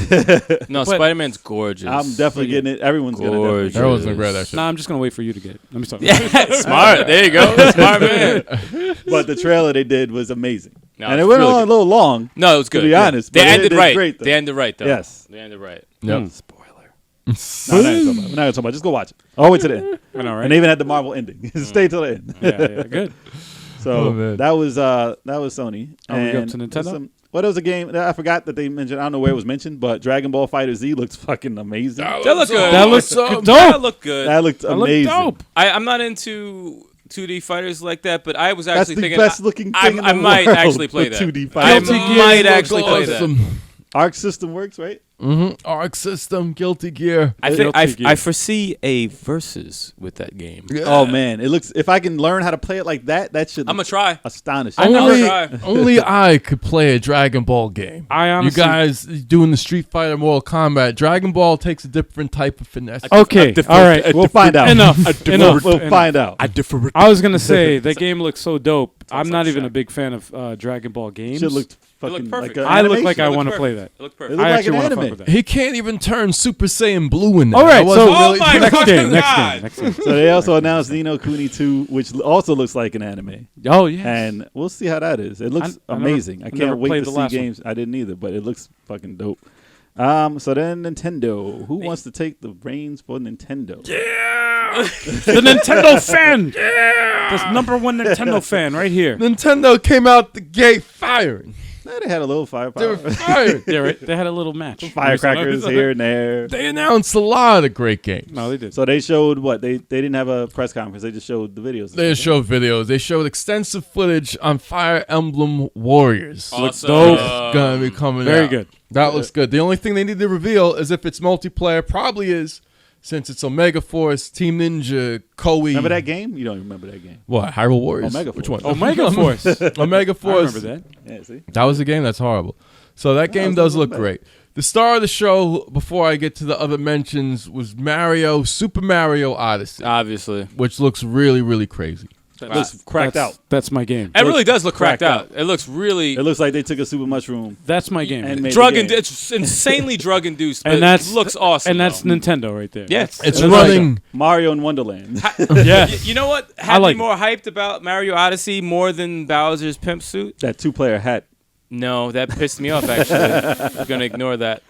Speaker 3: No,
Speaker 1: But-
Speaker 3: Spider-Man's gorgeous.
Speaker 4: I'm definitely getting it. Everyone's gonna definitely
Speaker 3: Gorgeous.
Speaker 4: get it.
Speaker 2: Everyone's gonna grab that shit.
Speaker 1: Nah, I'm just gonna wait for you to get it. Let me stop.
Speaker 3: Yeah, smart. There you go. Smart man.
Speaker 4: But the trailer they did was amazing,
Speaker 3: No,
Speaker 4: and it
Speaker 3: it's
Speaker 4: went
Speaker 3: really
Speaker 4: on a
Speaker 3: good.
Speaker 4: little long.
Speaker 3: No, it was good.
Speaker 4: be honest,
Speaker 3: they
Speaker 4: but it
Speaker 3: ended
Speaker 4: did
Speaker 3: right.
Speaker 4: great, though.
Speaker 3: They ended right though.
Speaker 4: Yes.
Speaker 3: They ended right.
Speaker 2: Yep.
Speaker 4: Spoiler. No, we're not gonna talk about it. Just go watch it. All the way to the end.
Speaker 1: I know,
Speaker 4: And
Speaker 1: right?
Speaker 4: they even had the Marvel ending. Stay till the end.
Speaker 1: Yeah, good.
Speaker 4: So
Speaker 2: Oh, man.
Speaker 4: that was Sony.
Speaker 1: Are we up
Speaker 4: And
Speaker 1: to Nintendo?
Speaker 4: What was a game that I forgot that they mentioned? I don't know where it was mentioned, but Dragon Ball Fighter Z looks fucking amazing.
Speaker 3: That looked good.
Speaker 1: That looks
Speaker 2: awesome.
Speaker 3: That
Speaker 1: dope.
Speaker 3: looked good.
Speaker 4: That looked
Speaker 1: That looked
Speaker 4: amazing.
Speaker 1: dope.
Speaker 3: I'm not into 2D fighters like that, but I was
Speaker 4: That's
Speaker 3: actually
Speaker 4: the
Speaker 3: thinking
Speaker 4: best looking
Speaker 3: I,
Speaker 4: thing in
Speaker 3: I
Speaker 4: the
Speaker 3: might
Speaker 4: world
Speaker 3: actually play
Speaker 4: with
Speaker 3: that.
Speaker 4: 2D
Speaker 3: I
Speaker 4: fighters.
Speaker 3: might actually play that.
Speaker 2: Awesome.
Speaker 4: Arc system works, right?
Speaker 2: Arc System, Guilty Gear.
Speaker 3: I think
Speaker 1: Guilty
Speaker 3: I
Speaker 1: Gear.
Speaker 3: foresee a versus with that game.
Speaker 4: Oh man, it looks. If I can learn how to play it like that, that should
Speaker 3: I'm gonna try.
Speaker 4: astonish.
Speaker 2: Only,
Speaker 3: try.
Speaker 2: only I could play a Dragon Ball game.
Speaker 1: I honestly-
Speaker 2: you guys doing the Street Fighter, Mortal Kombat. Dragon Ball takes a different type of finesse.
Speaker 1: Okay, all right.
Speaker 4: We'll find out.
Speaker 1: Enough. Enough.
Speaker 4: We'll
Speaker 1: Enough.
Speaker 4: find out.
Speaker 1: I was gonna say that game looks so dope. I'm not even a big fan of Dragon Ball games.
Speaker 4: Shit looked
Speaker 3: looked
Speaker 4: fucking
Speaker 3: perfect.
Speaker 4: like
Speaker 1: I look like
Speaker 4: animation.
Speaker 1: I
Speaker 3: It looked
Speaker 1: want to
Speaker 3: perfect.
Speaker 1: play that.
Speaker 3: It looked
Speaker 4: It
Speaker 3: perfect.
Speaker 4: looked
Speaker 1: I
Speaker 4: like
Speaker 1: actually
Speaker 4: an
Speaker 1: want to fuck
Speaker 4: anime.
Speaker 1: with that.
Speaker 2: He can't even turn Super Saiyan Blue in that.
Speaker 1: All right,
Speaker 2: I wasn't
Speaker 1: so
Speaker 3: Oh my
Speaker 1: next
Speaker 3: fucking
Speaker 1: game, next
Speaker 3: God.
Speaker 1: game, next game.
Speaker 4: So they also announced Nino Kuni 2, which also looks like an anime,
Speaker 1: Oh yeah.
Speaker 4: and we'll see how that is. It looks
Speaker 1: I never-
Speaker 4: amazing. I
Speaker 1: I never
Speaker 4: can't wait
Speaker 1: played
Speaker 4: to
Speaker 1: the
Speaker 4: see
Speaker 1: last one.
Speaker 4: games. I didn't either, but it looks fucking dope. So then Nintendo. Who wants to take the reins for Nintendo?
Speaker 1: The Nintendo fan. Yeah. This #1 Nintendo fan right here.
Speaker 2: Nintendo came out the gate firing.
Speaker 4: They had a little
Speaker 2: They
Speaker 4: firepower.
Speaker 2: were firing.
Speaker 1: Yeah, right. They had a little match.
Speaker 4: Firecrackers here and there.
Speaker 2: They announced a lot of great games.
Speaker 1: No, they did.
Speaker 4: So they showed what? They didn't have a press conference. They just showed the videos.
Speaker 2: They showed videos. They showed extensive footage on Fire Emblem Warriors.
Speaker 3: Awesome.
Speaker 1: dope.
Speaker 2: Gonna be coming
Speaker 1: Very
Speaker 2: out.
Speaker 1: good.
Speaker 2: That looks good. The only thing they need to reveal is if it's multiplayer. Probably is, since it's Omega Force, Team Ninja, Koei.
Speaker 4: Remember that game? You don't remember that game?
Speaker 2: What? Hyrule Warriors?
Speaker 4: Omega
Speaker 2: Which
Speaker 4: Force.
Speaker 2: one?
Speaker 1: Omega Force.
Speaker 2: Omega
Speaker 1: I
Speaker 2: Force.
Speaker 1: remember that.
Speaker 4: Yeah, see?
Speaker 2: That was a game that's horrible. So that game
Speaker 4: it's
Speaker 2: does
Speaker 4: not
Speaker 2: look
Speaker 4: bad.
Speaker 2: great. The star of the show, before I get to the other mentions, was Super Mario Odyssey,
Speaker 3: Obviously.
Speaker 2: which looks really, really crazy.
Speaker 4: It looks cracked
Speaker 1: That's-
Speaker 4: out.
Speaker 1: That's my game.
Speaker 3: It really does look cracked
Speaker 4: cracked
Speaker 3: out. It looks really
Speaker 4: It looks like they took a super mushroom
Speaker 1: That's my game.
Speaker 4: and made
Speaker 3: drug
Speaker 4: the
Speaker 3: induced.
Speaker 4: game.
Speaker 3: It's insanely drug induced, but
Speaker 1: And that's-
Speaker 3: it looks awesome.
Speaker 1: and that's
Speaker 3: though.
Speaker 1: Nintendo right there.
Speaker 3: Yes.
Speaker 2: It's
Speaker 1: That's like
Speaker 2: running.
Speaker 4: Mario in Wonderland.
Speaker 1: Yeah.
Speaker 3: You know what had
Speaker 1: like
Speaker 3: me more hyped about Mario Odyssey more than Bowser's Pimp Suit?
Speaker 4: That 2-player hat.
Speaker 3: No, that pissed me off, actually. We're going to ignore that.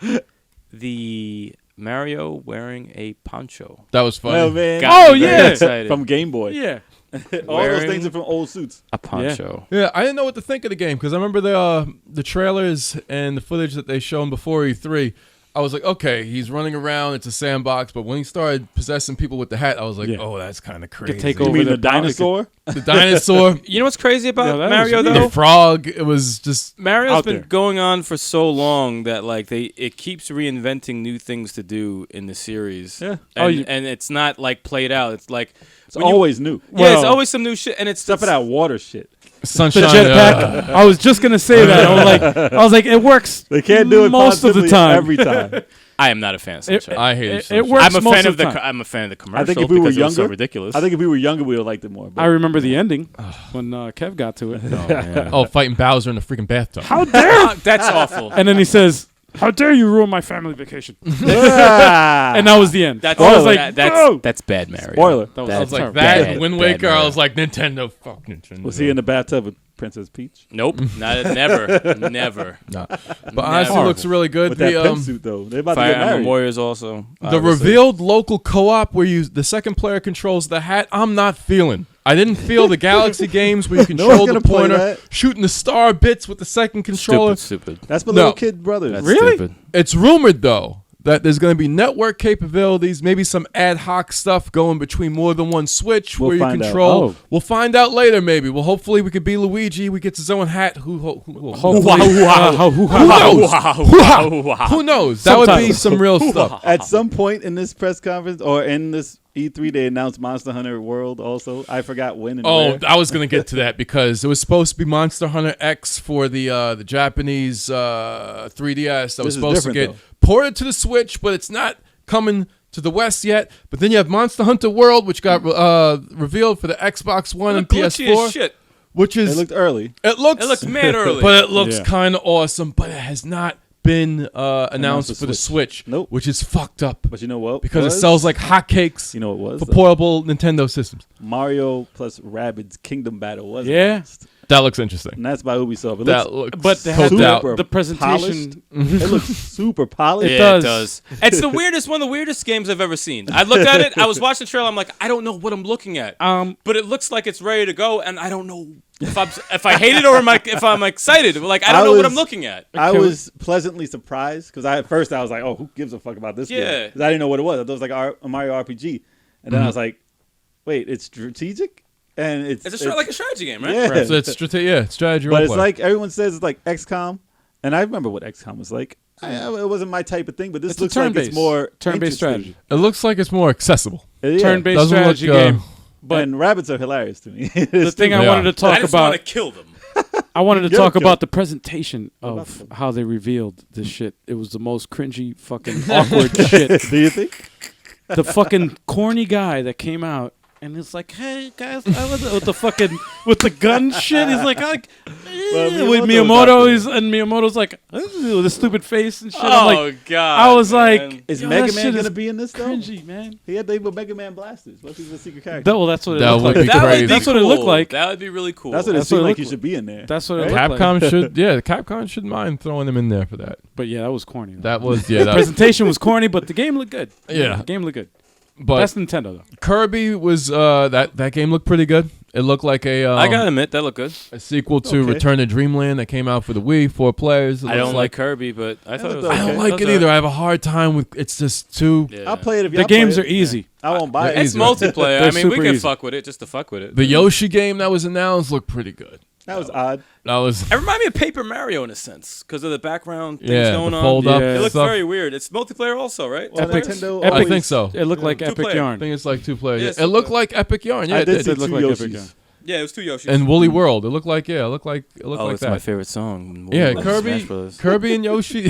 Speaker 3: The Mario wearing a poncho.
Speaker 2: That was funny.
Speaker 4: Oh man.
Speaker 3: Got
Speaker 1: Oh,
Speaker 3: me very
Speaker 1: yeah.
Speaker 3: excited.
Speaker 4: From Game Boy.
Speaker 1: Yeah.
Speaker 4: All those
Speaker 3: Wearing-
Speaker 4: things are from old suits.
Speaker 3: a poncho.
Speaker 2: Yeah, I didn't know what to think of the game because I remember the trailers and the footage that they shown before E3. I was like, okay, he's running around. It's a sandbox. But when he started possessing people with the hat, I was like,
Speaker 1: Yeah.
Speaker 2: oh, that's kind of crazy.
Speaker 1: take
Speaker 4: You
Speaker 1: over
Speaker 4: mean the
Speaker 1: the
Speaker 4: dinosaur?
Speaker 2: The dinosaur,
Speaker 3: You know what's crazy about
Speaker 1: Yeah, that
Speaker 3: Mario,
Speaker 1: was
Speaker 3: though?
Speaker 1: weird.
Speaker 2: the frog. It was just
Speaker 3: Mario's
Speaker 1: Out
Speaker 3: been
Speaker 1: there.
Speaker 3: going on for so long that like it keeps reinventing new things to do in the series.
Speaker 4: Yeah.
Speaker 3: And, and it's not like played out. It's like
Speaker 4: It's always new.
Speaker 3: yeah, it's
Speaker 1: Well-
Speaker 3: always some new shit, and it's
Speaker 4: Except for that water shit.
Speaker 2: sunshine.
Speaker 1: The jetpack. I was just gonna say that. I was like, it works.
Speaker 4: They can't do it
Speaker 1: most of the
Speaker 4: positively
Speaker 1: time.
Speaker 4: every time.
Speaker 3: I am not a fan of Sunshine.
Speaker 2: I hate it.
Speaker 1: It works
Speaker 3: I'm a
Speaker 1: most
Speaker 3: fan
Speaker 1: of
Speaker 3: of
Speaker 1: the
Speaker 3: the.
Speaker 1: time.
Speaker 3: I'm a fan of the commercial
Speaker 4: I think if we were
Speaker 3: because it was so
Speaker 4: younger,
Speaker 3: ridiculous.
Speaker 4: I think if we were younger, we would have liked it more. But
Speaker 1: I remember the ending when Kev got to it.
Speaker 2: Oh, fighting Bowser in the freaking bathtub.
Speaker 1: How dare!
Speaker 3: That's awful.
Speaker 1: And then he says, "How dare you ruin my family vacation?"
Speaker 4: Ah.
Speaker 1: And that was the end.
Speaker 3: That's
Speaker 1: I was like, "Bro!"
Speaker 3: that's bad Mario.
Speaker 4: Spoiler.
Speaker 1: That was,
Speaker 2: I was like,
Speaker 1: terrible.
Speaker 2: that
Speaker 3: Bad,
Speaker 2: Wind
Speaker 3: bad
Speaker 2: Waker, I
Speaker 3: Mario.
Speaker 2: was like, Nintendo, fuck Nintendo.
Speaker 4: Was he in the bathtub with Princess Peach?
Speaker 3: Nope. Never.
Speaker 2: Nah. But honestly, it looks really good.
Speaker 4: With that
Speaker 2: The,
Speaker 4: pimp they're about
Speaker 3: Fire
Speaker 4: to get
Speaker 3: Emblem
Speaker 4: married.
Speaker 3: Warriors also.
Speaker 2: the
Speaker 3: obviously.
Speaker 2: revealed local co-op where the second player controls the hat, I'm not feeling. I didn't feel the Galaxy games where you
Speaker 4: No one's
Speaker 2: control the
Speaker 4: gonna play
Speaker 2: pointer,
Speaker 4: that.
Speaker 2: shooting the star bits with the second controller.
Speaker 3: Stupid.
Speaker 4: That's my
Speaker 2: No.
Speaker 4: little kid brother.
Speaker 3: That's
Speaker 1: Really?
Speaker 3: stupid.
Speaker 2: It's rumored, though, that there's going to be network capabilities, maybe some ad hoc stuff going between more than one Switch
Speaker 4: We'll
Speaker 2: where you
Speaker 4: find out.
Speaker 2: control.
Speaker 1: Oh.
Speaker 2: We'll find out later, maybe. Well, hopefully we could be Luigi. We get his own hat. Who
Speaker 1: Hopefully-
Speaker 2: knows? Who knows? That would be
Speaker 1: Subtitles.
Speaker 2: some real stuff.
Speaker 4: At some point in this press conference or in this E3, they announced Monster Hunter World also. I forgot when and
Speaker 2: Oh,
Speaker 4: where.
Speaker 2: I was gonna get to that because it was supposed to be Monster Hunter X for the Japanese 3DS that was
Speaker 4: This is
Speaker 2: supposed to
Speaker 4: different,
Speaker 2: get ported to the Switch, but it's not coming to the West yet. But then you have Monster Hunter World, which got revealed for the Xbox One and
Speaker 3: Glitchy as
Speaker 2: PS4,
Speaker 3: shit.
Speaker 2: which
Speaker 4: It
Speaker 2: is
Speaker 4: looked early.
Speaker 2: it looks
Speaker 3: It looks mad early.
Speaker 2: but it looks
Speaker 1: Yeah.
Speaker 2: kind of awesome. But it has not been announced for the Switch,
Speaker 4: Nope.
Speaker 2: which is fucked up
Speaker 4: But you know what?
Speaker 2: because
Speaker 4: was?
Speaker 2: it sells like hotcakes
Speaker 4: You know what it was?
Speaker 2: for portable Nintendo systems.
Speaker 4: Mario plus Rabbids Kingdom Battle was
Speaker 1: Yeah.
Speaker 4: announced.
Speaker 2: That looks interesting.
Speaker 4: And that's by Ubisoft. It
Speaker 2: That
Speaker 4: looks
Speaker 2: looks
Speaker 1: But they had
Speaker 2: coked out.
Speaker 1: the presentation.
Speaker 4: it looks super polished.
Speaker 1: It
Speaker 3: Yeah,
Speaker 1: does.
Speaker 3: It's the weirdest, one of the weirdest games I've ever seen. I looked at it. I was watching the trailer. I'm like, I don't know what I'm looking at. But it looks like it's ready to go, and I don't know if I hate it or if I'm excited. Like I don't know what I'm looking at.
Speaker 4: I was pleasantly surprised because at first I was like, "Oh, who gives a fuck about this game?"
Speaker 3: Yeah.
Speaker 4: 'Cause I didn't know what it was. I thought it was like a Mario RPG, and then I was like, "Wait, it's strategic." And it's
Speaker 3: Like a strategy game, right?
Speaker 4: yeah.
Speaker 2: So it's strategy
Speaker 4: But it's
Speaker 2: roleplay.
Speaker 4: like everyone says it's like XCOM, and I remember what XCOM was like. It wasn't my type of thing, but this
Speaker 1: It's a
Speaker 4: looks like
Speaker 1: turn-based-
Speaker 4: it's more
Speaker 1: turn-based
Speaker 4: interesting.
Speaker 1: strategy.
Speaker 2: It looks like it's more accessible.
Speaker 4: Yeah.
Speaker 1: Turn-based
Speaker 2: Doesn't
Speaker 1: strategy
Speaker 2: look,
Speaker 1: game. But
Speaker 4: and rabbits are hilarious to me.
Speaker 1: the thing I
Speaker 2: Yeah.
Speaker 1: wanted to talk
Speaker 3: I just want
Speaker 1: about,
Speaker 3: to kill them.
Speaker 1: I wanted to
Speaker 4: Get
Speaker 1: talk
Speaker 4: him,
Speaker 1: about the presentation of how they revealed this shit. It was the most cringy, fucking awkward shit.
Speaker 4: Do you think?
Speaker 1: The fucking corny guy that came out and it's like, "Hey guys," with the fucking with the gun shit. He's like, with
Speaker 4: Miyamoto's
Speaker 1: Miyamoto, and Miyamoto's like, with a stupid face and shit.
Speaker 3: Oh
Speaker 1: I'm like,
Speaker 3: God!
Speaker 1: I was
Speaker 3: man.
Speaker 1: like,
Speaker 4: Is
Speaker 1: yo,
Speaker 4: Mega
Speaker 1: that
Speaker 4: Man
Speaker 1: shit
Speaker 4: gonna
Speaker 1: is
Speaker 4: be in this though?
Speaker 1: cringy, man.
Speaker 4: He had the Mega Man blasters. What if he's a secret character?
Speaker 1: Well, that's what it
Speaker 2: That
Speaker 1: looked
Speaker 2: would
Speaker 1: like.
Speaker 2: be
Speaker 3: that would
Speaker 2: crazy.
Speaker 3: be
Speaker 1: That's
Speaker 3: cool.
Speaker 1: what it looked like.
Speaker 3: That would be really cool.
Speaker 4: That's what it
Speaker 1: That's what
Speaker 4: seemed
Speaker 1: it
Speaker 4: like
Speaker 1: looked
Speaker 4: he
Speaker 1: like.
Speaker 4: should be in there.
Speaker 1: That's what it
Speaker 4: Right?
Speaker 1: looked like.
Speaker 2: Capcom should, yeah, Capcom shouldn't mind throwing him in there for that.
Speaker 1: But yeah, that was corny. though.
Speaker 2: That was, yeah,
Speaker 1: The
Speaker 2: that was,
Speaker 1: presentation was corny, but the game looked good.
Speaker 2: Yeah.
Speaker 1: The game looked good.
Speaker 2: but
Speaker 1: That's Nintendo though.
Speaker 2: Kirby was, that game looked pretty good. It looked like
Speaker 3: I gotta admit, that looked good.
Speaker 2: a sequel to
Speaker 4: Okay.
Speaker 2: Return to Dreamland that came out for the Wii, 4 players. It
Speaker 3: I don't
Speaker 2: looks
Speaker 3: like Kirby, but I thought it was.
Speaker 4: looked
Speaker 2: I
Speaker 4: okay.
Speaker 2: don't like it either. I have a hard time with, it's just too,
Speaker 3: Yeah.
Speaker 4: I'll play it if
Speaker 1: The
Speaker 4: y'all play
Speaker 1: games
Speaker 4: it.
Speaker 1: are easy.
Speaker 4: I won't buy
Speaker 2: They're
Speaker 4: it.
Speaker 3: It's
Speaker 2: easy.
Speaker 3: multiplayer. I
Speaker 1: They're
Speaker 3: mean, we
Speaker 1: super
Speaker 3: can
Speaker 1: easy.
Speaker 3: fuck with it just to fuck with it.
Speaker 2: the Yoshi game that was announced looked pretty good.
Speaker 4: That was odd.
Speaker 2: That was,
Speaker 3: It reminded me of Paper Mario in a sense because of the background things
Speaker 2: yeah,
Speaker 3: going
Speaker 2: the
Speaker 3: on.
Speaker 2: fold up
Speaker 1: Yeah.
Speaker 3: It looks
Speaker 2: stuff.
Speaker 3: very weird. It's multiplayer also, right?
Speaker 4: Well,
Speaker 1: Epic-
Speaker 4: Nintendo
Speaker 1: Epic-
Speaker 2: I think so.
Speaker 1: It looked like
Speaker 3: Two
Speaker 1: Epic
Speaker 3: player.
Speaker 2: I
Speaker 1: Yarn.
Speaker 2: think it's like 2 players.
Speaker 3: Yes,
Speaker 2: it looked
Speaker 3: two
Speaker 2: like Epic Yarn. Yeah,
Speaker 4: I
Speaker 2: it
Speaker 4: did
Speaker 2: did.
Speaker 4: see
Speaker 1: It looked
Speaker 4: two
Speaker 1: like Epic
Speaker 4: Yoshis.
Speaker 1: Yarn.
Speaker 3: Yeah, it was 2 Yoshis.
Speaker 2: And Woolly World. It looked like, yeah, it looked like
Speaker 3: oh,
Speaker 2: like
Speaker 3: it's
Speaker 2: that.
Speaker 3: my favorite song.
Speaker 2: Yeah,
Speaker 3: Smash
Speaker 2: Kirby,
Speaker 3: Brothers.
Speaker 2: Kirby and Yoshi.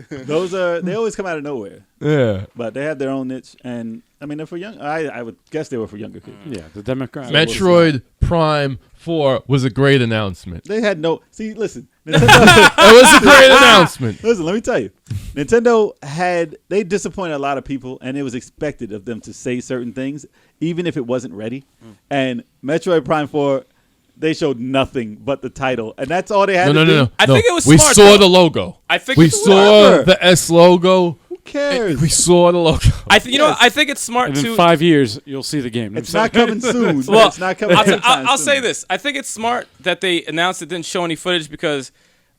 Speaker 4: They always come out of nowhere,
Speaker 2: yeah.
Speaker 4: but they have their own niche, and I mean they're for young. I would guess they were for younger kids.
Speaker 1: Yeah, the demographic.
Speaker 2: Metroid Prime 4 was a great announcement.
Speaker 4: They had no. See, listen, Nintendo,
Speaker 2: It was a great announcement.
Speaker 4: listen. Let me tell you, Nintendo they disappointed a lot of people, and it was expected of them to say certain things, even if it wasn't ready. And Metroid Prime 4. They showed nothing but the title, and that's all they had to do.
Speaker 2: No.
Speaker 3: I think it was
Speaker 2: We
Speaker 3: smart,
Speaker 2: saw
Speaker 3: though.
Speaker 2: the logo.
Speaker 3: I think
Speaker 2: We
Speaker 3: it's
Speaker 2: saw
Speaker 4: Whatever.
Speaker 2: the S logo.
Speaker 4: Who cares?
Speaker 2: We saw the logo.
Speaker 3: You know, I think it's smart
Speaker 1: And in
Speaker 3: to.
Speaker 1: 5 years, you'll see the game.
Speaker 4: It's not coming soon.
Speaker 3: Well,
Speaker 4: It's not coming.
Speaker 3: I'll
Speaker 4: anytime
Speaker 3: I'll
Speaker 4: soon.
Speaker 3: say this. I think it's smart that they announced it didn't show any footage because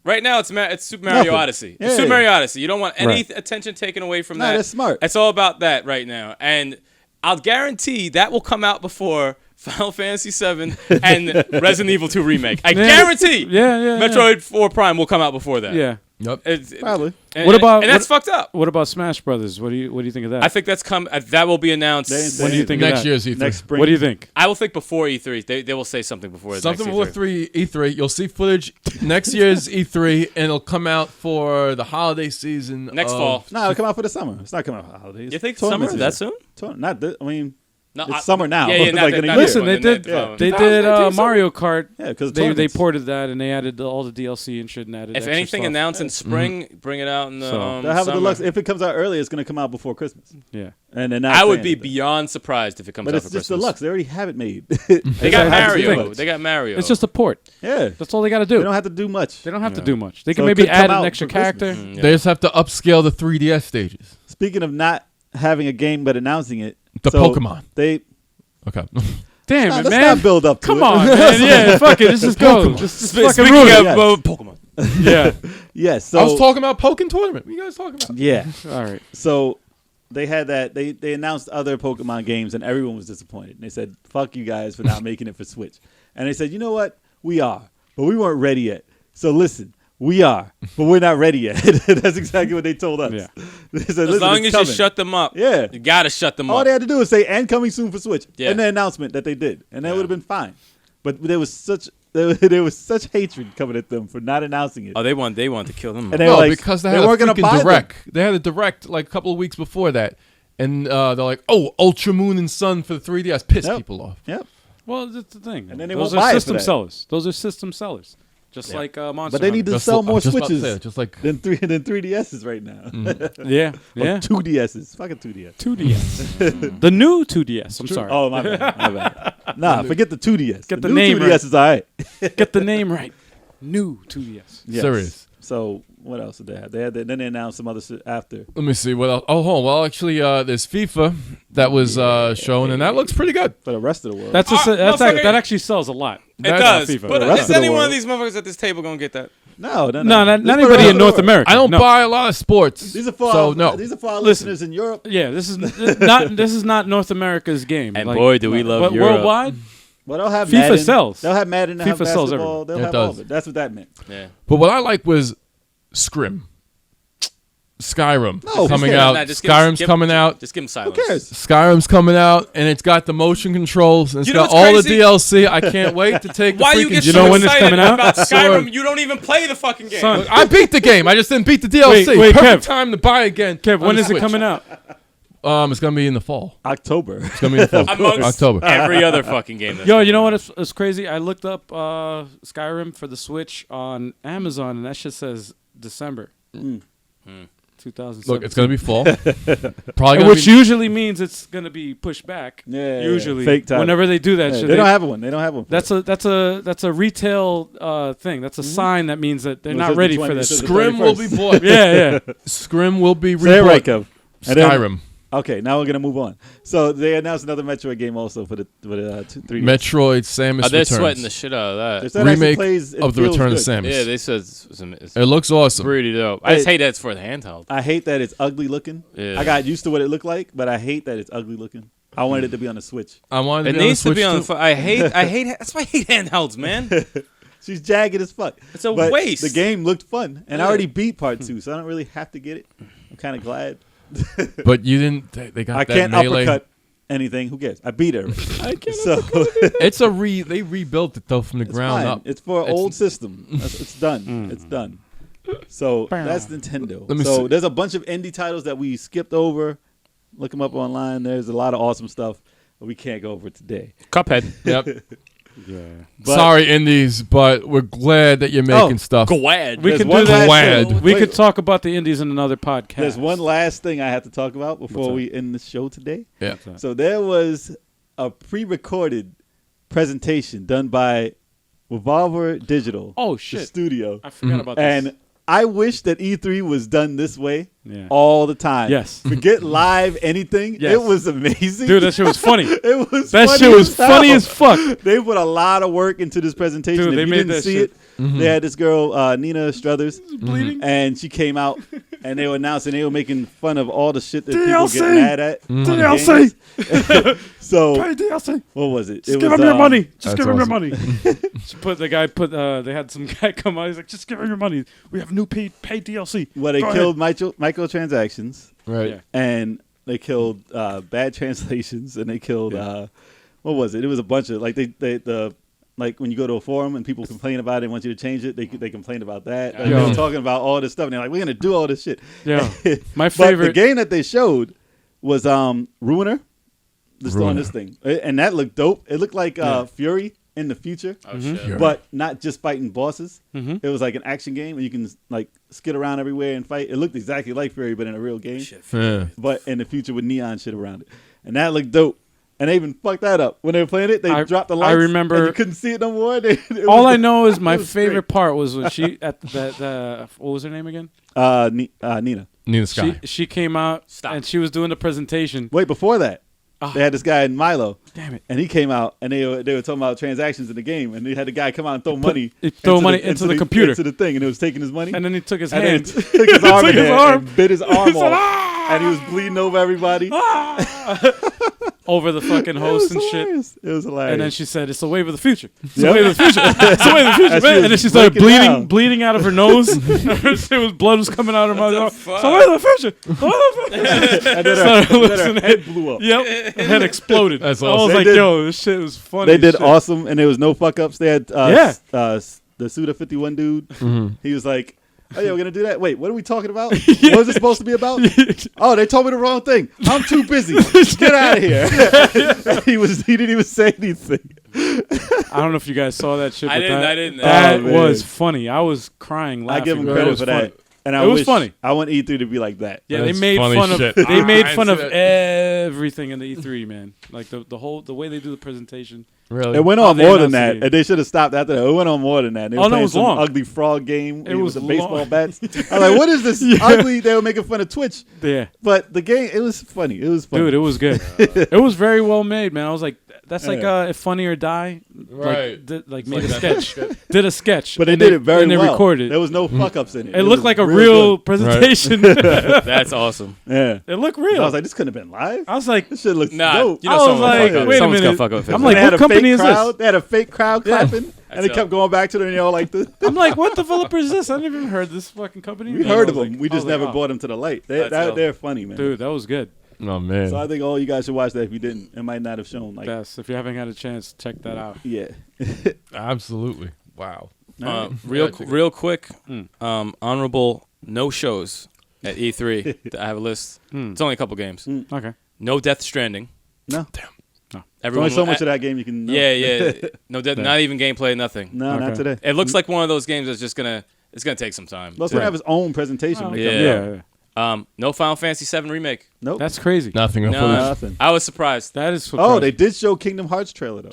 Speaker 3: right now it's Super Mario
Speaker 4: Nothing.
Speaker 3: Odyssey.
Speaker 4: Yeah.
Speaker 3: It's Super Mario Odyssey. You don't want any
Speaker 1: Right.
Speaker 3: attention taken away from
Speaker 4: No,
Speaker 3: that.
Speaker 4: that's smart.
Speaker 3: It's all about that right now. And I'll guarantee that will come out before Final Fantasy VII and Resident Evil 2 Remake. I guarantee
Speaker 1: Yeah.
Speaker 3: Metroid 4 Prime will come out before that.
Speaker 1: Yeah.
Speaker 2: Yep.
Speaker 4: Probably.
Speaker 1: What about-
Speaker 3: And that's fucked up.
Speaker 1: What about Smash Brothers? What do you think of that?
Speaker 3: I think that's that will be announced.
Speaker 4: They ain't
Speaker 1: When do you
Speaker 4: saying
Speaker 1: think of
Speaker 2: Next
Speaker 1: that?
Speaker 2: year's E3.
Speaker 4: Next spring.
Speaker 1: What do you think?
Speaker 3: I will think before E3. They will say something before
Speaker 2: Something
Speaker 3: next
Speaker 2: before
Speaker 3: E3.
Speaker 2: E3. You'll see footage next year's E3, and it'll come out for the holiday season.
Speaker 3: Next
Speaker 2: of-
Speaker 3: fall.
Speaker 4: No, it'll come out for the summer. It's not coming out for holidays.
Speaker 3: You think
Speaker 4: Tournament
Speaker 3: summer? That
Speaker 4: season.
Speaker 3: soon?
Speaker 4: Not this, I mean,
Speaker 3: No,
Speaker 4: it's summer now.
Speaker 3: Yeah, yeah.
Speaker 4: It's
Speaker 3: Not
Speaker 4: like
Speaker 3: that-
Speaker 4: in a
Speaker 3: not
Speaker 4: year.
Speaker 3: this
Speaker 1: Listen,
Speaker 3: one,
Speaker 1: they
Speaker 3: the
Speaker 1: did.
Speaker 3: next-
Speaker 1: They
Speaker 3: 2019
Speaker 1: did Mario Kart.
Speaker 4: Yeah, because
Speaker 1: They ported that and they added all the DLC and shit and added.
Speaker 3: If
Speaker 1: extra
Speaker 3: anything,
Speaker 1: stuff.
Speaker 3: announced in spring, bring it out in the
Speaker 1: So-
Speaker 4: they'll have a
Speaker 3: summer.
Speaker 4: deluxe. If it comes out early, it's going to come out before Christmas.
Speaker 1: Yeah.
Speaker 4: And then
Speaker 3: I would be beyond surprised if it comes
Speaker 4: But
Speaker 3: out
Speaker 4: it's
Speaker 3: for
Speaker 4: just
Speaker 3: Christmas.
Speaker 4: deluxe. They already have it made.
Speaker 3: They got
Speaker 4: don't have to do
Speaker 3: Mario.
Speaker 4: much.
Speaker 3: They got Mario.
Speaker 1: It's just a port.
Speaker 4: Yeah,
Speaker 1: That's all they got to
Speaker 4: they
Speaker 1: do.
Speaker 4: don't have to do much.
Speaker 1: They don't have to do much. They
Speaker 4: So
Speaker 1: can
Speaker 4: it
Speaker 1: maybe
Speaker 4: could come
Speaker 1: add an
Speaker 4: out
Speaker 1: extra
Speaker 4: for
Speaker 1: character.
Speaker 4: Christmas.
Speaker 3: Yeah.
Speaker 2: They just have to upscale the 3DS stages.
Speaker 4: Speaking of not having a game but announcing it,
Speaker 2: The
Speaker 4: so
Speaker 2: Pokemon.
Speaker 4: They
Speaker 2: Okay.
Speaker 1: Damn it,
Speaker 4: let's
Speaker 1: man!
Speaker 4: not build up. To
Speaker 1: Come
Speaker 4: it.
Speaker 1: on, man. Yeah, fuck it. Let's just go. Just fucking
Speaker 3: Speaking
Speaker 1: ruin
Speaker 3: of
Speaker 1: it.
Speaker 4: Yes.
Speaker 3: Pokemon.
Speaker 1: Yeah.
Speaker 4: Yes. So
Speaker 2: I was talking about Pokken Tournament. What are you guys talking about?
Speaker 4: yeah.
Speaker 1: All right.
Speaker 4: So they had that. They announced other Pokemon games, and everyone was disappointed. And they said, "Fuck you guys for not making it for Switch." And they said, "You know what? We are, but we weren't ready yet. So listen, we are, but we're not ready yet." That's exactly what they told us.
Speaker 1: Yeah.
Speaker 4: They said,
Speaker 3: As
Speaker 4: "Listen,
Speaker 3: long
Speaker 4: it's
Speaker 3: as you
Speaker 4: coming."
Speaker 3: shut them up.
Speaker 4: Yeah.
Speaker 3: You gotta shut them
Speaker 4: All
Speaker 3: up.
Speaker 4: they had to do was say, "And coming soon for Switch,"
Speaker 3: Yeah.
Speaker 4: and the announcement that they did, and that
Speaker 3: Yeah.
Speaker 4: would have been fine. But there was such hatred coming at them for not announcing it.
Speaker 3: Oh, they want to kill them.
Speaker 4: And they
Speaker 2: No,
Speaker 4: were like,
Speaker 2: because they had a
Speaker 4: weren't gonna
Speaker 2: freaking
Speaker 4: buy them.
Speaker 2: direct. They had a direct like a couple of weeks before that, and they're like, "Oh, Ultra Moon and Sun for the 3DS." Pissed
Speaker 4: Yep.
Speaker 2: people off.
Speaker 4: Yep.
Speaker 1: Well, that's the thing.
Speaker 4: And then they
Speaker 1: Those
Speaker 4: won't buy
Speaker 1: are
Speaker 4: it for
Speaker 1: system
Speaker 4: that.
Speaker 1: sellers. Those are system sellers. Just like Monster
Speaker 4: But they need to
Speaker 1: Hunter.
Speaker 4: sell more
Speaker 2: just about to
Speaker 4: Switches
Speaker 2: say that, just like
Speaker 4: than 3DSs right now.
Speaker 1: Yeah. Yeah.
Speaker 4: Or 2DSs. Fucking 2DS.
Speaker 1: 2DS. The new 2DS. I'm sorry.
Speaker 4: Oh, my bad. My bad. Nah, forget the 2DS.
Speaker 1: Get the
Speaker 4: new
Speaker 1: name
Speaker 4: 2DS
Speaker 1: right.
Speaker 4: is all right.
Speaker 1: Get the name right. New 2DS.
Speaker 4: Yes.
Speaker 2: Serious.
Speaker 4: So what else did they have? Then they announced some other shit after.
Speaker 2: Let me see what else. Oh, hold on. Well, actually, there's FIFA that was shown, and that looks pretty good.
Speaker 4: For the rest of the world.
Speaker 1: That's
Speaker 3: motherfucker.
Speaker 1: that actually sells a lot.
Speaker 3: It
Speaker 1: That-
Speaker 3: does.
Speaker 1: FIFA.
Speaker 3: But
Speaker 4: The rest
Speaker 3: is
Speaker 4: of the
Speaker 3: any one of
Speaker 4: world.
Speaker 3: these motherfuckers at this table gonna get that?
Speaker 4: No,
Speaker 1: No,
Speaker 4: This
Speaker 1: not
Speaker 4: is for the
Speaker 1: anybody
Speaker 4: rest
Speaker 1: in
Speaker 4: of the
Speaker 1: North
Speaker 4: world.
Speaker 1: America.
Speaker 2: I don't
Speaker 1: No.
Speaker 2: buy a lot of sports.
Speaker 4: These are for
Speaker 2: so
Speaker 4: our,
Speaker 2: no.
Speaker 4: These are for our
Speaker 1: Listen.
Speaker 4: listeners in Europe.
Speaker 1: Yeah, this is not North America's game.
Speaker 3: And boy, do we love
Speaker 1: but
Speaker 3: Europe.
Speaker 1: worldwide,
Speaker 4: Well, they'll have
Speaker 1: FIFA
Speaker 4: Madden.
Speaker 1: sells.
Speaker 4: They'll have Madden. They'll have
Speaker 1: FIFA sells
Speaker 4: basketball.
Speaker 1: everything.
Speaker 4: They'll
Speaker 2: It
Speaker 4: have all
Speaker 2: does.
Speaker 4: of it. That's what that meant.
Speaker 3: Yeah.
Speaker 2: But what I like was Scrim. Skyrim
Speaker 4: No,
Speaker 2: coming
Speaker 4: who cares?
Speaker 2: out.
Speaker 3: Nah, just
Speaker 2: Skyrim's coming out.
Speaker 3: Just give him silence.
Speaker 4: Who cares?
Speaker 2: Skyrim's coming out, and it's got the motion controls, and it's
Speaker 3: You know
Speaker 2: got
Speaker 3: what's
Speaker 2: all
Speaker 3: crazy?
Speaker 2: the DLC. I can't wait to take the
Speaker 3: Why
Speaker 2: freaking
Speaker 3: you get
Speaker 1: You
Speaker 3: so
Speaker 1: know when it's
Speaker 3: excited
Speaker 1: coming out?
Speaker 3: about Skyrim?
Speaker 2: Sword.
Speaker 3: You don't even play the fucking game.
Speaker 1: Son.
Speaker 2: I beat the game. I just didn't beat the DLC.
Speaker 1: Wait,
Speaker 2: Perfect
Speaker 1: Kev.
Speaker 2: time to buy again.
Speaker 1: Kev,
Speaker 2: on
Speaker 1: when
Speaker 2: the
Speaker 1: is it
Speaker 2: Switch.
Speaker 1: coming out?
Speaker 2: It's gonna be in the fall.
Speaker 4: October.
Speaker 2: It's gonna be in the fall.
Speaker 3: Amongst
Speaker 2: October.
Speaker 3: every other fucking game. That's
Speaker 1: Yo, you
Speaker 3: coming
Speaker 1: know
Speaker 3: out.
Speaker 1: what? It's crazy. I looked up Skyrim for the Switch on Amazon, and that shit says December 2007.
Speaker 2: Look, it's gonna be fall. Probably gonna
Speaker 1: Which
Speaker 2: be,
Speaker 1: usually means it's gonna be pushed back.
Speaker 4: Yeah,
Speaker 1: Usually,
Speaker 4: fake time.
Speaker 1: whenever they do that
Speaker 4: Yeah,
Speaker 1: shit,
Speaker 4: they don't have one. They don't have one.
Speaker 1: That's a retail thing. That's a sign that means that they're
Speaker 4: Well, it
Speaker 1: not
Speaker 4: says the
Speaker 1: ready
Speaker 4: 20
Speaker 1: for
Speaker 4: it
Speaker 1: that.
Speaker 4: says
Speaker 1: shit.
Speaker 4: the
Speaker 2: Scrim will
Speaker 4: 31st.
Speaker 2: be bought.
Speaker 1: Yeah, yeah.
Speaker 2: Scrim will be
Speaker 4: Say it
Speaker 2: rebought.
Speaker 4: right, Kev. And then-
Speaker 2: Skyrim.
Speaker 4: Okay, now we're gonna move on. So they announced another Metroid game also for the 3D.
Speaker 2: Metroid Samus
Speaker 3: They're
Speaker 2: Returns.
Speaker 3: sweating the shit out of
Speaker 4: They
Speaker 3: that.
Speaker 4: said it actually
Speaker 2: Remake
Speaker 4: plays and
Speaker 2: of the
Speaker 4: feels
Speaker 2: Return
Speaker 4: good.
Speaker 2: of Samus.
Speaker 3: Yeah, they said it's
Speaker 2: It looks awesome.
Speaker 3: pretty dope. I just
Speaker 4: Hey.
Speaker 3: hate that it's for the handheld.
Speaker 4: I hate that it's ugly looking.
Speaker 3: Yeah.
Speaker 4: I got used to what it looked like, but I hate that it's ugly looking. I wanted it to be on the Switch.
Speaker 2: I wanted
Speaker 3: It
Speaker 2: to be
Speaker 3: needs to be on the.
Speaker 2: Switch too.
Speaker 3: I hate. That's why I hate handhelds, man.
Speaker 4: She's jagged as fuck.
Speaker 3: It's a
Speaker 4: But
Speaker 3: waste.
Speaker 4: The game looked fun, and I
Speaker 3: Yeah.
Speaker 4: already beat part 2, so I don't really have to get it. I'm kind of glad.
Speaker 2: But you didn't. They got
Speaker 4: I
Speaker 2: that
Speaker 4: can't
Speaker 2: melee.
Speaker 4: uppercut anything. Who cares? I beat her.
Speaker 2: I can't.
Speaker 4: So
Speaker 2: It's a They rebuilt it though from the
Speaker 4: it's
Speaker 2: ground
Speaker 4: fine.
Speaker 2: up.
Speaker 4: It's for an
Speaker 2: It's-
Speaker 4: old system. It's done. It's done. So that's Nintendo.
Speaker 2: Let me
Speaker 4: So
Speaker 2: see.
Speaker 4: there's a bunch of indie titles that we skipped over. Look them up online. There's a lot of awesome stuff, but we can't go over today.
Speaker 3: Cuphead.
Speaker 2: Yep.
Speaker 1: Yeah.
Speaker 4: But
Speaker 2: Sorry, indies, but we're glad that you're making stuff.
Speaker 3: Glad.
Speaker 1: We
Speaker 4: there's
Speaker 1: could
Speaker 4: one
Speaker 1: do that.
Speaker 4: last
Speaker 2: Glad.
Speaker 1: We
Speaker 4: Wait,
Speaker 1: could talk about the indies in another podcast.
Speaker 4: There's one last thing I have to talk about before
Speaker 1: What's that?
Speaker 4: we end the show today.
Speaker 2: Yeah.
Speaker 1: What's that?
Speaker 4: So there was a pre-recorded presentation done by Revolver Digital.
Speaker 1: Oh
Speaker 4: the
Speaker 1: shit!
Speaker 4: studio.
Speaker 1: I forgot about this.
Speaker 4: And I wish that E3 was done this way,
Speaker 1: Yeah.
Speaker 4: all the time.
Speaker 1: Yes.
Speaker 4: Forget live anything.
Speaker 1: Yes.
Speaker 4: It was amazing.
Speaker 1: Dude, that shit was funny.
Speaker 4: It was
Speaker 1: That
Speaker 4: funny
Speaker 1: shit was
Speaker 4: hell.
Speaker 1: funny as fuck.
Speaker 4: They put a lot of work into this presentation.
Speaker 1: Dude,
Speaker 4: If
Speaker 1: they
Speaker 4: you
Speaker 1: made
Speaker 4: didn't
Speaker 1: that
Speaker 4: see
Speaker 1: shit.
Speaker 4: it, they had this girl, Nina Struthers,
Speaker 1: Bleeding.
Speaker 4: and she came out, and they were announcing, they were making fun of all the shit that people
Speaker 1: DLC.
Speaker 4: get mad at. on the
Speaker 1: DLC.
Speaker 4: games. So,
Speaker 1: Pay DLC.
Speaker 4: what was it?
Speaker 1: Just
Speaker 4: It
Speaker 1: give
Speaker 4: was,
Speaker 1: him your money. Just
Speaker 2: That's
Speaker 1: give him
Speaker 2: awesome.
Speaker 1: your money. They had some guy come out. He's like, just give him your money. We have new paid DLC.
Speaker 4: Well, they
Speaker 1: Go
Speaker 4: killed microtransactions,
Speaker 2: Right.
Speaker 1: Yeah.
Speaker 4: and they killed bad translations, and they killed what was it? It was a bunch of like like when you go to a forum and people complain about it and want you to change it, they complained about that. And they
Speaker 1: Yo.
Speaker 4: were talking about all this stuff, and they're like, "We're gonna do all this shit."
Speaker 1: Yeah. My
Speaker 4: But
Speaker 1: favorite.
Speaker 4: the game that they showed was Ruiner. Just on
Speaker 2: Ruiner.
Speaker 4: this thing, and that looked dope. It looked like
Speaker 1: Yeah.
Speaker 4: Fury in the future,
Speaker 3: Oh shit.
Speaker 2: Yeah.
Speaker 4: but not just fighting bosses.
Speaker 1: Mhm.
Speaker 4: It was like an action game, and you can like skid around everywhere and fight. It looked exactly like Fury, but in a real game.
Speaker 3: Shit.
Speaker 2: Yeah.
Speaker 4: But in the future with neon shit around it, and that looked dope. And they even fucked that up when they were playing it. They
Speaker 1: I-
Speaker 4: dropped the
Speaker 1: I
Speaker 4: lights.
Speaker 1: remember-
Speaker 4: and you couldn't see it no more.
Speaker 1: All I know is my
Speaker 4: it was
Speaker 1: favorite
Speaker 4: great.
Speaker 1: part was when she at the what was her name again?
Speaker 4: Nina.
Speaker 2: Nina Sky.
Speaker 1: She came out
Speaker 3: Stop.
Speaker 1: and she was doing the presentation.
Speaker 4: Wait, before that,
Speaker 1: Ah.
Speaker 4: they had this guy in Milo,
Speaker 1: Damn it!
Speaker 4: and he came out, and they were talking about transactions in the game, and they had the guy come out and throw money,
Speaker 1: into the computer.
Speaker 4: into the thing, and it was taking his money,
Speaker 1: And then he took his
Speaker 4: and then
Speaker 1: hand.
Speaker 4: took his arm,
Speaker 1: Took
Speaker 4: in
Speaker 1: his
Speaker 4: there
Speaker 1: arm.
Speaker 4: and bit his arm
Speaker 1: said,
Speaker 4: off, and he was bleeding over everybody.
Speaker 1: over the fucking
Speaker 4: It
Speaker 1: host
Speaker 4: was
Speaker 1: and shit.
Speaker 4: hilarious. It was hilarious.
Speaker 1: And then she said, "It's the wave of the future. It's the
Speaker 4: Yep.
Speaker 1: wave of the future. It's the wave of the future."
Speaker 4: As she
Speaker 1: Man.
Speaker 4: was
Speaker 1: And then she started
Speaker 4: breaking down.
Speaker 1: bleeding out of her nose. Blood was coming out of her mouth. It's the wave of the future. The wave of the future.
Speaker 4: and then
Speaker 1: Started
Speaker 4: her
Speaker 1: listening.
Speaker 4: head blew up.
Speaker 1: Yep, her head exploded.
Speaker 2: That's
Speaker 1: I was
Speaker 2: awesome.
Speaker 1: like,
Speaker 4: They did-
Speaker 1: "Yo, this shit was funny."
Speaker 4: They
Speaker 1: as
Speaker 4: did
Speaker 1: shit.
Speaker 4: awesome, and there was no fuck ups. They had
Speaker 1: Yeah.
Speaker 4: The Suda 51 dude.
Speaker 2: Mm-hmm.
Speaker 4: He was like, "Oh yeah, we're gonna do that. Wait, what are we talking about? What was it supposed to be about? Oh, they told me the wrong thing. I'm too busy. Get out of here." He didn't even say anything.
Speaker 1: I don't know if you guys saw that shit.
Speaker 3: I
Speaker 1: but
Speaker 3: didn't-
Speaker 1: That,
Speaker 3: I didn't.
Speaker 1: that
Speaker 4: Oh, man.
Speaker 1: was funny. I was crying
Speaker 4: I
Speaker 1: laughing.
Speaker 4: give him
Speaker 1: bro. It
Speaker 4: credit
Speaker 1: was
Speaker 4: for
Speaker 1: funny.
Speaker 4: that. And I
Speaker 1: It was
Speaker 4: wish
Speaker 1: funny.
Speaker 4: I want E3 to be like that.
Speaker 1: Yeah,
Speaker 2: That's
Speaker 1: they made
Speaker 2: funny
Speaker 1: fun of
Speaker 2: shit.
Speaker 1: they made
Speaker 2: I
Speaker 1: fun
Speaker 2: see
Speaker 1: of
Speaker 2: that.
Speaker 1: everything in the E3, man. Like the way they do the presentation.
Speaker 2: Really?
Speaker 4: It went
Speaker 1: Oh,
Speaker 4: on
Speaker 1: they
Speaker 4: more than
Speaker 1: announced
Speaker 4: that,
Speaker 1: it.
Speaker 4: and they should have stopped after that. It went on more than that. They were
Speaker 1: Oh, no, it
Speaker 4: playing
Speaker 1: was
Speaker 4: some
Speaker 1: long.
Speaker 4: ugly frog game
Speaker 1: It was
Speaker 4: with the baseball
Speaker 1: long.
Speaker 4: bats. I was like, "What is this ugly?" They were making fun of Twitch,
Speaker 1: Yeah,
Speaker 4: but the game, it was funny. It was funny.
Speaker 1: dude, it was good. It was very well made, man. I was like, that's like
Speaker 4: Yeah.
Speaker 1: if Funny or Die,
Speaker 2: Right.
Speaker 1: made a
Speaker 2: like
Speaker 1: sketch, did a sketch,
Speaker 4: But they
Speaker 1: and
Speaker 4: did it very
Speaker 1: and
Speaker 4: well.
Speaker 1: they recorded.
Speaker 4: There was no fuck ups in it.
Speaker 1: It looked
Speaker 4: was
Speaker 1: like a
Speaker 4: real
Speaker 1: real
Speaker 4: good.
Speaker 1: presentation.
Speaker 3: That's awesome.
Speaker 4: Yeah.
Speaker 1: It looked
Speaker 4: I
Speaker 1: real.
Speaker 4: was like, this couldn't have been live.
Speaker 1: I was like,
Speaker 4: This shit looks
Speaker 3: Nah,
Speaker 4: dope.
Speaker 3: you know
Speaker 1: I was
Speaker 3: someone
Speaker 1: like,
Speaker 3: fuck up.
Speaker 1: wait a
Speaker 3: Someone's
Speaker 1: minute.
Speaker 3: gonna fuck up.
Speaker 1: I'm
Speaker 3: Facebook.
Speaker 1: like,
Speaker 4: They had
Speaker 1: what
Speaker 4: a
Speaker 1: company
Speaker 4: fake
Speaker 1: is
Speaker 4: crowd.
Speaker 1: this?
Speaker 4: They had a fake crowd clapping, and they
Speaker 3: That's
Speaker 4: kept going back to them, and they all like this.
Speaker 1: I'm like, what developer is this? I never even heard this fucking company.
Speaker 4: We
Speaker 1: And I
Speaker 4: heard of
Speaker 1: was
Speaker 4: them.
Speaker 1: like-
Speaker 4: We
Speaker 1: I
Speaker 4: just
Speaker 1: was like,
Speaker 4: never
Speaker 1: oh,
Speaker 4: brought them to the light.
Speaker 3: That's dope.
Speaker 4: They're funny, man.
Speaker 1: Dude, that was good.
Speaker 2: Oh man.
Speaker 4: So I think all you guys should watch that. If you didn't, it might not have shown. Like,
Speaker 1: Yes, if you haven't had a chance, check that out.
Speaker 4: yeah.
Speaker 2: Absolutely. Wow.
Speaker 3: Real quick,
Speaker 1: Mm.
Speaker 3: honorable no shows at E3. I have a list. It's only a couple games.
Speaker 1: Okay.
Speaker 3: No Death Stranding.
Speaker 4: No.
Speaker 1: No.
Speaker 4: There's only so much of that game you can know.
Speaker 3: Yeah. No, not even gameplay. Nothing.
Speaker 4: No, not
Speaker 1: Okay.
Speaker 4: today.
Speaker 3: It looks like one of those games that's just gonna. It's gonna take some time.
Speaker 4: Well, it's going to have his own presentation.
Speaker 1: Oh,
Speaker 4: when it
Speaker 3: yeah.
Speaker 4: comes out.
Speaker 1: Yeah.
Speaker 3: No Final Fantasy VII remake.
Speaker 4: Nope.
Speaker 1: That's crazy.
Speaker 2: Nothing.
Speaker 3: No.
Speaker 4: nothing.
Speaker 3: I was surprised.
Speaker 1: That is
Speaker 4: Oh, they did show Kingdom Hearts trailer, though.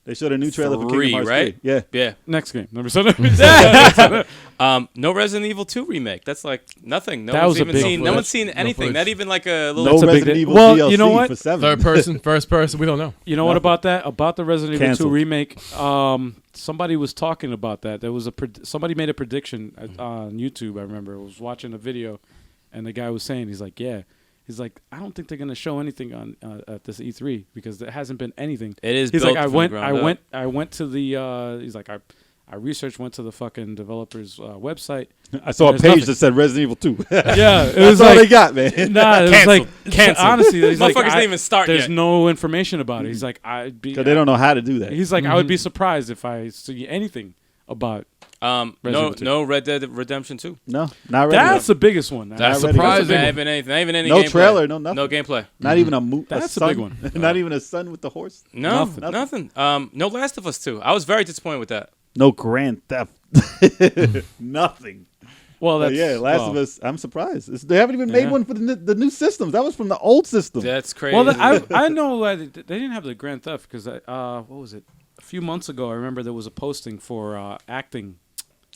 Speaker 4: They showed a new trailer for
Speaker 3: Three,
Speaker 4: Kingdom Hearts
Speaker 3: right?
Speaker 4: 3. Yeah.
Speaker 3: Yeah.
Speaker 1: next game. Number 7.
Speaker 3: No Resident Evil 2 remake. That's like nothing. No
Speaker 1: That
Speaker 3: one's
Speaker 1: was a
Speaker 3: even
Speaker 1: big
Speaker 3: seen. No
Speaker 1: footage.
Speaker 3: one's seen anything.
Speaker 2: footage.
Speaker 3: Not even like a little.
Speaker 4: No
Speaker 1: That's a big
Speaker 4: Resident
Speaker 1: deal.
Speaker 4: Evil
Speaker 1: Well,
Speaker 4: DLC
Speaker 1: you know what?
Speaker 4: for 7.
Speaker 2: Third person, first person. We don't know.
Speaker 1: You know what about that? About the Resident Evil 2
Speaker 4: Canceled.
Speaker 1: remake? Somebody was talking about that. There was somebody made a prediction on YouTube. I remember I was watching a video, and the guy was saying, he's like, I don't think they're gonna show anything on at this E3 because there hasn't been anything.
Speaker 3: It is.
Speaker 1: He's
Speaker 3: built
Speaker 1: like,
Speaker 3: from the ground up.
Speaker 1: I went to the. He's like, I researched, went to the fucking developer's website.
Speaker 4: I saw a
Speaker 1: There's
Speaker 4: page
Speaker 1: nothing.
Speaker 4: that said Resident Evil 2.
Speaker 1: Yeah, it
Speaker 4: That's
Speaker 1: was
Speaker 4: all
Speaker 1: like
Speaker 4: they got, man.
Speaker 1: Nah, it was
Speaker 3: Canceled.
Speaker 1: like
Speaker 3: Canceled.
Speaker 1: honestly, he's like,
Speaker 3: Motherfuckers didn't even start
Speaker 1: There's
Speaker 3: yet.
Speaker 1: no information about it. He's like, I'd be.
Speaker 4: Because they don't know how to do that.
Speaker 1: He's like, I would be surprised if I see anything about.
Speaker 3: No,
Speaker 1: Evil 2.
Speaker 3: no Red Dead Redemption 2.
Speaker 4: No, not ready.
Speaker 1: That's the biggest one.
Speaker 2: That's
Speaker 4: ready.
Speaker 2: surprising.
Speaker 3: Not even anything. Not even any
Speaker 4: No
Speaker 3: gameplay.
Speaker 4: trailer, no nothing.
Speaker 3: No gameplay.
Speaker 4: Not even a
Speaker 1: That's a
Speaker 4: sun.
Speaker 1: big one.
Speaker 4: Not even a sun with the horse.
Speaker 3: No,
Speaker 1: Nothing.
Speaker 3: nothing. No Last of Us 2. I was very disappointed with that.
Speaker 4: No Grand Theft. Nothing.
Speaker 1: Well,
Speaker 4: But
Speaker 1: that's
Speaker 4: yeah, Last of Us. I'm surprised. They haven't even made
Speaker 1: Yeah.
Speaker 4: one for the new systems. That was from the old system.
Speaker 3: That's crazy.
Speaker 1: Well, I know they didn't have the Grand Theft because what was it? A few months ago, I remember there was a posting for acting.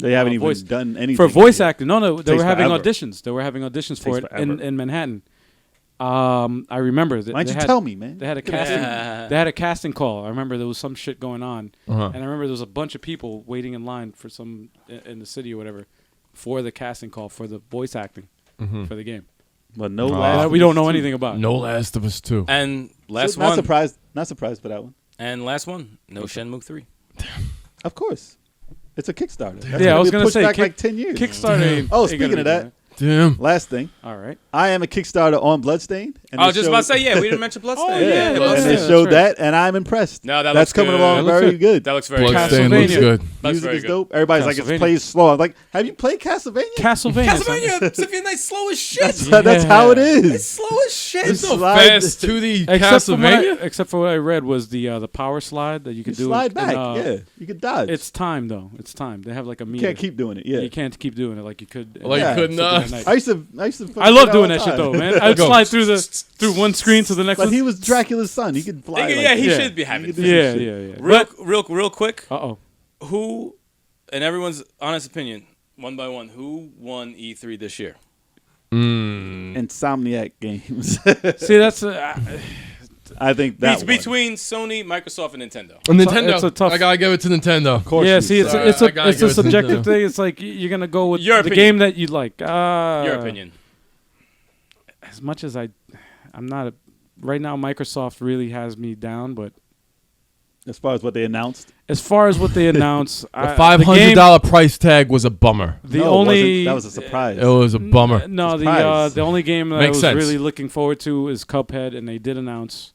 Speaker 4: They haven't even
Speaker 1: voice
Speaker 4: done anything
Speaker 1: for voice
Speaker 4: yet.
Speaker 1: acting. No, they
Speaker 4: Takes
Speaker 1: were having
Speaker 4: forever.
Speaker 1: auditions. They were having auditions for
Speaker 4: Takes
Speaker 1: it
Speaker 4: forever.
Speaker 1: in Manhattan. I remember that.
Speaker 4: Why
Speaker 1: they
Speaker 4: don't you
Speaker 1: had-
Speaker 4: tell me, man?
Speaker 1: They had a casting. They had a casting call. I remember there was some shit going on,
Speaker 2: Uh-huh.
Speaker 1: and I remember there was a bunch of people waiting in line for some in the city or whatever for the casting call for the voice acting for the game.
Speaker 4: But no,
Speaker 2: That
Speaker 4: Last of
Speaker 1: we don't
Speaker 4: Us
Speaker 1: know
Speaker 4: 2.
Speaker 1: anything about.
Speaker 2: No Last of Us 2.
Speaker 3: And last
Speaker 4: Not
Speaker 3: one.
Speaker 4: surprised. Not surprised by that one.
Speaker 3: And last one. No Shenmue 3.
Speaker 4: Of course, it's a Kickstarter. That's
Speaker 1: Yeah, I was
Speaker 4: be
Speaker 1: gonna
Speaker 4: pushed
Speaker 1: say
Speaker 4: back
Speaker 1: Kick-
Speaker 4: like 10 years.
Speaker 1: Kickstarter. ain't-
Speaker 4: Oh,
Speaker 1: ain't
Speaker 4: speaking
Speaker 1: gonna
Speaker 4: of
Speaker 1: be
Speaker 4: that,
Speaker 1: doing
Speaker 2: Damn.
Speaker 4: last thing,
Speaker 1: All right.
Speaker 4: I am a Kickstarter on Bloodstained. And
Speaker 3: I was
Speaker 4: they
Speaker 3: just about to
Speaker 4: showed-
Speaker 3: say, yeah, we didn't mention Bloodstained.
Speaker 1: Oh, yeah,
Speaker 4: and
Speaker 1: Bloodstained,
Speaker 4: they
Speaker 1: that's
Speaker 4: showed
Speaker 1: right.
Speaker 4: that, and I'm impressed.
Speaker 3: No, that
Speaker 4: That's
Speaker 3: looks
Speaker 4: coming
Speaker 3: good.
Speaker 4: along
Speaker 1: That looks
Speaker 4: very
Speaker 1: good.
Speaker 4: good.
Speaker 3: That looks very
Speaker 2: Bloodstained
Speaker 1: Castlevania.
Speaker 2: looks good.
Speaker 3: That's
Speaker 4: Music
Speaker 3: very
Speaker 4: is
Speaker 3: good.
Speaker 4: dope. Everybody's like,
Speaker 1: Castlevania.
Speaker 4: it plays slow. I'm like, have you played Castlevania?
Speaker 1: Castlevania.
Speaker 3: Castlevania, Symphony Night, slow as shit.
Speaker 4: That's how it
Speaker 3: It's
Speaker 4: is.
Speaker 3: slow as shit.
Speaker 2: There's no
Speaker 4: Slide-
Speaker 2: fast 2D
Speaker 1: Castlevania.
Speaker 2: Castlevania.
Speaker 1: Except for what I read was the power slide that you
Speaker 4: You
Speaker 1: could do.
Speaker 4: slide
Speaker 1: in,
Speaker 4: back.
Speaker 1: yeah.
Speaker 4: Yeah, you could dodge.
Speaker 1: It's time though. It's time. They have like a
Speaker 4: you
Speaker 1: meter.
Speaker 4: can't keep doing it. Yeah,
Speaker 1: You can't keep doing it like you could.
Speaker 2: Like
Speaker 4: you
Speaker 2: couldn't,
Speaker 1: Symphony Night.
Speaker 4: I used to.
Speaker 1: I love doing
Speaker 4: all
Speaker 1: that
Speaker 4: the
Speaker 1: shit though,
Speaker 4: time.
Speaker 1: man. I'd
Speaker 2: Go.
Speaker 1: slide through one screen to the next
Speaker 4: But
Speaker 1: one.
Speaker 4: he was Dracula's son. He could fly.
Speaker 3: Yeah, he
Speaker 1: Yeah.
Speaker 3: should be having
Speaker 4: You
Speaker 3: fun.
Speaker 4: could do
Speaker 1: yeah,
Speaker 4: some
Speaker 1: yeah,
Speaker 4: shit.
Speaker 1: yeah.
Speaker 3: Real quick.
Speaker 1: Uh-oh.
Speaker 3: Who, in everyone's honest opinion, one by one, who won E3 this year?
Speaker 4: Insomniac games.
Speaker 1: See, that's
Speaker 4: I think that
Speaker 3: It's between Sony, Microsoft, and Nintendo.
Speaker 2: Nintendo.
Speaker 1: it's a tough-
Speaker 2: I gotta give it to Nintendo.
Speaker 1: yeah. See, it's
Speaker 2: Sorry,
Speaker 1: it's
Speaker 2: I
Speaker 1: a
Speaker 2: gotta
Speaker 1: it's
Speaker 2: give
Speaker 1: a
Speaker 2: it to
Speaker 1: subjective
Speaker 2: Nintendo.
Speaker 1: thing. It's like you're gonna go with
Speaker 3: Your
Speaker 1: the
Speaker 3: opinion.
Speaker 1: game that you like.
Speaker 3: Your opinion.
Speaker 1: As much as I'm not a, right now. Microsoft really has me down, but
Speaker 4: as far as what they announced.
Speaker 1: as far as what they announce,
Speaker 2: The
Speaker 1: the game-
Speaker 2: $500 price tag was a bummer.
Speaker 1: The
Speaker 4: No, it
Speaker 1: only
Speaker 4: wasn't. That was a surprise.
Speaker 2: It was a bummer.
Speaker 1: No,
Speaker 4: Surprise.
Speaker 1: the only game that I
Speaker 2: Makes
Speaker 1: was
Speaker 2: sense.
Speaker 1: really looking forward to is Cuphead, and they did announce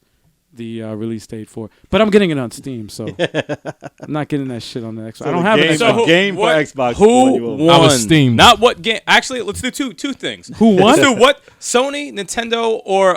Speaker 1: the release date for. But I'm getting it on Steam, so I'm not getting that shit on the Xbox.
Speaker 4: So
Speaker 1: I don't
Speaker 4: the
Speaker 1: have
Speaker 4: game,
Speaker 1: an
Speaker 3: So
Speaker 1: Xbox.
Speaker 3: who-
Speaker 4: a game for
Speaker 3: what-
Speaker 4: Xbox.
Speaker 3: Who
Speaker 4: when you own it.
Speaker 3: won?
Speaker 2: I was steamed.
Speaker 3: Not what game. Actually, let's do two things.
Speaker 1: Who won?
Speaker 3: Let's do what? Sony, Nintendo, or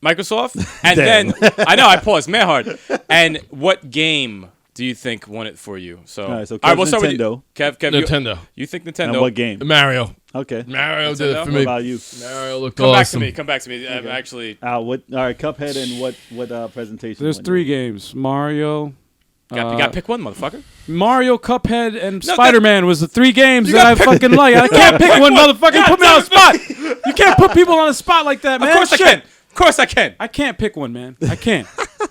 Speaker 3: Microsoft, and then I know I paused, man, hard. And what game do you think won it for you? So,
Speaker 4: All right, so
Speaker 3: we'll
Speaker 4: Kev's
Speaker 3: start with you.
Speaker 4: Nintendo.
Speaker 3: Kev,
Speaker 2: Nintendo.
Speaker 3: You think
Speaker 4: And
Speaker 3: Nintendo?
Speaker 4: what game?
Speaker 2: Mario.
Speaker 4: Okay.
Speaker 2: Mario did it
Speaker 3: Nintendo?
Speaker 2: for
Speaker 4: What
Speaker 2: me.
Speaker 4: about you?
Speaker 2: Mario looked
Speaker 3: Come
Speaker 2: awesome.
Speaker 3: back to me. I'm actually.
Speaker 4: What? All right, Cuphead and what presentation?
Speaker 1: There's
Speaker 4: won
Speaker 1: 3
Speaker 4: you?
Speaker 1: games: Mario,
Speaker 3: You got to pick one, motherfucker.
Speaker 1: Mario, Cuphead, and
Speaker 3: No,
Speaker 1: Spider-Man was the 3 games
Speaker 3: You
Speaker 1: that I
Speaker 3: gotta pick-
Speaker 1: fucking like. I can't pick one, motherfucker. Put me on the spot. You can't put people on the spot like that, man.
Speaker 3: Of course I
Speaker 1: Shit.
Speaker 3: can. Of course I can.
Speaker 1: I can't pick one, man. I can't.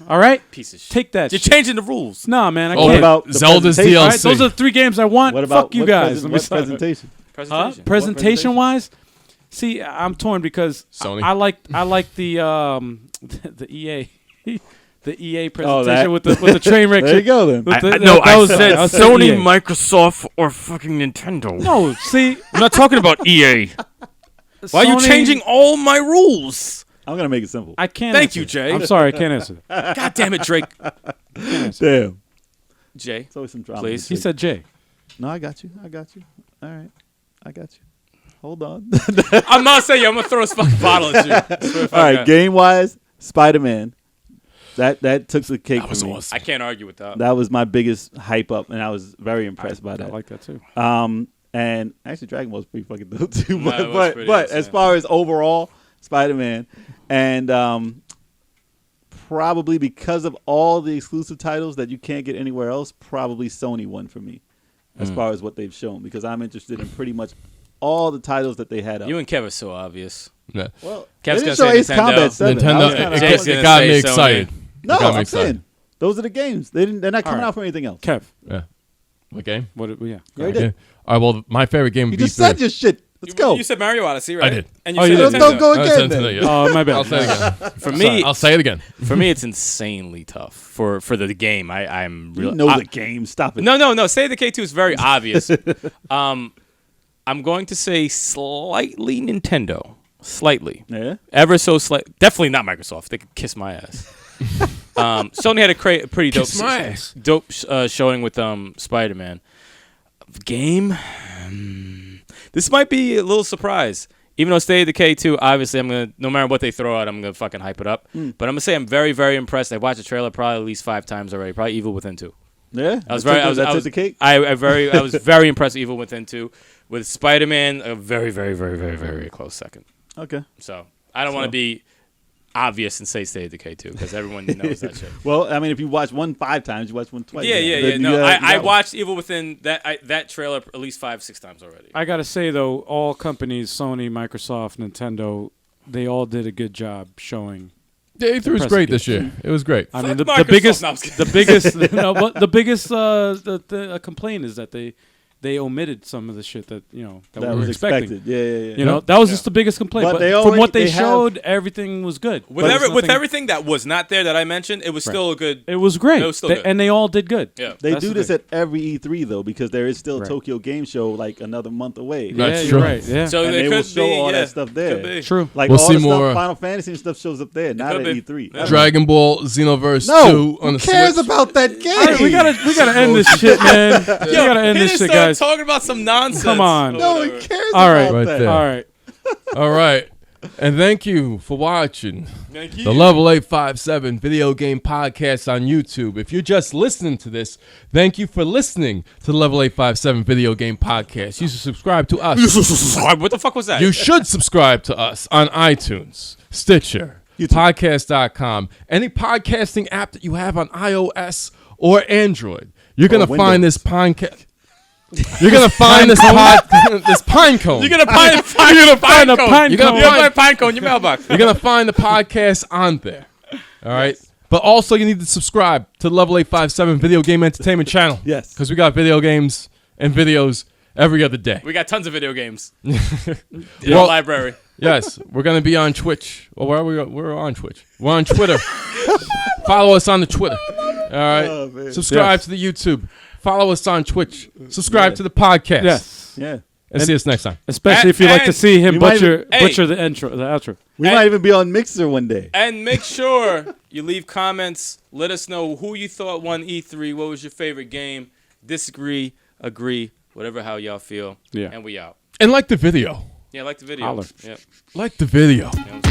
Speaker 1: All right,
Speaker 3: Piece of shit.
Speaker 1: take that.
Speaker 3: You're
Speaker 1: shit.
Speaker 3: changing the rules.
Speaker 1: Nah, man. I
Speaker 2: Oh,
Speaker 1: can't.
Speaker 4: What about the
Speaker 2: Zelda's
Speaker 4: presentation?
Speaker 1: All
Speaker 2: DLC.
Speaker 1: right, those are the 3 games I want.
Speaker 4: What about
Speaker 1: Fuck you
Speaker 4: what
Speaker 1: guys. Let me
Speaker 4: what
Speaker 1: stop.
Speaker 4: presentation?
Speaker 3: Presentation.
Speaker 1: Presentation wise, see, I'm torn because
Speaker 2: Sony.
Speaker 1: I like the the EA the EA
Speaker 4: Oh,
Speaker 1: presentation
Speaker 4: that.
Speaker 1: with the train wreck.
Speaker 4: There you
Speaker 1: shit.
Speaker 4: go then.
Speaker 1: With the-
Speaker 3: No,
Speaker 1: that
Speaker 3: I
Speaker 1: was-
Speaker 3: said
Speaker 1: that was
Speaker 3: Sony,
Speaker 1: EA.
Speaker 3: Microsoft, or fucking Nintendo.
Speaker 1: No, see,
Speaker 3: I'm not talking about EA. Why are you
Speaker 1: Sony-
Speaker 3: changing all my rules?
Speaker 4: I'm gonna make it simple.
Speaker 1: I can't.
Speaker 3: Thank
Speaker 1: answer
Speaker 3: you,
Speaker 1: that.
Speaker 3: Jay.
Speaker 1: I'm sorry, I can't answer. that.
Speaker 3: God damn it, Drake.
Speaker 4: Damn.
Speaker 3: Jay.
Speaker 4: It's always some drama.
Speaker 3: Please.
Speaker 1: He said Jay.
Speaker 4: No, I got you. All right. I got you. Hold on.
Speaker 3: I'm not saying you. I'm going to throw this fucking bottle at you.
Speaker 4: All right, game wise, Spider-Man. That took the cake for me.
Speaker 3: I can't argue with that.
Speaker 4: That was my biggest hype up, and I was very impressed by
Speaker 1: I
Speaker 4: that.
Speaker 1: like that too.
Speaker 4: And actually, Dragon Ball's pretty fucking dope too.
Speaker 3: No, it was pretty
Speaker 4: But
Speaker 3: insane.
Speaker 4: as far as overall, Spider-Man, and probably because of all the exclusive titles that you can't get anywhere else, probably Sony won for me, as far as what they've shown, because I'm interested in pretty much all the titles that they had up.
Speaker 3: You and Kev are so obvious.
Speaker 2: Yeah.
Speaker 4: Well,
Speaker 3: Kev's
Speaker 4: they
Speaker 3: gonna
Speaker 4: didn't show
Speaker 3: say
Speaker 4: Ace
Speaker 3: Nintendo.
Speaker 4: Combat 7. I was
Speaker 2: Nintendo.
Speaker 4: kinda
Speaker 3: Jay's
Speaker 2: It
Speaker 3: gonna
Speaker 2: got
Speaker 3: say
Speaker 2: me
Speaker 3: Sony.
Speaker 2: excited.
Speaker 4: No,
Speaker 2: It got me
Speaker 4: I'm
Speaker 2: excited.
Speaker 4: saying those are the games. They're not coming
Speaker 1: right.
Speaker 4: out for anything else.
Speaker 1: Kev,
Speaker 2: Yeah. What game?
Speaker 1: what? Yeah.
Speaker 4: You already
Speaker 2: Yeah.
Speaker 4: did.
Speaker 2: All right. Well, my favorite game
Speaker 4: You
Speaker 2: would be
Speaker 4: just said your shit. Let's go.
Speaker 3: You said Mario Odyssey, right?
Speaker 2: I did.
Speaker 3: And you
Speaker 1: Oh,
Speaker 3: said
Speaker 1: you did.
Speaker 3: Nintendo.
Speaker 4: Don't go
Speaker 2: I
Speaker 4: again.
Speaker 2: said
Speaker 4: then.
Speaker 2: Nintendo, yeah.
Speaker 1: Oh, my bad.
Speaker 2: I'll say it again.
Speaker 3: For me,
Speaker 2: I'll say it again.
Speaker 3: for me, it's insanely tough for the game. I'm
Speaker 4: You
Speaker 3: really
Speaker 4: know the game. Stop it.
Speaker 3: No. State of Decay 2 is very obvious. I'm going to say slightly Nintendo. Slightly.
Speaker 4: Yeah.
Speaker 3: Ever so slight. Definitely not Microsoft. They could kiss my ass. Sony had a pretty dope,
Speaker 2: Kiss my ass.
Speaker 3: dope showing with Spider-Man. Game? This might be a little surprise. Even though State of Decay 2, obviously, I'm going to, no matter what they throw out, I'm going to fucking hype it up. But I'm going to say I'm very, very impressed. I watched the trailer probably at least 5 times already. Probably Evil Within 2.
Speaker 4: Yeah.
Speaker 3: I was very, I was,
Speaker 4: That
Speaker 3: I
Speaker 4: took
Speaker 3: was,
Speaker 4: the cake.
Speaker 3: I was very impressed with Evil Within 2. With Spider-Man, a very, very, very, very, very close second.
Speaker 4: Okay.
Speaker 3: So I don't want to be. obvious and say State of Decay too, because everyone knows that shit.
Speaker 4: Well, I mean, if you watch one 5 times, you watch one twice.
Speaker 3: Yeah. No, I watched Evil Within that trailer at least 5-6 times already.
Speaker 1: I gotta say though, all companies, Sony, Microsoft, Nintendo, they all did a good job showing.
Speaker 2: Yeah, E3 was great this year. It was great.
Speaker 1: I mean,
Speaker 3: Fuck
Speaker 1: the biggest,
Speaker 3: Microsoft. No,
Speaker 1: the biggest the complaint is that they omitted some of the shit that that we were
Speaker 4: was
Speaker 1: expecting.
Speaker 4: expected. Yeah.
Speaker 1: You know, that was just the biggest complaint.
Speaker 4: But
Speaker 1: But from what they showed, everything was good.
Speaker 3: With everything that was not there that I mentioned, it was still a good.
Speaker 1: It was great.
Speaker 3: It was still good.
Speaker 1: And they all did good.
Speaker 3: Yeah.
Speaker 4: They
Speaker 1: That's
Speaker 4: do
Speaker 1: the
Speaker 4: this
Speaker 1: thing.
Speaker 4: at every E3 though, because there is still
Speaker 1: Right.
Speaker 4: Tokyo Game Show like another month away.
Speaker 2: That's
Speaker 1: yeah,
Speaker 2: true.
Speaker 1: You're right. Yeah.
Speaker 3: So
Speaker 4: And
Speaker 3: they
Speaker 4: they
Speaker 3: could
Speaker 4: will show
Speaker 3: be,
Speaker 4: all
Speaker 3: yeah,
Speaker 4: that stuff there.
Speaker 3: could be.
Speaker 1: True.
Speaker 4: Like
Speaker 2: We'll
Speaker 4: all
Speaker 2: see
Speaker 4: the
Speaker 2: more.
Speaker 4: stuff, Final Fantasy and stuff shows up there, not
Speaker 3: could
Speaker 4: at
Speaker 3: be.
Speaker 4: E3.
Speaker 3: Yeah.
Speaker 2: Dragon Ball Xenoverse 2
Speaker 4: No,
Speaker 2: on
Speaker 4: who
Speaker 2: the
Speaker 4: cares
Speaker 2: Switch.
Speaker 4: about that game?
Speaker 1: All right, we gotta end this shit, man. We gotta end
Speaker 3: He
Speaker 1: this
Speaker 3: just
Speaker 1: shit,
Speaker 3: started
Speaker 1: guys.
Speaker 3: talking about some nonsense.
Speaker 1: Come on.
Speaker 3: or
Speaker 4: No
Speaker 3: whatever.
Speaker 4: one cares
Speaker 1: All right.
Speaker 4: about
Speaker 2: Right
Speaker 4: that.
Speaker 2: there.
Speaker 1: All right.
Speaker 2: All right. And thank you for watching
Speaker 3: Thank you.
Speaker 2: the Level 857 Video Game Podcast on YouTube. If you're just listening to this, thank you for listening to the Level 857 Video Game Podcast. You should subscribe to us.
Speaker 3: What the fuck was that?
Speaker 2: You should subscribe to us on iTunes, Stitcher, podcast.com, any podcasting app that you have on iOS or Android. You're going to
Speaker 4: Windows.
Speaker 2: find this podcast. You're going to find this pine cone.
Speaker 3: You're gonna find a pine
Speaker 1: a
Speaker 3: cone.
Speaker 1: pine
Speaker 3: You're
Speaker 2: cone.
Speaker 3: gonna find a pine cone in your mailbox.
Speaker 2: You're going to find the podcast on there. All right? But also you need to subscribe to the Level 857 Video Game Entertainment channel.
Speaker 4: Yes.
Speaker 2: Because we got video games and videos every other day.
Speaker 3: We got tons of video games in
Speaker 2: Well-
Speaker 3: our library.
Speaker 2: Yes, we're going to be on Twitch. Well, where are we? We're on Twitch. We're on Twitter. Follow us on the Twitter. All right?
Speaker 4: Oh, man.
Speaker 2: Subscribe
Speaker 1: Yes.
Speaker 2: to the YouTube. Follow us on Twitch. Subscribe to the podcast.
Speaker 1: Yes.
Speaker 4: Yeah.
Speaker 2: And see us next time.
Speaker 1: Especially if you like to
Speaker 3: and
Speaker 1: see him
Speaker 4: we might
Speaker 1: butcher the outro.
Speaker 4: We might even be on Mixer one day.
Speaker 3: And make sure you leave comments. Let us know who you thought won E3. What was your favorite game? Disagree, agree, whatever how y'all feel.
Speaker 1: Yeah.
Speaker 3: And we out.
Speaker 2: And like the video.
Speaker 3: Yeah, like the video.
Speaker 1: Holler.
Speaker 3: Yep.
Speaker 2: Like the video.
Speaker 3: Yeah.